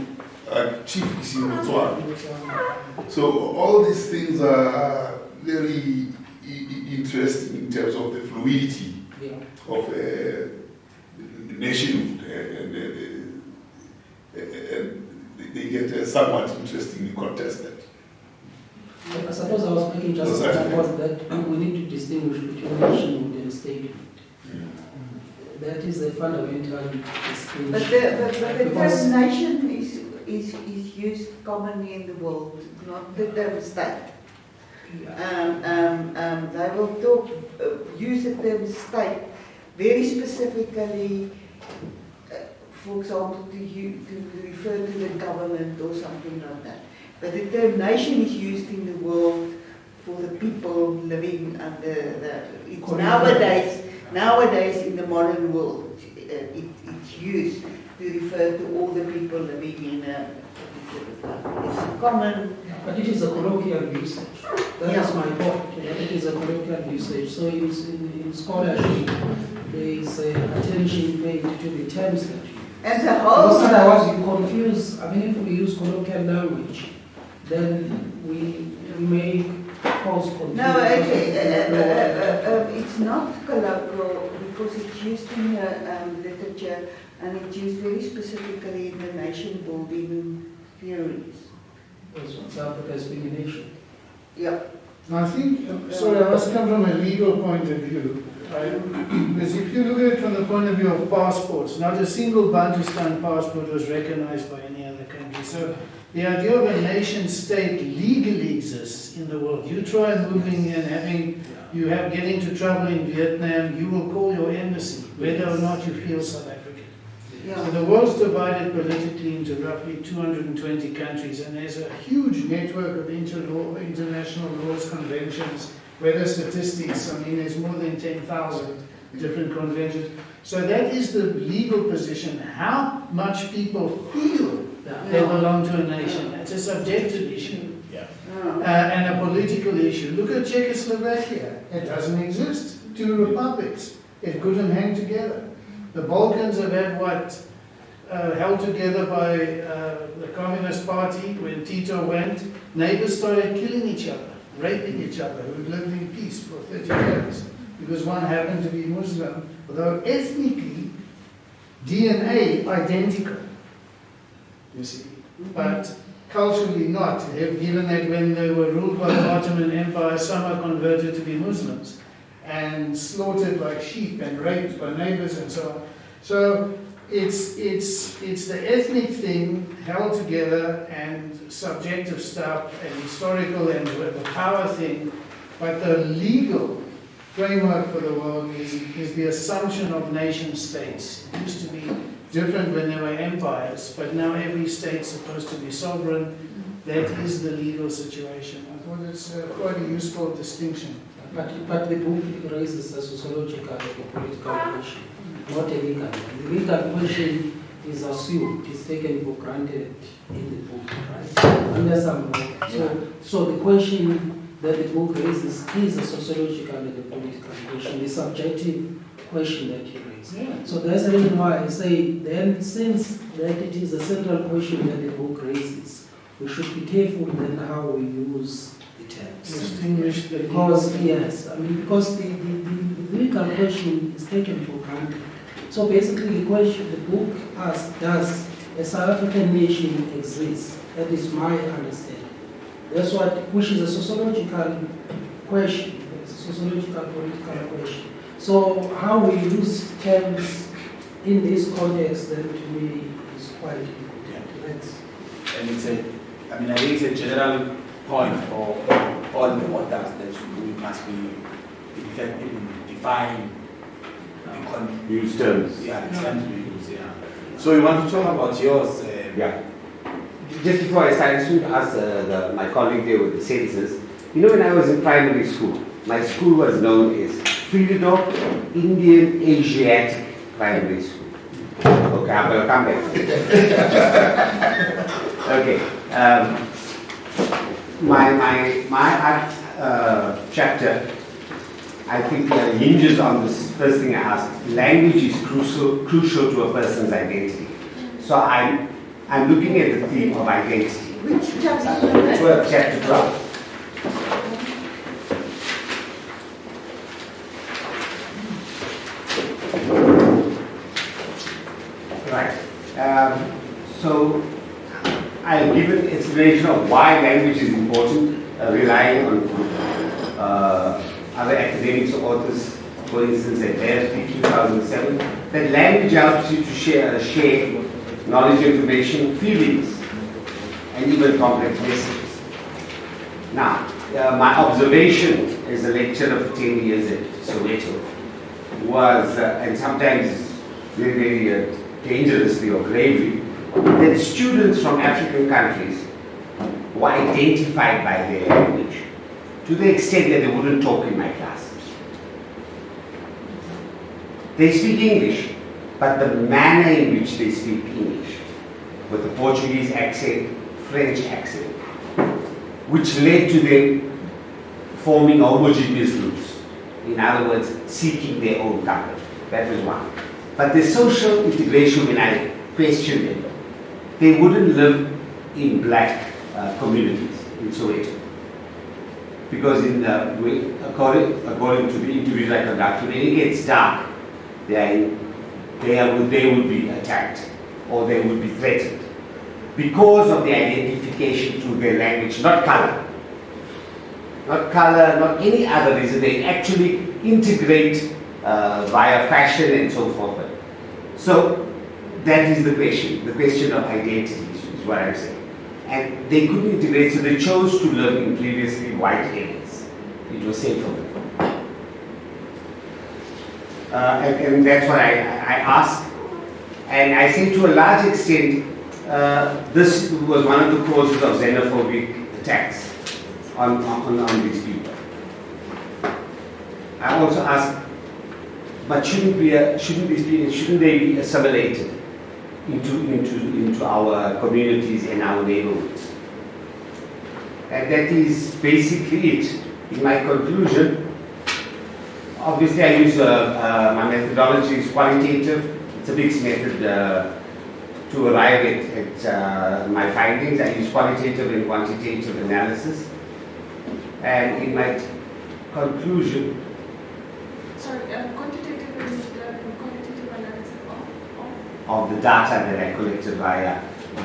chief is in Botswana. So all these things are very interesting in terms of the fluidity of nationhood, and they get somewhat interestingly contested. I suppose I was making just a point that we need to distinguish between nationhood and statehood. That is a fundamental distinction. But the term nation is used commonly in the world, not the term state. They will use the term state very specifically, for example, to refer to the government or something like that. But the term nation is used in the world for the people living under nowadays in the modern world, it's used to refer to all the people living in a particular country. It's a common. But it is a colloquial usage. That is my point. It is a colloquial usage. So in scholarship, there is attention paid to the terms that you use. And the whole. Because otherwise you confuse. I mean, if we use colloquial language, then we may cause confusion. No, actually, it's not colloquial because it's used in literature and it's used very specifically in the nation building theories. South Africa is being a nation. Yeah. I think, sorry, I must come from a legal point of view. Because if you look at it from the point of view of passports, not a single Bantustan passport was recognized by any other country. So the idea of a nation state legally exists in the world. You try moving and getting into trouble in Vietnam, you will call your embassy, whether or not you feel South African. Yeah. So the world's divided politically into roughly 220 countries, and there's a huge network of international laws, conventions, weather statistics. I mean, there's more than 10,000 different conventions. So that is the legal position. How much people feel they belong to a nation, that's a subjective issue. And a political issue. Look at Czechoslovakia. It doesn't exist. Two republics. It couldn't hang together. The Balkans have had held together by the Communist Party. When Tito went, neighbors started killing each other, raping each other, who lived in peace for 30 years, because one happened to be Muslim, although ethnically, DNA identical, you see, but culturally not, given that when they were ruled by the Ottoman Empire, some are converted to be Muslims and slaughtered like sheep and raped by neighbors and so on. So it's the ethnic thing held together and subjective stuff and historical and the power thing, but the legal framework for the world is the assumption of nation states. It used to be different when there were empires, but now every state's supposed to be sovereign. That is the legal situation. I thought it's quite a useful distinction. But the book raises a sociological and a political question, not a legal one. The legal question is assumed, is taken for granted in the book, right? Unless I'm wrong. So the question that the book raises is a sociological and a political question, the subjective question that you raise. Yeah. So that's the reason why I say, then since that it is a central question that the book raises, we should be careful then how we use the terms. Distinguish the because the legal question is taken for granted. So basically the question the book asks, does a South African nation exist? That is my understanding. That's what, which is a sociological question, it's a sociological political question. So how we use terms in this context then to me is quite important. And it's I think it's a general point for all the authors that we must be effective in defining use terms. Yeah, the terms we use, yeah. So you want to talk about yours? Yeah. Just before I start, I just want to ask my colleague there with the census. You know, when I was in primary school, my school was known as Freedom Indian Asiatic Primary School. Okay, I'm going to come back. Okay. My art chapter, I think hinges on this first thing I asked. Language is crucial to a person's identity. So I'm looking at the theme of identity. Which chapter? 12, chapter 12. Right. So I've given explanation of why language is important, relying on other academics or authors, for instance, at JIAS 2007, that language helps you to share knowledge, information, feelings, and even complex messages. Now, my observation as a lecturer for 10 years at Soweto was, and sometimes very, very dangerously or gravely, that students from African countries were identified by their language to the extent that they wouldn't talk in my classes. They speak English, but the manner in which they speak English, with the Portuguese accent, French accent, which led to them forming homogeneous groups. In other words, seeking their own comfort. That was one. But the social integration, when I questioned them, they wouldn't live in black communities in Soweto. Because according to the interviews I conducted, when it gets dark, they would be attacked or they would be threatened because of the identification through their language, not color. Not color, not any other reason. They actually integrate via fashion and so forth. So that is the question of identity is what I'm saying. And they couldn't integrate, so they chose to live in previously white areas. It was safe for them. And that's what I asked. And I think to a large extent, this was one of the causes of xenophobic attacks on these people. I also asked, but shouldn't they be assimilated into our communities and our neighborhoods? And that is basically it. In my conclusion, obviously I use my methodology is qualitative. It's a mixed method to arrive at my findings. I use qualitative and quantitative analysis. And in my conclusion, sorry, quantitative and quantitative analysis of the data that I collected via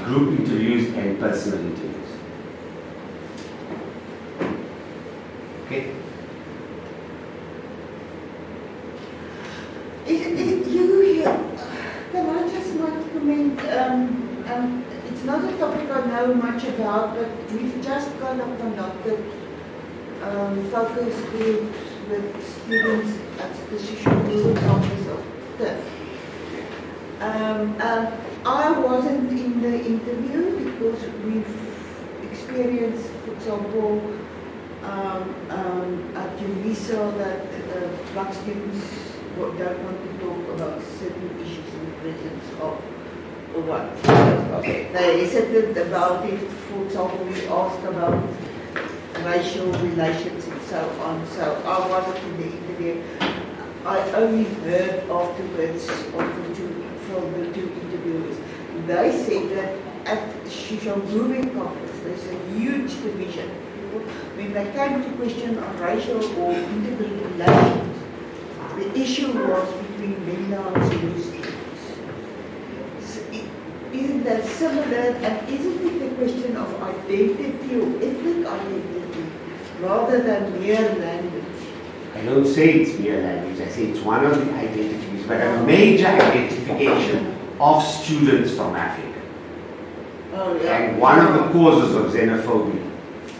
group interviews and personal interviews. Okay? Can I just not comment? It's not a topic I know much about, but we've just kind of conducted focus groups with students at the Social campus of TIF. I wasn't in the interview because we've experienced, for example, at UNISA that black students don't want to talk about certain issues in the presence of what. Okay. They hesitate about it. For example, we asked about racial relations and so on. So I wasn't in the interview. I only heard afterwards from the two interviewers. They said that at Shisha campus there's a huge division. When they came to question on racial or integrated relations, the issue was between Menda and Zulu students. So isn't that similar? And isn't it a question of identity or ethnic identity rather than mere language? I don't say it's mere language, I say it's one of the identifications, but a major identification of students from Africa. Oh, yeah. And one of the causes of xenophobia.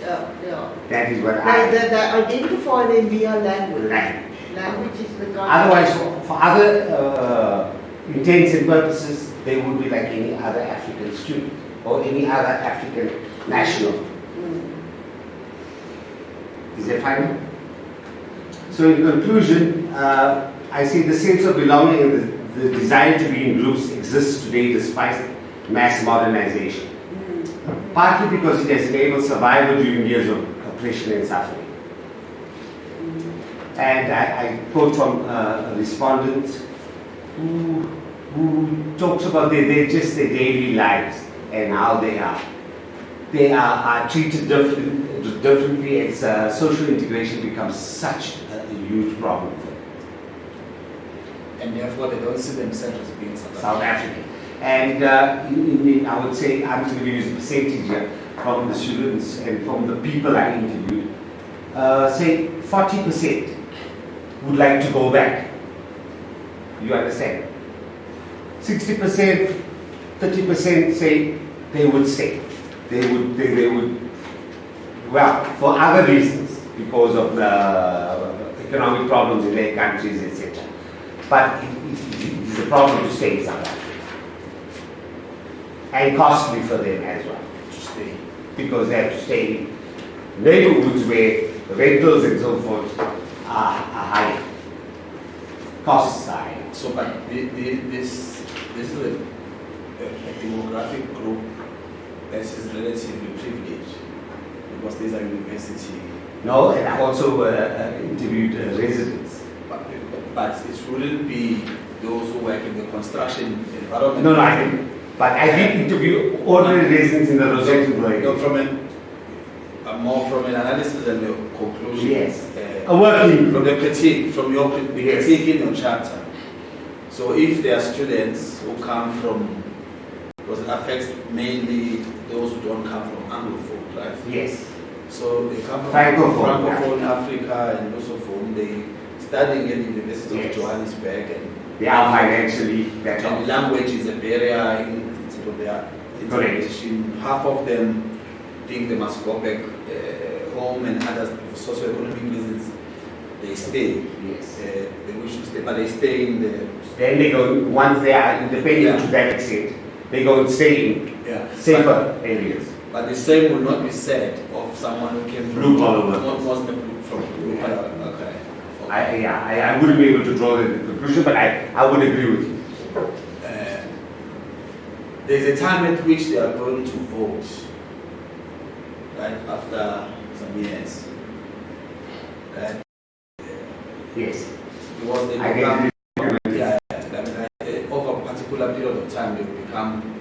Yeah. That is what They identify their mere language. Language is the kind. Otherwise, for other intents and purposes, they would be like any other African student or any other African national. Is that fine? So in conclusion, I see the sense of belonging and the desire to be in groups exists today despite mass modernization. Partly because it has enabled survival during years of oppression and suffering. And I quote from a respondent who talks about their daily lives and how they are treated differently as social integration becomes such a huge problem for them. And therefore they don't see themselves as being South African. And I would say, I'm going to use a percentage here from the students and from the people I interviewed. Say 40% would like to go back. You understand? 60%, 30% say they would stay. They would, well, for other reasons, because of the economic problems in their countries, etc. But it's a problem to stay in South Africa. And costly for them as well to stay, because they have to stay in neighborhoods where rentals and so forth are high. Costs are high. So, but this is a demographic group that is relatively privileged because these are university. No, and I also interviewed residents. But it wouldn't be those who work in the construction environment. No, I didn't. But I did interview ordinary residents in the Rosettenville area. No, more from an analysis and the conclusion. Yes. A working. From the critique, from your critique in your chapter. So if there are students who come from, because it affects mainly those who don't come from Anglophone, right? Yes. So they come from Francophone Africa and Lusophone. They studying at the University of Johannesburg, and they are financially better. And language is a barrier in their integration. Half of them think they must go back home, and others, for socio-economic reasons, they stay. Yes. They wish to stay, but they stay in the. Then they go, once they are independent to that extent, they go and stay in safer areas. But the same will not be said of someone who came from blue collar workers. From blue collar. Okay. I wouldn't be able to draw the conclusion, but I would agree with you. There's a time at which they are going to vote, right, after some years. Right? Yes. Because they become, over a particular period of time, they become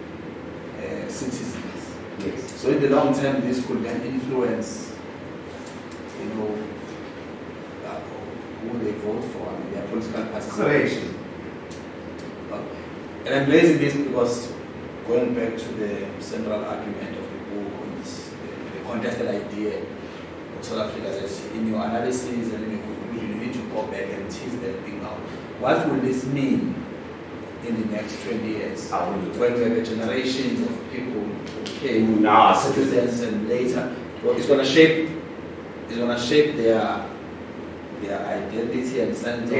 citizens. Yes. So in the long term, this could then influence, who they vote for, I mean, their political participation. And I'm raising this because going back to the central argument of the book on this, the contested idea of South Africa, that in your analysis and in your conclusion, you need to go back and tease that thing out. What will this mean in the next 20 years? When we have a generation of people who came, citizens, and later, well, it's going to shape their identity and sense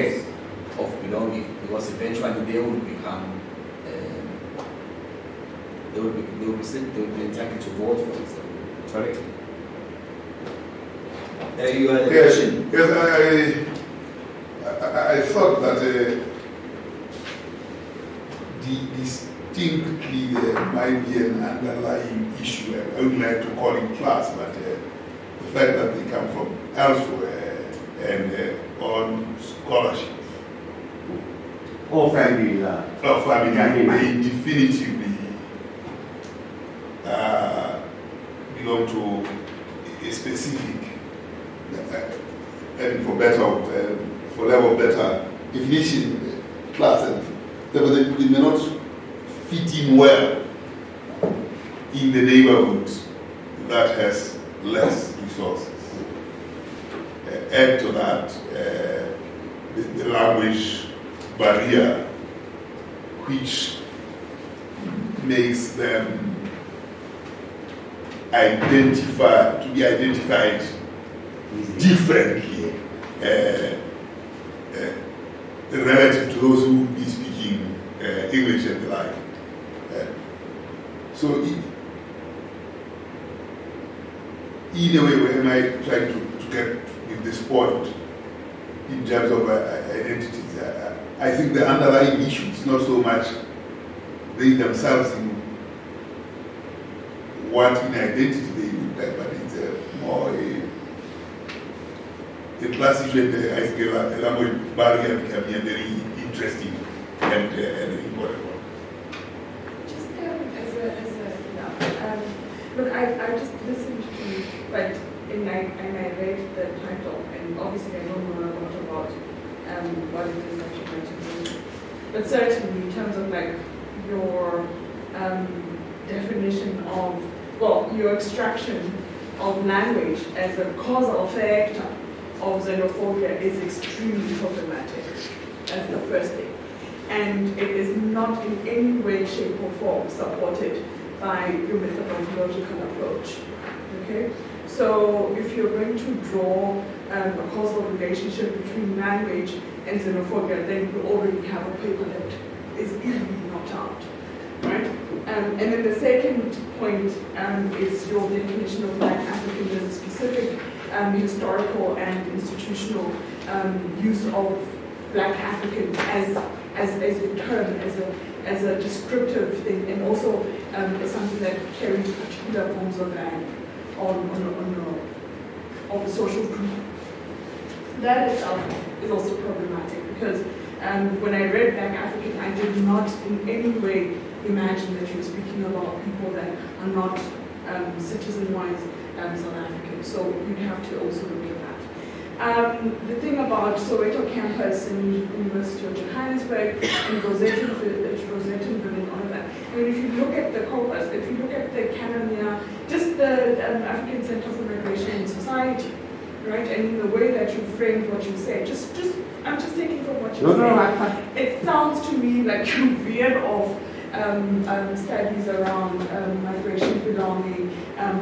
of belonging, because eventually they will become they will be entitled to vote, for example. Sorry? You had a question? Yes, I thought that distinctly there might be an underlying issue. I wouldn't like to call it class, but the fact that they come from elsewhere and on scholarship. Or family. They definitively belong to a specific, and for level of better definition, class, and therefore they may not fit in well in the neighborhood that has less resources. Add to that the language barrier, which makes them to be identified differently relative to those who will be speaking English and the like. So in a way, where am I trying to get with this point in terms of identities? I think the underlying issue is not so much they themselves in what in identity they look like, but it's more a the class issue and the language barrier became very interesting and important. Just look, I just listened to, but and I read the title, and obviously I don't know a lot about what it is that you're going to do. But certainly in terms of like your definition of, well, your extraction of language as a causal factor of xenophobia is extremely problematic. That's the first thing. And it is not in any way, shape, or form supported by your methodological approach. Okay? So if you're going to draw a causal relationship between language and xenophobia, then you already have a paper that is easily knocked out. Right? And then the second point is your definition of Black African as a specific historical and institutional use of Black African as a term, as a descriptive thing, and also as something that carries particular forms of value on the social group. That itself is also problematic because when I read Black African, I did not in any way imagine that you were speaking about people that are not citizen-wise South African. So you'd have to also look at that. The thing about Soweto campus and University of Johannesburg and Rosettenville and all of that. I mean, if you look at the corpus, if you look at the Canania, just the African Center for Migration and Society, right? And in the way that you framed what you said, I'm just taking from what you said. No, it sounds to me like you veered off studies around migration, belonging,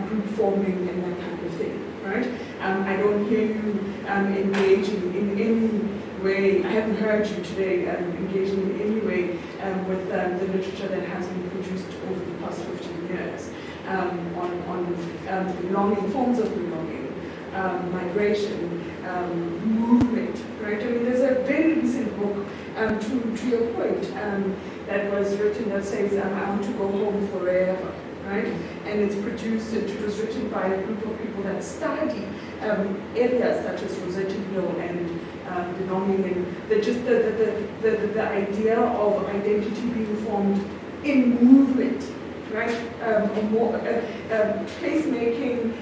group forming, and that kind of thing, right? I don't hear you engaging in any way, I haven't heard you today engaging in any way with the literature that has been produced over the past 15 years on belonging, forms of belonging, migration, movement, right? I mean, there's a very recent book, to your point, that was written that says, I want to go home forever, right? And it was written by a group of people that study areas such as Rosettenville and belonging, and the idea of identity being formed in movement, right? Place-making,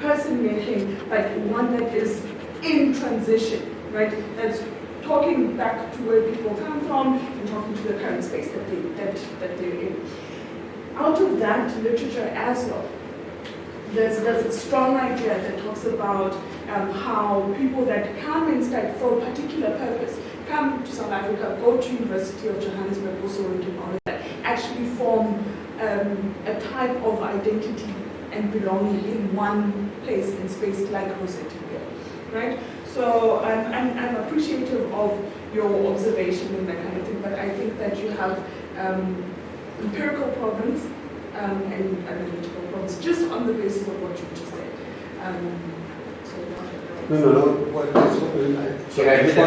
person-making, but one that is in transition, right? That's talking back to where people come from and talking to the current space that they're in. Out of that literature as well, there's a strong idea that talks about how people that come and study for a particular purpose, come to South Africa, go to University of Johannesburg, also and all of that, actually form a type of identity and belonging in one place and space like Rosettenville, right? So I'm appreciative of your observation and that kind of thing, but I think that you have empirical problems and analytical problems just on the basis of what you just said.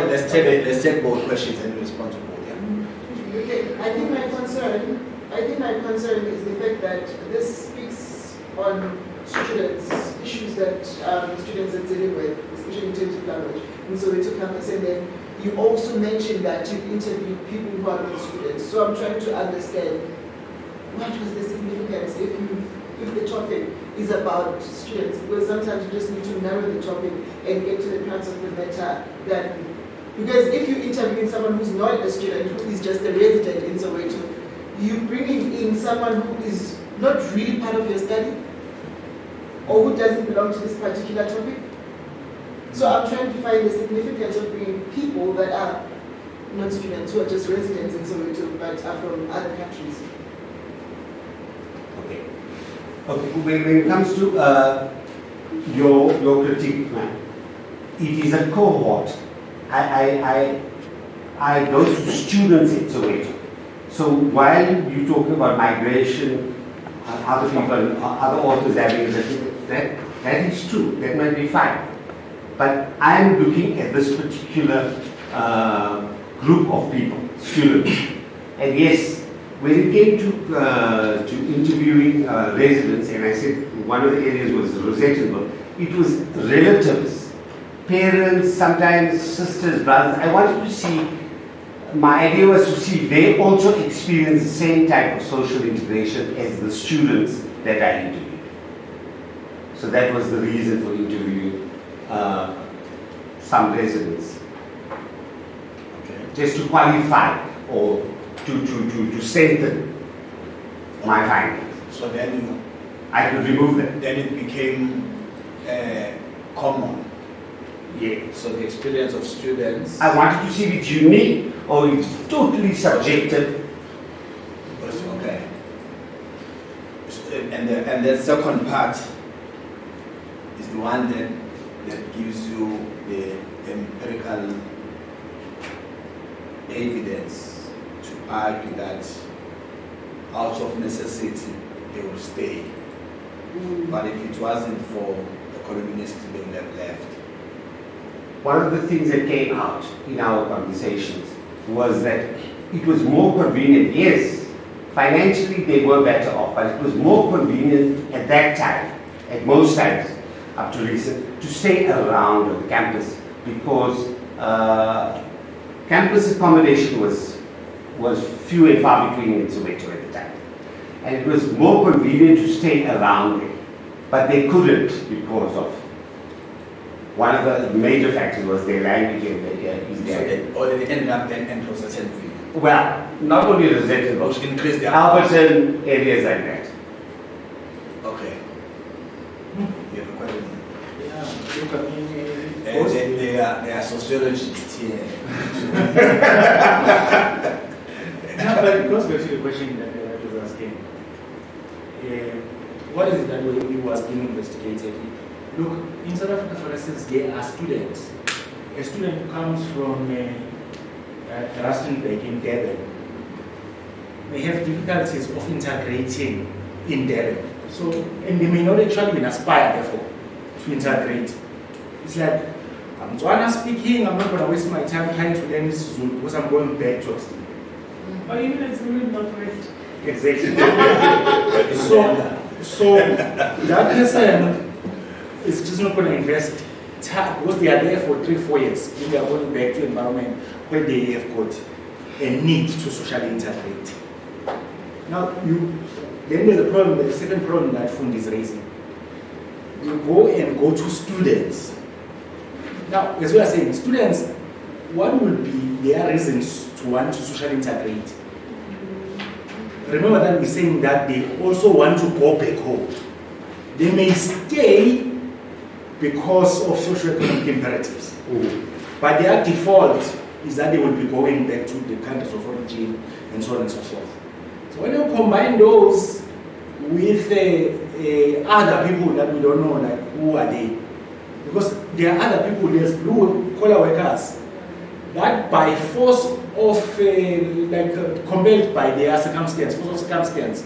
Let's take both questions and respond to both. Yeah? Okay, I think my concern is the fact that this speaks on students, issues that students are dealing with, especially in terms of language. And so we took campus, and then you also mentioned that you interviewed people who are not students. So I'm trying to understand what was the significance if the topic is about students, because sometimes you just need to narrow the topic and get to the crux of the matter. Because if you're interviewing someone who's not a student, who is just a resident in Soweto, you're bringing in someone who is not really part of your study, or who doesn't belong to this particular topic. So I'm trying to find the significance of bringing people that are not students, who are just residents in Soweto, but are from other countries. Okay. When it comes to your critique, man, it is a cohort. I go to students in Soweto. So while you talk about migration, other people, other authors having written, that is true. That might be fine. But I'm looking at this particular group of people, students. And yes, when it came to interviewing residents, and I said one of the areas was Rosettenville, it was relatives parents, sometimes sisters, brothers. I wanted to see, my idea was to see if they also experience the same type of social integration as the students that I interviewed. So that was the reason for interviewing some residents. Okay. Just to qualify or to strengthen my findings. So then I could remove them. then it became common. Yeah. So the experience of students. I wanted to see if it's unique or it's totally subjective. Okay. And the second part is the one that gives you the empirical evidence to argue that out of necessity they will stay. But if it wasn't for the colonialists, they would have left. One of the things that came out in our conversations was that it was more convenient. Yes, financially they were better off, but it was more convenient at that time, at most times, up to recent, to stay around on the campus because campus accommodation was few and far between in Soweto at the time. And it was more convenient to stay around it. But they couldn't because of one of the major factors was their language and Or they ended up then in Rosettenville. well, not only Rosettenville, Which increased their Alberton, areas like that. Okay. You have a question? Yeah, look at me. They are sociologists here. No, but it goes back to the question that I was asking. What is it that was being investigated? Look, in South Africa, for instance, there are students. A student who comes from Rustenburg in Durban may have difficulties of integrating in Durban. So, and they may not actually even aspire, therefore, to integrate. It's like, I'm Tswana speaking, I'm not going to waste my time trying to learn this Zulu because I'm going back to Austin. Or even as Zulu Northwest. Exactly. so that person is just not going to invest time because they are there for 3-4 years. Then they are going back to an environment where they have got a need to socially integrate. Now, then there's a problem, the second problem that Fund is raising. You go to students. Now, as we are saying, students, what would be their reasons to want to socially integrate? Remember that we're saying that they also want to go back home. They may stay because of socio-economic imperatives. But their default is that they will be going back to the countries of origin and so on and so forth. So when you combine those with other people that we don't know, like who are they? Because there are other people, there's blue-collar workers, that by force of, compelled by their circumstance, force of circumstance,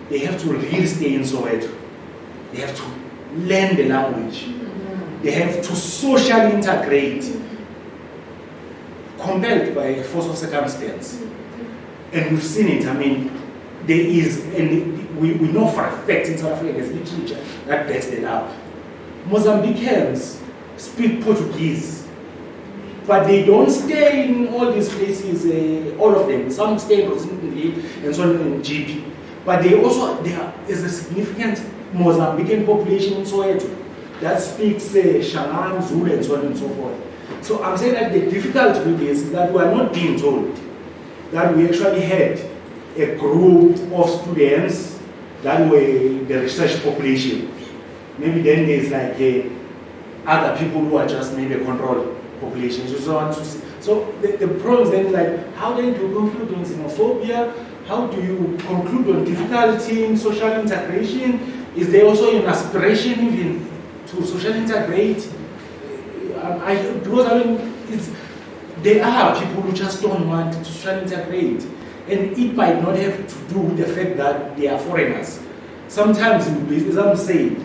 they have to really stay in Soweto. They have to learn the language. They have to socially integrate, compelled by force of circumstance. And we've seen it, I mean, there is, and we know for a fact in South Africa, there's literature that backs it up. Mozambicans speak Portuguese, but they don't stay in all these places, all of them. Some stay in Rosenville and so on in GP. But there is a significant Mozambican population in Soweto that speaks Shangaan, Zulu, and so on and so forth. So I'm saying that the difficulty with this is that we are not being told that we actually had a group of students that were the research population. Maybe then there's like other people who are just maybe a control population. So the problem is then like, how then do you conclude on xenophobia? How do you conclude on difficulty in social integration? Is there also an aspiration even to socially integrate? There are people who just don't want to socially integrate. And it might not have to do with the fact that they are foreigners. Sometimes, as I'm saying,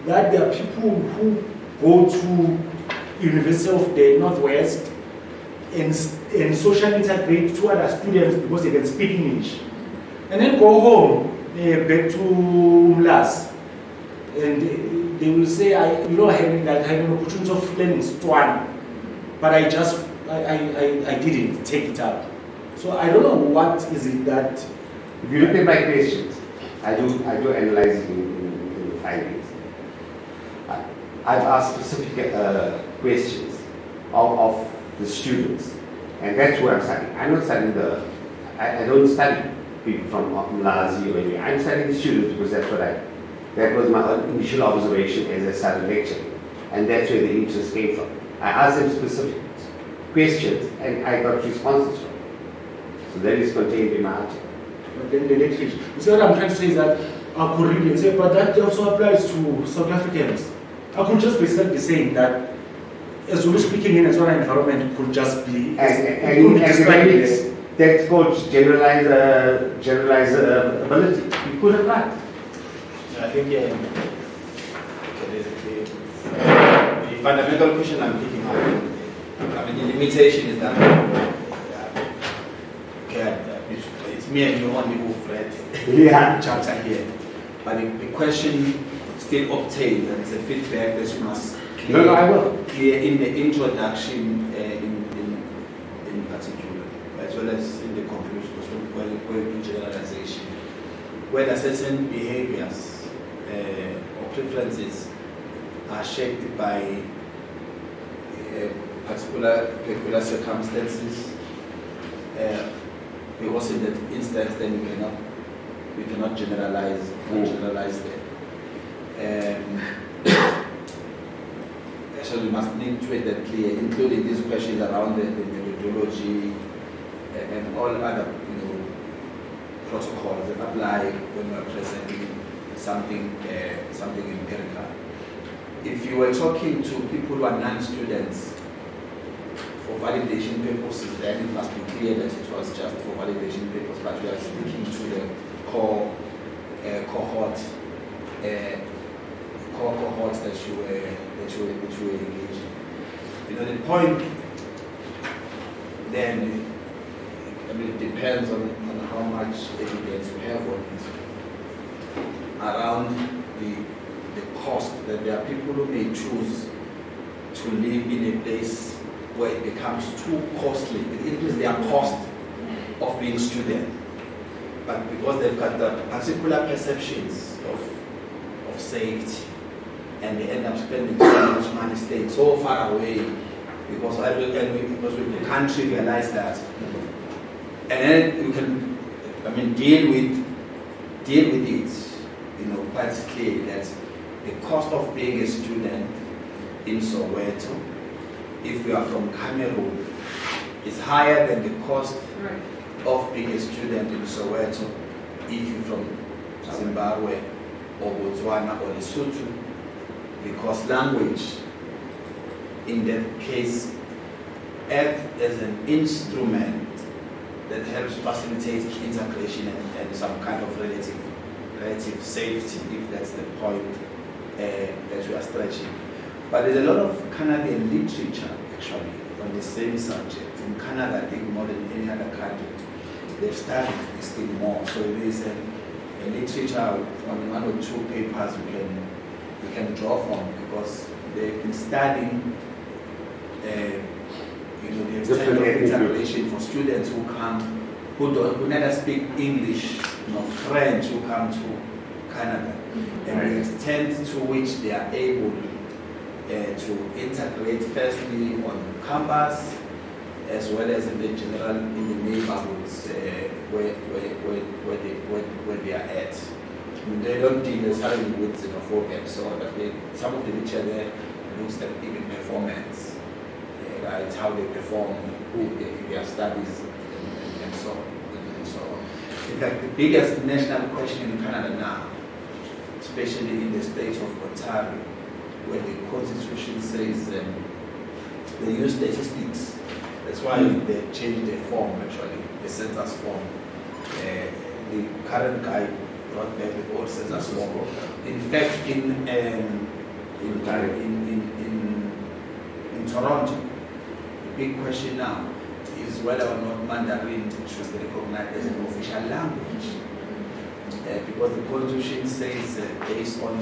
that there are people who go to University of the Northwest and socially integrate to other students because they can speak English. And then go home, back to Umlas. and they will say, having like I have an opportunity of learning Setswana, but I didn't take it up. So I don't know what is it that. If you look at my questions, I do analyze it in the findings. I've asked specific questions of the students, and that's where I'm studying. I'm not studying I don't study people from Mlazi or anywhere. I'm studying the students because that was my initial observation as I started lecturing, and that's where the interest came from. I asked them specific questions, and I got responses from them. So that is contained in my article. But then the literature. So what I'm trying to say is that I could read and say, but that also applies to South Africans. I could just basically be saying that as we were speaking in a sort of environment could just be that's called generalized ability. You could apply. I think okay, basically the fundamental question I'm picking up, the limitation is that it's me and you only who've read the chapter here, but the question still obtains, and it's a feedback that you must clear in the introduction in particular, as well as in the conclusion, going in generalization, whether certain behaviors or preferences are shaped by particular circumstances, because in that instance then we cannot generalize them. So we must need to make that clear, including these questions around the methodology and all other protocols that apply when we are presenting something empirical. If you were talking to people who are non-students for validation purposes, then it must be clear that it was just for validation purposes, but we are speaking to the core cohorts that you were engaging. The point then, it depends on how much evidence you have on it around the cost, that there are people who may choose to live in a place where it becomes too costly. It increases their cost of being student, but because they've got the particular perceptions of safety, and they end up spending so much money staying so far away because we can't trivialize that. And then you can, deal with it, quite clearly that the cost of being a student in Soweto, if you are from Cameroon, is higher than the cost of being a student in Soweto if you're from Zimbabwe or Botswana or Lesotho, because language in that case acts as an instrument that helps facilitate integration and some kind of relative safety, if that's the point that we are stretching. But there's a lot of Canadian literature actually on the same subject. In Canada, I think more than any other country, they've studied this thing more. So there is a literature on one or two papers we can draw from, because they've been studying the extent of integration for students who neither speak English nor French, who come to Canada, and the extent to which they are able to integrate firstly on campus as well as in the neighborhoods where they are at. They don't deal necessarily with xenophobia, so that some of the literature there looks at even performance, right? How they perform in their studies and so on. In fact, the biggest national question in Canada now, especially in the state of Ontario, where the Constitution says they use statistics. That's why they changed the form, actually, the census form. The current guy brought back the old census form. In fact, in Toronto, the big question now is whether or not Mandarin should be recognized as an official language. Because the Constitution says based on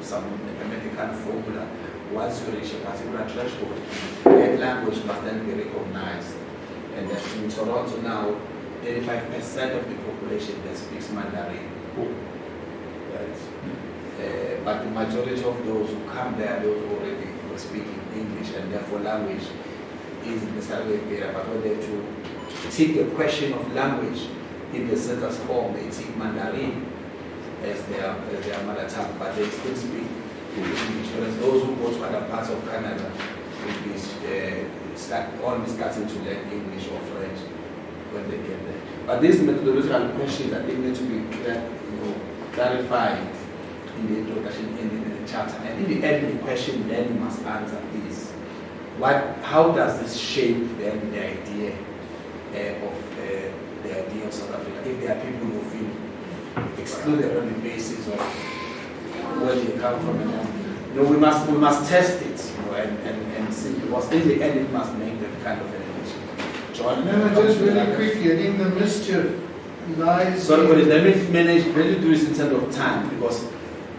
some American formula. Once you reach a particular threshold, that language must then be recognized. And in Toronto now, 85% of the population that speaks Mandarin. Right? But the majority of those who come there, those who already were speaking English, and therefore language isn't necessarily there, but when they to take the question of language in the census form, they take Mandarin as their mother tongue, but they still speak English. Whereas those who go to other parts of Canada will be only starting to learn English or French when they get there. But these methodological questions, I think, need to be clarified in the introduction and in the chapter. And in the end, the question then you must answer is, how does this shape then the idea of South Africa? If there are people who feel excluded on the basis of where they come from, we must test it, and see, because in the end it must make that kind of an image. John? No, just really quickly, I think the mischief lies. Sorry, but let me manage, really do this in terms of time, because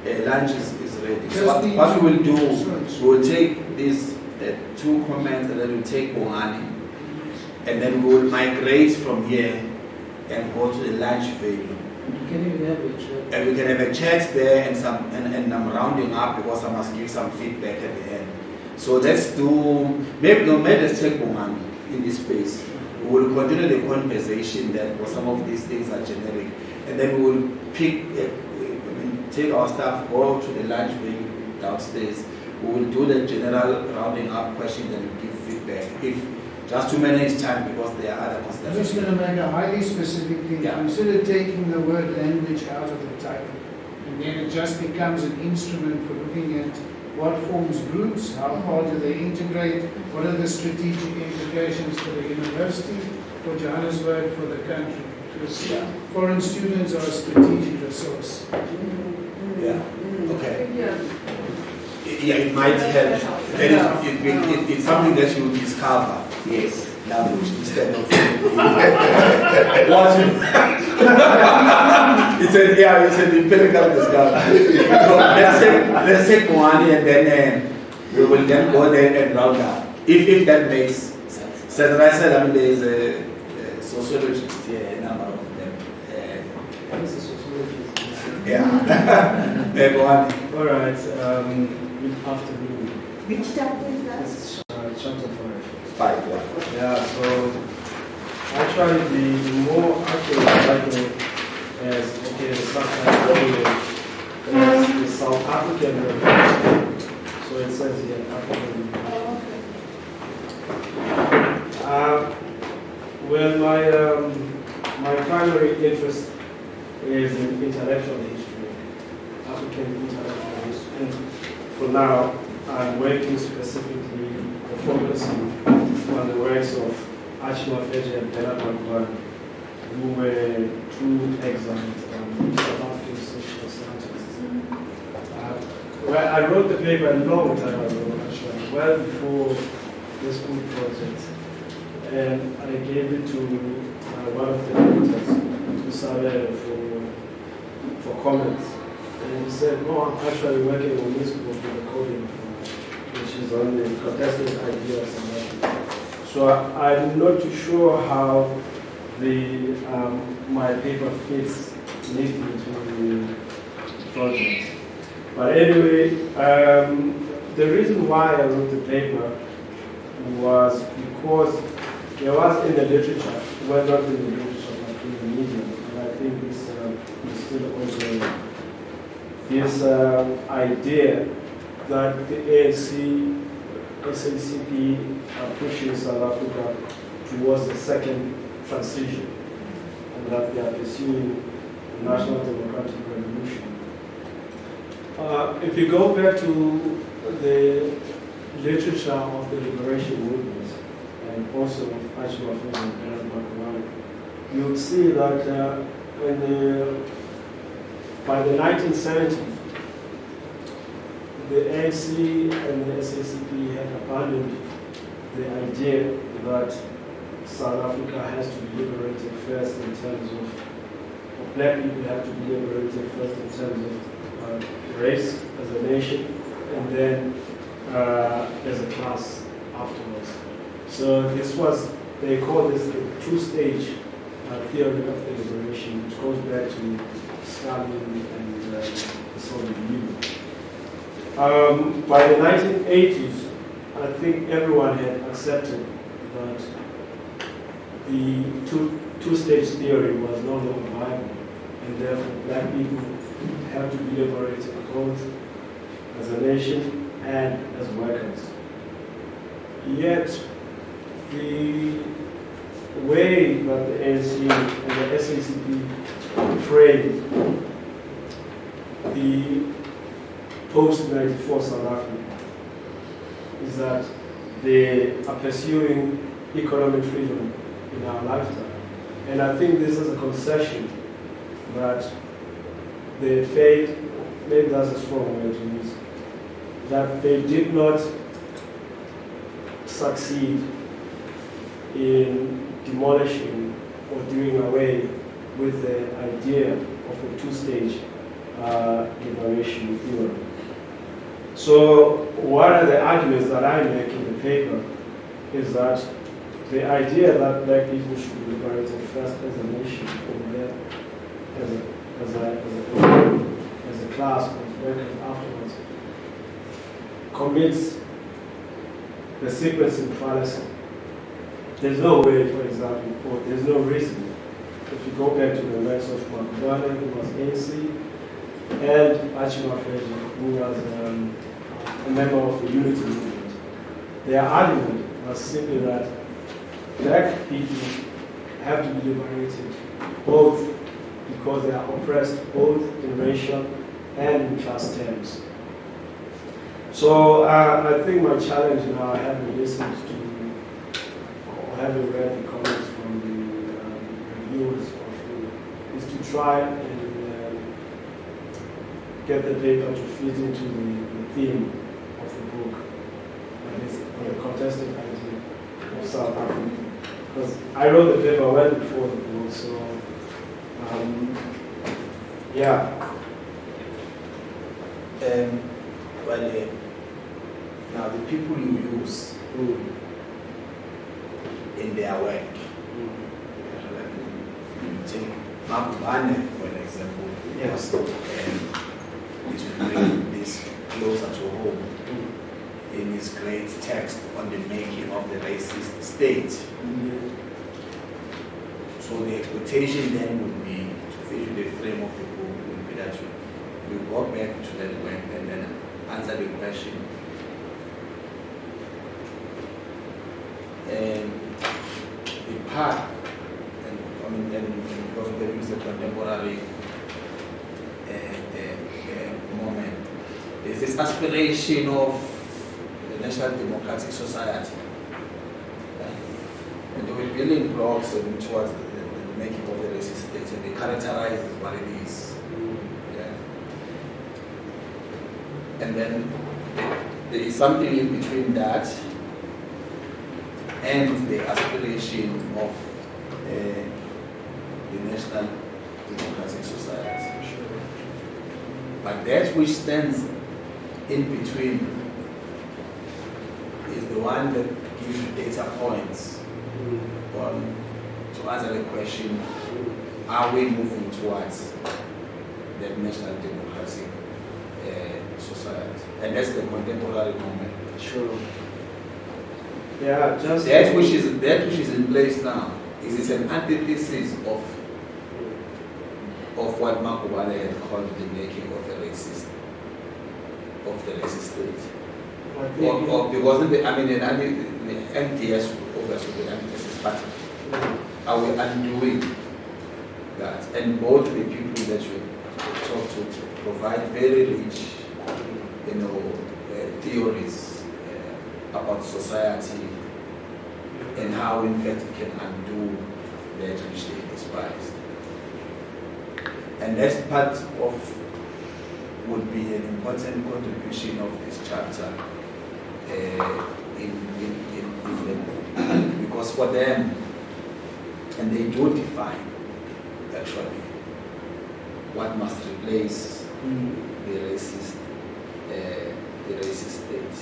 lunch is ready. So what we will do, we will take these two comments, and then we'll take Bongani, and then we will migrate from here and go to the lunch venue. Can you have a chat? And we can have a chat there, and I'm rounding up because I must give some feedback at the end. So let's do, maybe let's take Bongani in this space. We will continue the conversation that some of these things are generic, and then we will take our staff, go to the lunch venue downstairs. We will do the general rounding up questions and give feedback. Just to manage time, because there are other I'm considerations. just going to make a highly specific thing. Yeah. Consider taking the word language out of the title. And then it just becomes an instrument for looking at what forms groups, how far do they integrate, what are the strategic implications for the university, for Johannesburg, for the country. Because foreign students are a strategic resource. Yeah. Okay. Yeah. Yeah, it might help. It's something that you discover. Yes, language instead of watching. It's an empirical discovery. So let's take one, and then we will then go there and round up. If that makes sense. So as I said, there is a sociologist here, a number of them. Yeah. Go on. All right. Good afternoon. Which chapter is that? This is chapter 5. 5, yeah. Yeah, so actually the more accurate title is, okay, the subtitle is the South African Revolution. So it says here, African Revolution. Well, my primary interest is in intellectual history, African intellectual history. And for now, I'm working specifically or focusing on the works of Achimafeji and Bernard McGuire, who were two excellent South African social scientists. Well, I wrote the paper a long time ago, actually, well before this book project, and I gave it to one of the editors, to Samuel, for comments. And he said, no, I'm actually working on this book with the coding, which is on the contested ideas and that. So I'm not too sure how my paper fits neatly into the project. But anyway, the reason why I wrote the paper was because there was in the literature, well not in the literature, but in the media, and I think this is still ongoing, this idea that the ANC, SACP are pushing South Africa towards the second transition, and that they are pursuing the National Democratic Revolution. If you go back to the literature of the liberation movement, and also of Achimafeji and Bernard McGuire, you'll see that by the 1970s, the ANC and the SACP had abandoned the idea that South Africa has to be liberated first in terms of, or black people have to be liberated first in terms of race as a nation, and then as a class afterwards. So this was, they call this the two-stage theory of the liberation, which goes back to Stalin and the Soviet Union. By the 1980s, I think everyone had accepted that the two-stage theory was no longer viable, and therefore black people have to be liberated both as a nation and as workers. Yet, the way that the ANC and the SACP framed the post-94 South Africa is that they are pursuing economic freedom in our lifetime. And I think this is a concession that they failed, maybe that's a strong word to use, that they did not succeed in demolishing or doing away with the idea of a two-stage liberation theory. So one of the arguments that I make in the paper is that the idea that black people should be liberated first as a nation, and then as a class, as workers afterwards, commits the sequencing fallacy. There's no way, for example, or there's no reason, if you go back to the works of Makubane, who was ANC, and Achima Freji, who was a member of the Unity Movement. Their argument was simply that black people have to be liberated, both because they are oppressed both in racial and in class terms. So I think my challenge now, having listened to, or having read the comments from the reviewers of is to try and get the paper to fit into the theme of the book, that is on the contested idea of South Africa. Because I wrote the paper well before the book, so yeah. Now the people you use in their work, you take Makubane for an example, Yes. It will bring this closer to home in his great text on the making of the racist state. So the expectation then would be, to fit in the frame of the book, would be that you go back to that work and then answer the question. And the part, and I mean, then because they use the contemporary moment, there's this aspiration of the National Democratic Society. And they were building blocks towards the making of the racist state, and they characterize what it is. And then there is something in between that and the aspiration of the National Democratic Society. But that which stands in between is the one that gives you data points on to answer the question, are we moving towards that National Democratic Society? And that's the contemporary moment. Sure. Yeah, just that which is in place now is an antithesis of what Makubane had called the making of the racist state. Because the MTS obviously the antithesis, but are we undoing that? And both the people that you talk to provide very rich, theories about society and how in fact it can undo that which they despised. And that's part of would be an important contribution of this chapter because for them, and they do define actually what must replace the racist state.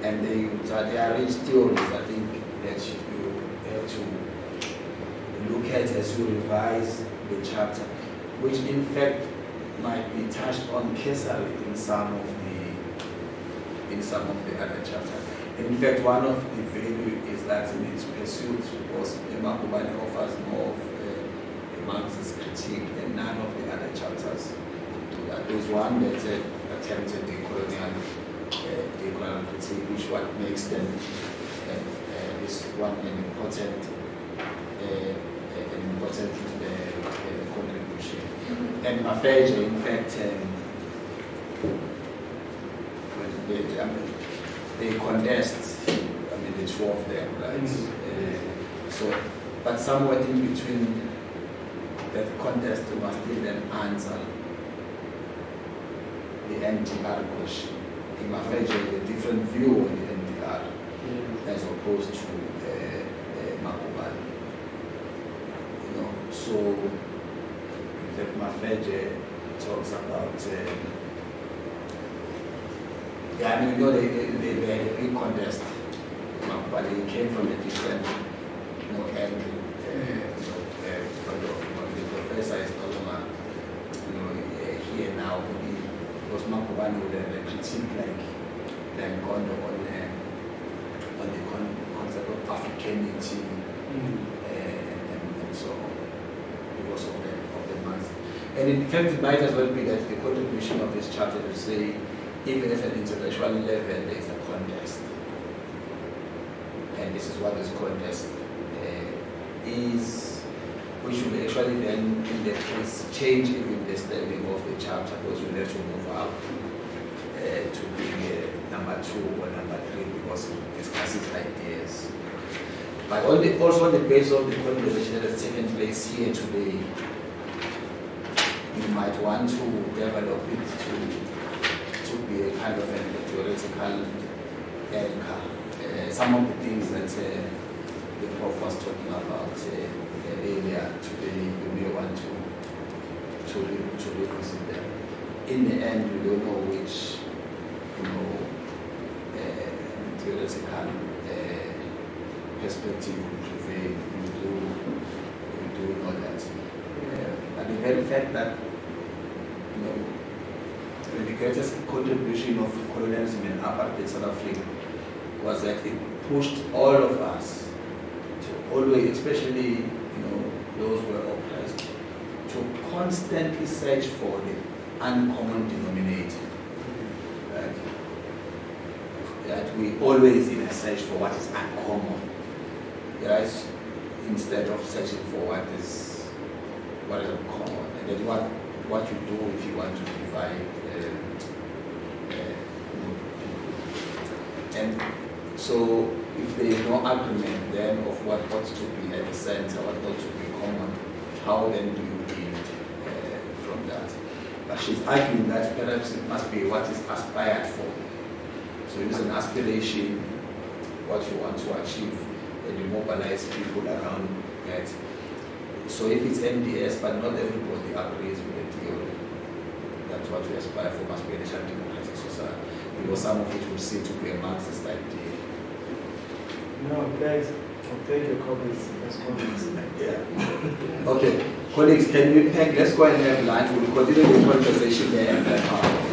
And they are rich theories, I think, that you have to look at as you revise the chapter, which in fact might be touched on cursorily in some of the other chapters. In fact, one of the value is that in its pursuit, because Makubani offers more of a Marxist critique, and none of the other chapters do that. There's one that attempted the colonial critique, which what makes them this one an important contribution. And Mafeja, in fact, they contest, the two of them, right? But somewhere in between that contest, we must give them answer the NTR question. In Mafeja, a different view on the NTR as opposed to Makubani. So, in fact, Mafeja talks about they had a big contest. But they came from a different angle. The professor is no longer here now. Because Makubani would have a critique like Kondo on the concept of Africanity and so on, because of the mass. And in fact, it might as well be that the contribution of this chapter to say, even at an intellectual level, there is a contest. And this is what this contest is, which will actually then, in that case, change even the standing of the chapter, because we'll have to move up to being number 2 or number 3, because it discusses ideas. But also on the basis of the conversation that has taken place here today, you might want to develop it to be a kind of a theoretical anchor. Some of the things that the Prof was talking about earlier today, you may want to revisit them. In the end, we don't know which, theoretical perspective will prevail. We do know that. But the very fact that, the greatest contribution of colonialism in apartheid South Africa was that it pushed all of us to always, especially those who were oppressed, to constantly search for the uncommon denominator. Right? That we always in a search for what is uncommon, right? Instead of searching for what is uncommon, and then what you do if you want to divide. And so, if there is no agreement then of what ought to be at the center, what ought to be common, how then do you build from that? But she's arguing that perhaps it must be what is aspired for. So use an aspiration, what you want to achieve, and you mobilize people around that. So if it's MDS, but not everybody agrees with the theory, that's what we aspire for, must be a national democratic society. Because some of it will seem to be a Marxist idea. No, thanks. Thank you, colleagues. Yeah. Okay, colleagues, let's go and have lunch. We'll continue the conversation there.